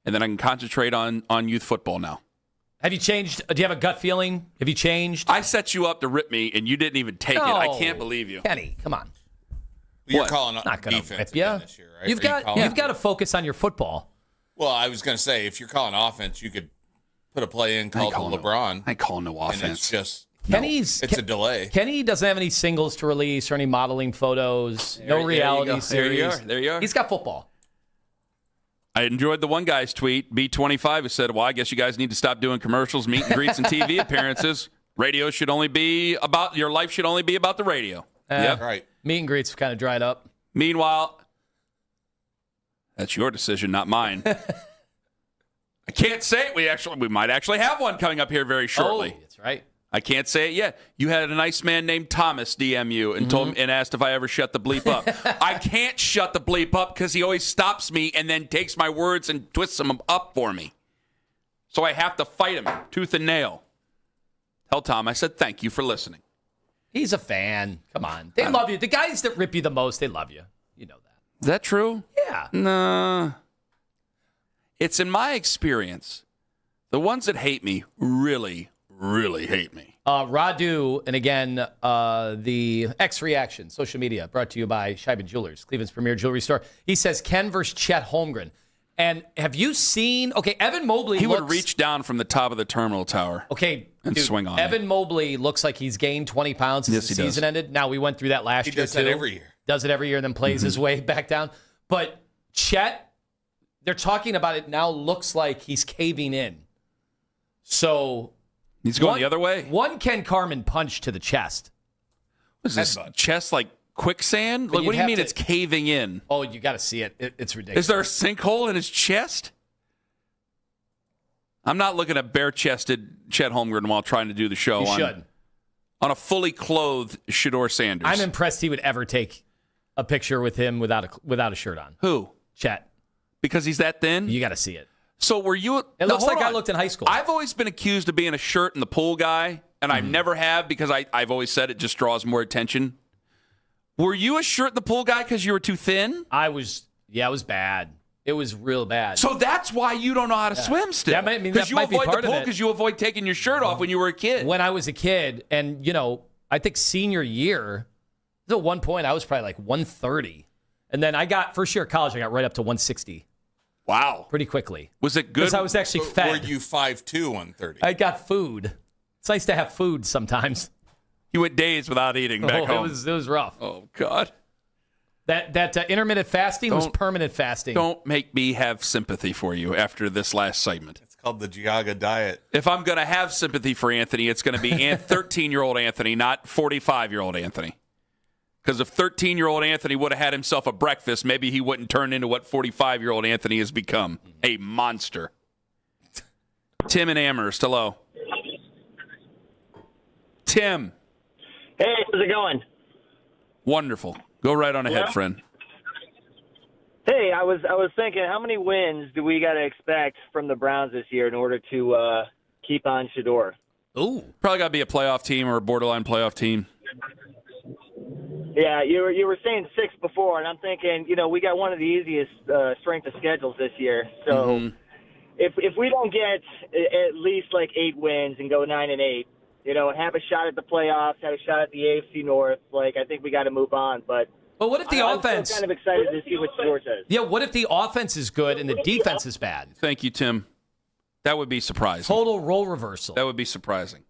[SPEAKER 10] and then I can concentrate on youth football now.
[SPEAKER 11] Have you changed? Do you have a gut feeling? Have you changed?
[SPEAKER 10] I set you up to rip me, and you didn't even take it. I can't believe you.
[SPEAKER 11] Kenny, come on.
[SPEAKER 2] You're calling
[SPEAKER 11] Not going to
[SPEAKER 2] defense
[SPEAKER 11] rip you.
[SPEAKER 2] again this year, right?
[SPEAKER 11] You've got to focus on your football.
[SPEAKER 2] Well, I was going to say, if you're calling offense, you could put a play in called LeBron.
[SPEAKER 10] I call no offense.
[SPEAKER 2] And it's just
[SPEAKER 11] it's
[SPEAKER 2] a delay.
[SPEAKER 11] Kenny doesn't have any singles to release or any modeling photos. No reality series.
[SPEAKER 10] There you are.
[SPEAKER 11] He's got football.
[SPEAKER 10] I enjoyed the one guy's tweet, B25, who said, well, I guess you guys need to stop doing commercials, meet and greets, and TV appearances. Radio should only be about, your life should only be about the radio. Yep.
[SPEAKER 2] Right.
[SPEAKER 11] Meet and greets kind of dried up.
[SPEAKER 10] Meanwhile, that's your decision, not mine. I can't say it. We might actually have one coming up here very shortly.
[SPEAKER 11] Oh, that's right.
[SPEAKER 10] I can't say it yet. You had a nice man named Thomas DM you and told me and asked if I ever shut the bleep up. I can't shut the bleep up because he always stops me and then takes my words and twists them up for me. So I have to fight him tooth and nail. Tell Tom I said thank you for listening.
[SPEAKER 11] He's a fan. Come on. They love you. The guys that rip you the most, they love you. You know that.
[SPEAKER 10] Is that true?
[SPEAKER 11] Yeah.
[SPEAKER 10] No. It's in my experience, the ones that hate me really hate me.
[SPEAKER 11] Radu, and again, the X Reaction, social media, brought to you by Scheiben Jewelers, Cleveland's premier jewelry store. He says Ken versus Chet Holmgren. And have you seen, Evan Mobley
[SPEAKER 10] He would reach down from the top of the terminal tower and swing on
[SPEAKER 11] Evan Mobley looks like he's gained 20 pounds since the season ended. Now, we went through that last year, too.
[SPEAKER 2] He does that every year.
[SPEAKER 11] Does it every year and then plays his way back down. But Chet, they're talking about it now, looks like he's caving in. So...
[SPEAKER 10] He's going the other way?
[SPEAKER 11] One Ken Carman punch to the chest.
[SPEAKER 10] What is this, chest like quicksand? Like, what do you mean it's caving in?
[SPEAKER 11] Oh, you got to see it. It's ridiculous.
[SPEAKER 10] Is there a sinkhole in his chest? I'm not looking at bare-chested Chet Holmgren while trying to do the show on a fully clothed Shedeur Sanders.
[SPEAKER 11] I'm impressed he would ever take a picture with him without a shirt on.
[SPEAKER 10] Who?
[SPEAKER 11] Chet.
[SPEAKER 10] Because he's that thin?
[SPEAKER 11] You got to see it.
[SPEAKER 10] So were you...
[SPEAKER 11] It looks like I looked in high school.
[SPEAKER 10] I've always been accused of being a shirt in the pool guy, and I never have because I've always said it just draws more attention. Were you a shirt in the pool guy because you were too thin?
[SPEAKER 11] I was... Yeah, it was bad. It was real bad.
[SPEAKER 10] So that's why you don't know how to swim still. Because you avoid the pool because you avoid taking your shirt off when you were a kid.
[SPEAKER 11] When I was a kid, and, I think senior year, at one point I was probably like 130. And then first year of college, I got right up to 160.
[SPEAKER 10] Wow.
[SPEAKER 11] Pretty quickly.
[SPEAKER 10] Was it good?
[SPEAKER 11] Because I was actually fed.
[SPEAKER 2] Were you 5'2", 130?
[SPEAKER 11] I got food. It's nice to have food sometimes.
[SPEAKER 10] You went days without eating back home.
[SPEAKER 11] It was rough.
[SPEAKER 10] Oh, God.
[SPEAKER 11] That intermittent fasting was permanent fasting.
[SPEAKER 10] Don't make me have sympathy for you after this last segment.
[SPEAKER 2] It's called the Giaga diet.
[SPEAKER 10] If I'm going to have sympathy for Anthony, it's going to be 13-year-old Anthony, not 45-year-old Anthony. Because if 13-year-old Anthony would have had himself a breakfast, maybe he wouldn't turn into what 45-year-old Anthony has become, a monster. Tim in Amherst, hello. Tim.
[SPEAKER 3] Hey, how's it going?
[SPEAKER 10] Wonderful. Go right on ahead, friend.
[SPEAKER 3] Hey, I was thinking, how many wins do we got to expect from the Browns this year in order to keep on Shedeur?
[SPEAKER 10] Ooh, probably got to be a playoff team or a borderline playoff team.
[SPEAKER 3] Yeah, you were saying 6 before, and I'm thinking, we got one of the easiest strength of schedules this year. So if we don't get at least like 8 wins and go 9-8, have a shot at the playoffs, have a shot at the AFC North. Like, I think we got to move on. But
[SPEAKER 11] what if the offense?
[SPEAKER 3] I'm still kind of excited to see what Shedeur says.
[SPEAKER 11] Yeah, what if the offense is good and the defense is bad?
[SPEAKER 10] Thank you, Tim. That would be surprising.
[SPEAKER 11] Total role reversal.
[SPEAKER 10] That would be surprising.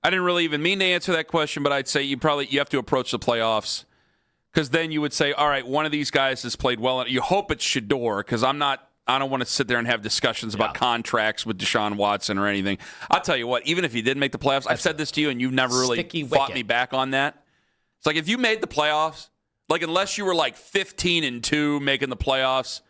[SPEAKER 10] I didn't really even mean to answer that question, but I'd say you have to approach the playoffs because then you would say, all right, one of these guys has played well. You hope it's Shedeur because I don't want to sit there and have discussions about contracts with Deshaun Watson or anything. I'll tell you what, even if you did make the playoffs, I've said this to you and you've never really fought me back on that. It's like if you made the playoffs, like unless you were like 15-2 making the playoffs,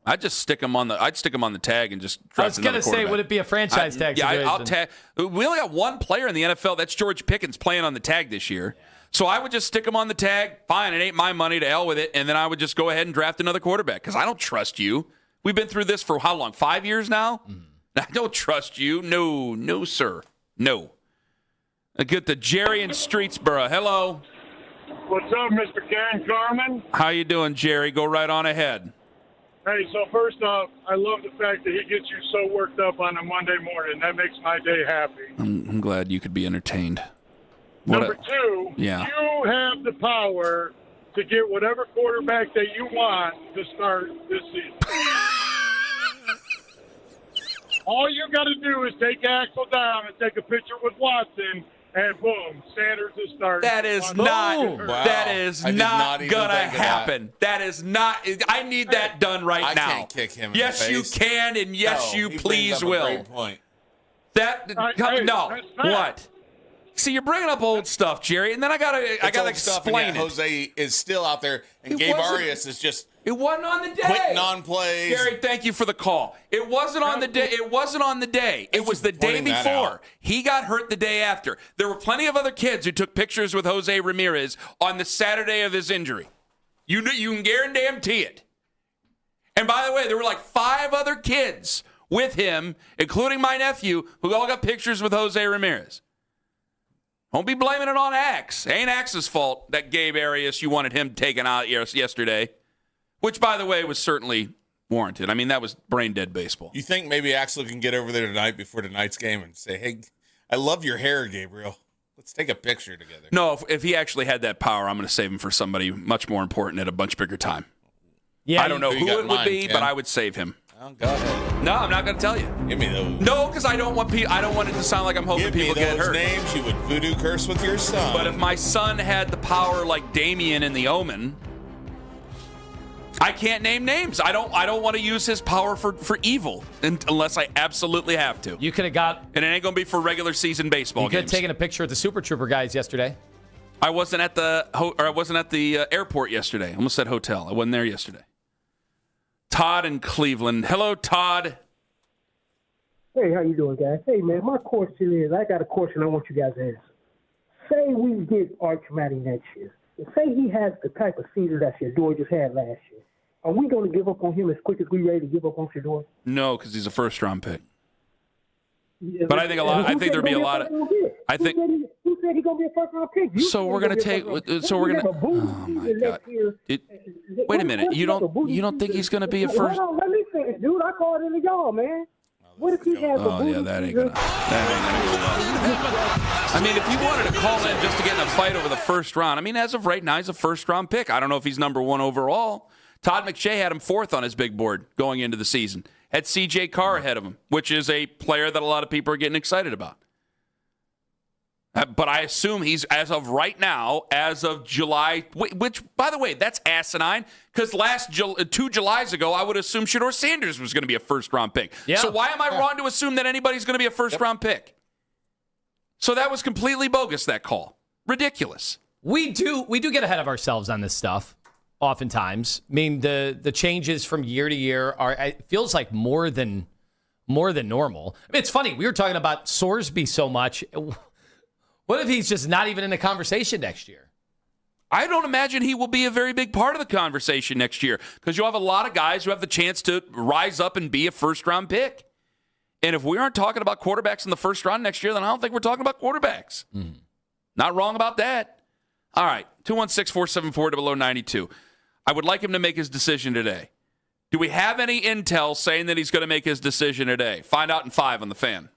[SPEAKER 10] I'd just stick them on the tag and just draft.
[SPEAKER 11] I was going to say, would it be a franchise tag?
[SPEAKER 10] Yeah, I'll tag. We only got one player in the NFL. That's George Pickens playing on the tag this year. Yeah. So I would just stick him on the tag. Fine, it ain't my money, to hell with it. And then I would just go ahead and draft another quarterback because I don't trust you. We've been through this for how long? 5 years now? I don't trust you. No, sir. No. I get to Jerry in Streetsboro. Hello.
[SPEAKER 22] What's up, Mr. Ken Carman?
[SPEAKER 10] How you doing, Jerry? Go right on ahead.
[SPEAKER 22] Hey, so first off, I love the fact that he gets you so worked up on a Monday morning. That makes my day happy.
[SPEAKER 10] I'm glad you could be entertained.
[SPEAKER 22] Number two, you have the power to get whatever quarterback that you want to start this season. All you got to do is take Axel down and take a picture with Watson, and boom, Sanders is starting.
[SPEAKER 10] That is not gonna happen. That is not. I need that done right now.
[SPEAKER 2] I can't kick him.
[SPEAKER 10] Yes, you can, and yes, you please will.
[SPEAKER 2] Great point.
[SPEAKER 10] What? See, you're bringing up old stuff, Jerry, and then I gotta explain it.
[SPEAKER 2] Jose is still out there, and Gabe Arias is just.
[SPEAKER 10] It wasn't on the day.
[SPEAKER 2] Quitting on plays.
[SPEAKER 10] Gary, thank you for the call. It wasn't on the day. It wasn't on the day. It was the day before. He got hurt the day after. There were plenty of other kids who took pictures with Jose Ramirez on the Saturday of his injury. You can guarantee it. And by the way, there were like 5 other kids with him, including my nephew, who all got pictures with Jose Ramirez. Don't be blaming it on Axe. It ain't Axe's fault that Gabe Arias, you wanted him taken out yesterday. Which, by the way, was certainly warranted. I mean, that was brain-dead baseball.
[SPEAKER 2] You think maybe Axel can get over there tonight before tonight's game and say, hey, I love your hair, Gabriel. Let's take a picture together.
[SPEAKER 10] No, if he actually had that power, I'm going to save him for somebody much more important at a much bigger time.
[SPEAKER 11] Yeah,
[SPEAKER 10] I don't know who it would be, but I would save him.
[SPEAKER 2] Oh, go ahead.
[SPEAKER 10] No, I'm not going to tell you.
[SPEAKER 2] Give me those.
[SPEAKER 10] No, because I don't want it to sound like I'm hoping people get hurt.
[SPEAKER 2] Names you would voodoo curse with your son.
[SPEAKER 10] But if my son had the power like Damien in The Omen, I can't name names. I don't want to use his power for evil unless I absolutely have to.
[SPEAKER 11] You could have got,
[SPEAKER 10] and it ain't going to be for regular season baseball.
[SPEAKER 11] You could have taken a picture with the Super Trooper guys yesterday.
[SPEAKER 10] I wasn't at the airport yesterday. I almost said hotel. I wasn't there yesterday. Todd in Cleveland. Hello, Todd.
[SPEAKER 23] Hey, how you doing, guys? Hey, man, my question is, I got a question I want you guys to answer. Say we get Arch Matty next year. Say he has the type of season that Shedeur just had last year. Are we going to give up on him as quick as we ready to give up on Shedeur?
[SPEAKER 10] No, because he's a first-round pick. Yeah, but I think there'd be a lot of.
[SPEAKER 23] Who said he's going to be a first-round pick?
[SPEAKER 10] So we're going to take. So we're going to. Oh my God! Wait a minute. You don't think he's going to be a first?
[SPEAKER 23] Hold on, let me finish, dude. I called into y'all, man. What if he has a booty?
[SPEAKER 10] Yeah, that ain't gonna go well. I mean, if you wanted to call in just to get in a fight over the first round, I mean, as of right now, he's a first-round pick. I don't know if he's number 1 overall. Todd McShay had him 4th on his big board going into the season. Had C.J. Carr ahead of him, which is a player that a lot of people are getting excited about. But I assume he's, as of right now, as of July, which, by the way, that's asinine, because 2 Julys ago, I would assume Shedeur Sanders was going to be a first-round pick.
[SPEAKER 11] Yeah.
[SPEAKER 10] So why am I wrong to assume that anybody's going to be a first-round pick? So that was completely bogus, that call. Ridiculous.
[SPEAKER 11] We do get ahead of ourselves on this stuff oftentimes. I mean, the changes from year to year it feels like more than normal. I mean, it's funny. We were talking about Sorsby so much. What if he's just not even in the conversation next year?
[SPEAKER 10] I don't imagine he will be a very big part of the conversation next year because you'll have a lot of guys who have the chance to rise up and be a first-round pick. And if we aren't talking about quarterbacks in the first round next year, then I don't think we're talking about quarterbacks. Not wrong about that. All right, 216-474-0092. I would like him to make his decision today. Do we have any intel saying that he's going to make his decision today? Find out in 5 on The Fan.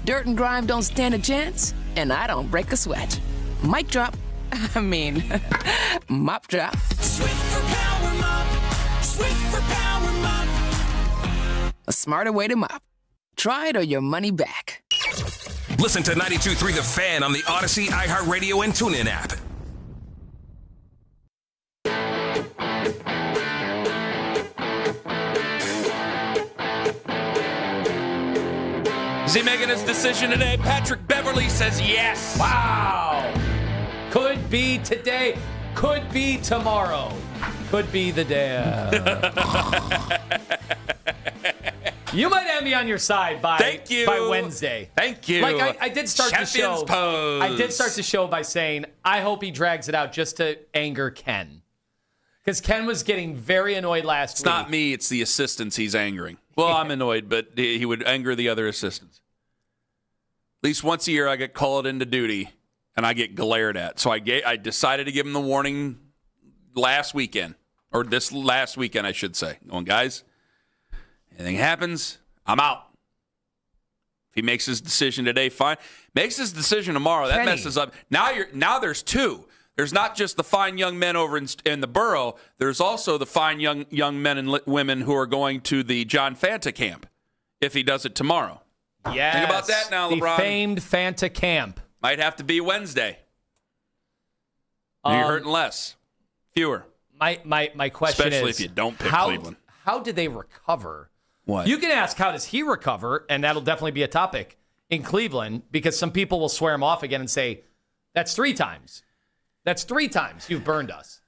[SPEAKER 6] dirt and grime don't stand a chance, and I don't break a sweat. Mic drop. I mean, mop drop.
[SPEAKER 16] Swift for power mop. Swift for power mop.
[SPEAKER 6] A smarter way to mop. Try it or your money back.
[SPEAKER 1] Listen to 92.3 The Fan on the Odyssey, iHeartRadio, and TuneIn app.
[SPEAKER 10] Is he making his decision today? Patrick Beverly says yes.
[SPEAKER 11] Wow. Could be today. Could be tomorrow. Could be the day. You might have me on your side by Wednesday.
[SPEAKER 10] Thank you.
[SPEAKER 11] Like I did start the show.
[SPEAKER 10] Pose.
[SPEAKER 11] I did start the show by saying I hope he drags it out just to anger Ken, because Ken was getting very annoyed last week.
[SPEAKER 10] It's not me. It's the assistants he's angering. Well, I'm annoyed, but he would anger the other assistants. At least once a year, I get called into duty and I get glared at. So I decided to give him the warning last weekend, or this last weekend, I should say. Going, guys, anything happens, I'm out. If he makes his decision today, fine. Makes his decision tomorrow, that messes up. Now there's two. There's not just the fine young men over in the borough. There's also the fine young men and women who are going to the John Fanta camp if he does it tomorrow.
[SPEAKER 11] Yes.
[SPEAKER 10] Think about that now, LeBron.
[SPEAKER 11] The famed Fanta camp.
[SPEAKER 10] Might have to be Wednesday. You're hurting less. Fewer.
[SPEAKER 11] My question
[SPEAKER 10] Especially
[SPEAKER 11] is,
[SPEAKER 10] if you don't pick Cleveland.
[SPEAKER 11] How do they recover?
[SPEAKER 10] What?
[SPEAKER 11] You can ask, how does he recover? And that'll definitely be a topic in Cleveland, because some people will swear him off again and say, that's 3 times. That's 3 times you've burned us.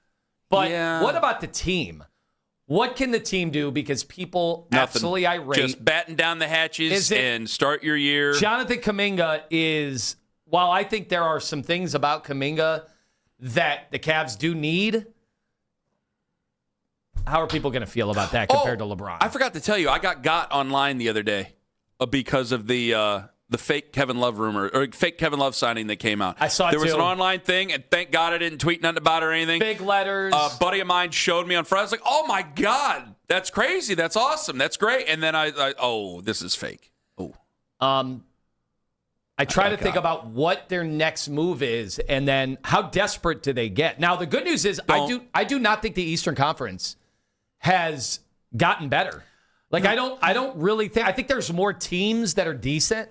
[SPEAKER 11] But what about the team? What can the team do? Because people absolutely irate.
[SPEAKER 10] Just batten down the hatches and start your year.
[SPEAKER 11] Jonathan Kuminga is, while I think there are some things about Kuminga that the Cavs do need, how are people going to feel about that compared to LeBron?
[SPEAKER 10] I forgot to tell you, I got online the other day because of the fake Kevin Love rumor, or fake Kevin Love signing that came out.
[SPEAKER 11] I saw it
[SPEAKER 10] There was
[SPEAKER 11] too.
[SPEAKER 10] an online thing, and thank God I didn't tweet nothing about it or anything.
[SPEAKER 11] Big letters.
[SPEAKER 10] A buddy of mine showed me on Friday. I was like, oh my God, that's crazy. That's awesome. That's great. And then I this is fake. Oh.
[SPEAKER 11] I try to think about what their next move is, and then how desperate do they get. Now, the good news is I do not think the Eastern Conference has gotten better. Like, I don't really think, I think there's more teams that are decent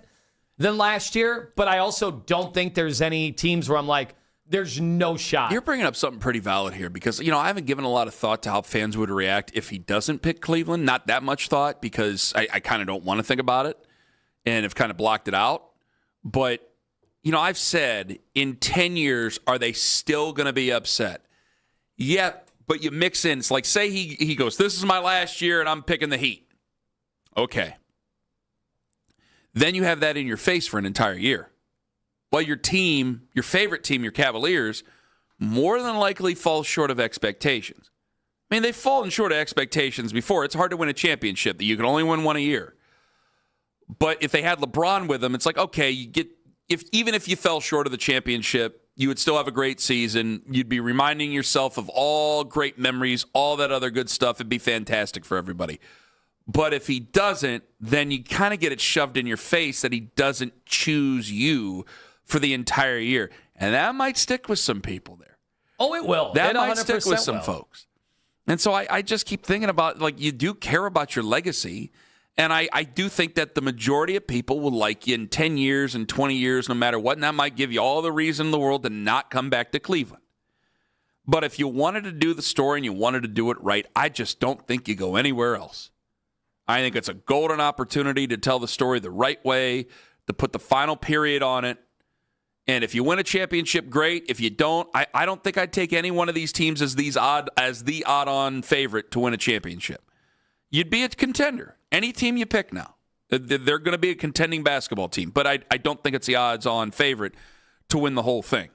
[SPEAKER 11] than last year, but I also don't think there's any teams where I'm like, there's no shot.
[SPEAKER 10] You're bringing up something pretty valid here because, I haven't given a lot of thought to how fans would react if he doesn't pick Cleveland. Not that much thought, because I kind of don't want to think about it and have kind of blocked it out. But, I've said in 10 years, are they still going to be upset? Yeah, but you mix in, it's like, say he goes, this is my last year and I'm picking the Heat. Okay. Then you have that in your face for an entire year. Well, your team, your favorite team, your Cavaliers, more than likely falls short of expectations. I mean, they've fallen short of expectations before. It's hard to win a championship. You can only win one a year. But if they had LeBron with them, it's like, okay, even if you fell short of the championship, you would still have a great season. You'd be reminding yourself of all great memories, all that other good stuff. It'd be fantastic for everybody. But if he doesn't, then you kind of get it shoved in your face that he doesn't choose you for the entire year. And that might stick with some people there.
[SPEAKER 11] Oh, it will.
[SPEAKER 10] That
[SPEAKER 11] It
[SPEAKER 10] might stick with
[SPEAKER 11] 100%
[SPEAKER 10] some
[SPEAKER 11] will.
[SPEAKER 10] folks. And so I just keep thinking about, like, you do care about your legacy. And I do think that the majority of people will like you in 10 years and 20 years, no matter what. And that might give you all the reason in the world to not come back to Cleveland. But if you wanted to do the story and you wanted to do it right, I just don't think you go anywhere else. I think it's a golden opportunity to tell the story the right way, to put the final period on it. And if you win a championship, great. If you don't, I don't think I'd take any one of these teams as the odd-on favorite to win a championship. You'd be a contender. Any team you pick now, they're going to be a contending basketball team. But I don't think it's the odds-on favorite to win the whole thing.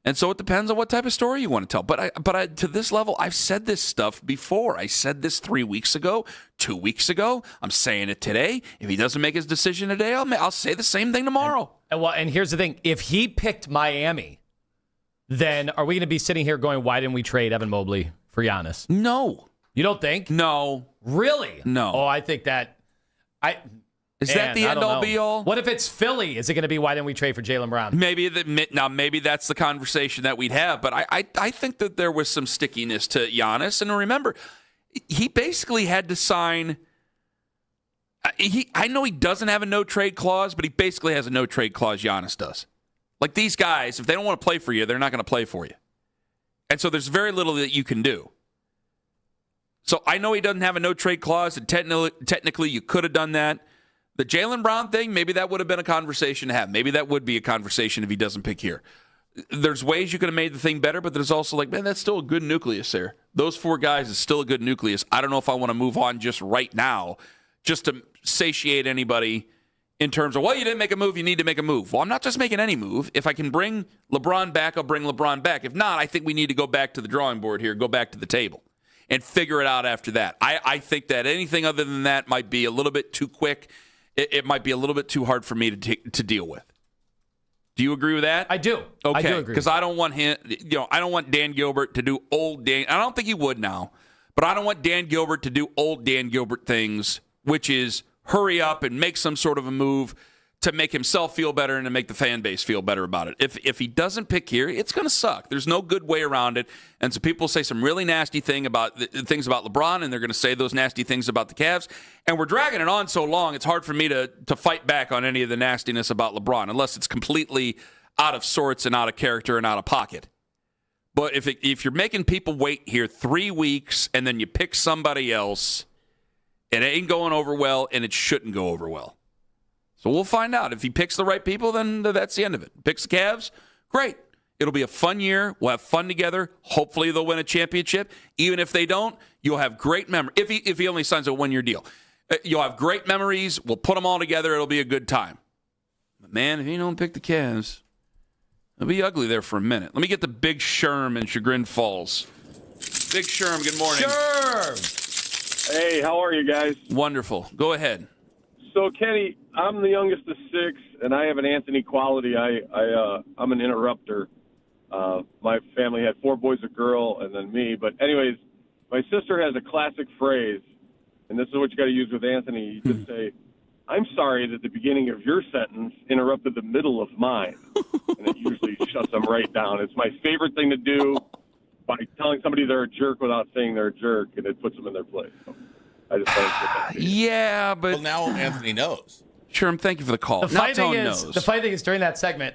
[SPEAKER 10] And so it depends on what type of story you want to tell. But to this level, I've said this stuff before. I said this 3 weeks ago, 2 weeks ago. I'm saying it today. If he doesn't make his decision today, I'll say the same thing tomorrow.
[SPEAKER 11] And here's the thing. If he picked Miami, then are we going to be sitting here going, why didn't we trade Evan Mobley for Giannis?
[SPEAKER 10] No.
[SPEAKER 11] You don't think?
[SPEAKER 10] No.
[SPEAKER 11] Really?
[SPEAKER 10] No.
[SPEAKER 11] Oh, I think that
[SPEAKER 10] Is that the end-all, be-all?
[SPEAKER 11] What if it's Philly? Is it going to be, why didn't we trade for Jaylen Brown?
[SPEAKER 10] Maybe that's the conversation that we'd have. But I think that there was some stickiness to Giannis. And remember, he basically had to sign. I know he doesn't have a no-trade clause, but he basically has a no-trade clause. Giannis does. Like these guys, if they don't want to play for you, they're not going to play for you. And so there's very little that you can do. So I know he doesn't have a no-trade clause, and technically you could have done that. The Jaylen Brown thing, maybe that would have been a conversation to have. Maybe that would be a conversation if he doesn't pick here. There's ways you could have made the thing better, but there's also like, man, that's still a good nucleus there. Those 4 guys is still a good nucleus. I don't know if I want to move on just right now, just to satiate anybody in terms of, well, you didn't make a move, you need to make a move. Well, I'm not just making any move. If I can bring LeBron back, I'll bring LeBron back. If not, I think we need to go back to the drawing board here, go back to the table, and figure it out after that. I think that anything other than that might be a little bit too quick. It might be a little bit too hard for me to deal with. Do you agree with that?
[SPEAKER 11] I do.
[SPEAKER 10] Okay,
[SPEAKER 11] I do agree.
[SPEAKER 10] because I don't want him. I don't want Dan Gilbert to do old Dan. I don't think he would now, but I don't want Dan Gilbert to do old Dan Gilbert things, which is hurry up and make some sort of a move to make himself feel better and to make the fan base feel better about it. If he doesn't pick here, it's going to suck. There's no good way around it. And so people say some really nasty things about LeBron, and they're going to say those nasty things about the Cavs. And we're dragging it on so long, it's hard for me to fight back on any of the nastiness about LeBron, unless it's completely out of sorts and out of character and out of pocket. But if you're making people wait here 3 weeks and then you pick somebody else, it ain't going over well, and it shouldn't go over well. So we'll find out. If he picks the right people, then that's the end of it. Picks the Cavs, great. It'll be a fun year. We'll have fun together. Hopefully they'll win a championship. Even if they don't, you'll have great memories. If he only signs a 1-year deal, you'll have great memories. We'll put them all together. It'll be a good time. But man, if you don't pick the Cavs, it'll be ugly there for a minute. Let me get the Big Sherm in Chagrin Falls. Big Sherm, good morning.
[SPEAKER 11] Sherm!
[SPEAKER 8] Hey, how are you guys?
[SPEAKER 10] Wonderful. Go ahead.
[SPEAKER 8] So, Kenny, I'm the youngest of 6, and I have an Anthony quality. I'm an interrupter. My family had 4 boys, a girl, and then me. But anyways, my sister has a classic phrase, and this is what you got to use with Anthony. You just say, "I'm sorry that the beginning of your sentence interrupted the middle of mine," and it usually shuts them right down. It's my favorite thing to do by telling somebody they're a jerk without saying they're a jerk, and it puts them in their place. So I just thought I'd put that.
[SPEAKER 10] Yeah, but
[SPEAKER 2] well, now Anthony knows.
[SPEAKER 10] Sherm, thank you for the call.
[SPEAKER 11] The funny thing is, during that segment,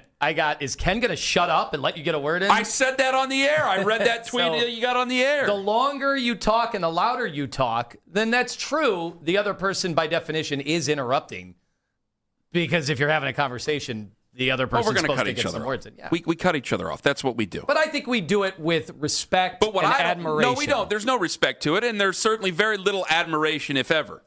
[SPEAKER 11] is Ken going to shut up and let you get a word in?
[SPEAKER 10] I said that on the air. I read that tweet that you got on the air.
[SPEAKER 11] The longer you talk and the louder you talk, then that's true. The other person, by definition, is interrupting. Because if you're having a conversation, the other person's supposed to get some words in. Yeah.
[SPEAKER 10] We cut each other off. That's what we do.
[SPEAKER 11] But I think we do it with respect and admiration.
[SPEAKER 10] No, we don't. There's no respect to it, and there's certainly very little admiration, if ever.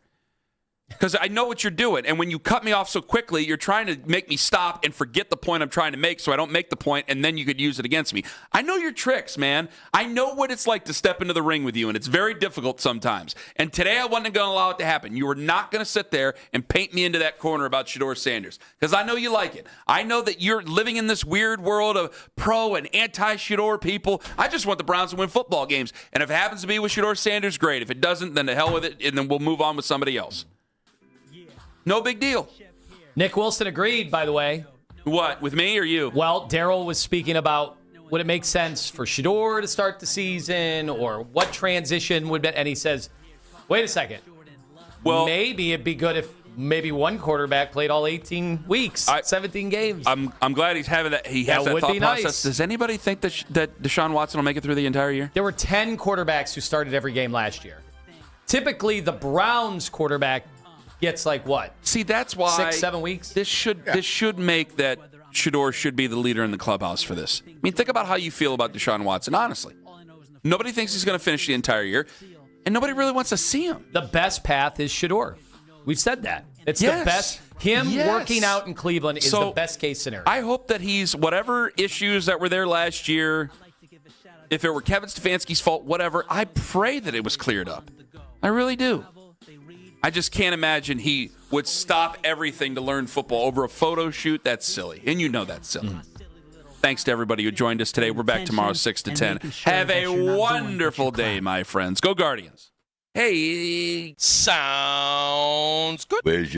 [SPEAKER 10] Because I know what you're doing, and when you cut me off so quickly, you're trying to make me stop and forget the point I'm trying to make so I don't make the point, and then you could use it against me. I know your tricks, man. I know what it's like to step into the ring with you, and it's very difficult sometimes. And today I wasn't going to allow it to happen. You were not going to sit there and paint me into that corner about Shedeur Sanders, because I know you like it. I know that you're living in this weird world of pro and anti-Shedeur people. I just want the Browns to win football games, and if it happens to be with Shedeur Sanders, great. If it doesn't, then to hell with it, and then we'll move on with somebody else. No big deal.
[SPEAKER 11] Nick Wilson agreed, by the way.
[SPEAKER 10] What, with me or you?
[SPEAKER 11] Well, Daryl was speaking about would it make sense for Shedeur to start the season or what transition would be, and he says, wait a second. Well, maybe it'd be good if maybe one quarterback played all 18 weeks, 17 games.
[SPEAKER 10] I'm glad he's having that. He has that thought process. Nice. Does anybody think that Deshaun Watson will make it through the entire year?
[SPEAKER 11] There were 10 quarterbacks who started every game last year. Typically, the Browns quarterback gets like what?
[SPEAKER 10] See, that's why
[SPEAKER 11] 6-7 weeks.
[SPEAKER 10] This should make that Shedeur should be the leader in the clubhouse for this. I mean, think about how you feel about Deshaun Watson. Honestly, nobody thinks he's going to finish the entire year, and nobody really wants to see him.
[SPEAKER 11] The best path is Shedeur. We've said that. It's the best. Him working out in Cleveland is the best case scenario.
[SPEAKER 10] I hope that he's whatever issues that were there last year. If it were Kevin Stefanski's fault, whatever, I pray that it was cleared up. I really do. I just can't imagine he would stop everything to learn football over a photo shoot. That's silly. And you know that's silly. Thanks to everybody who joined us today. We're back tomorrow 6 to 10. Have a wonderful day, my friends. Go Guardians. Hey.
[SPEAKER 9] Sounds good.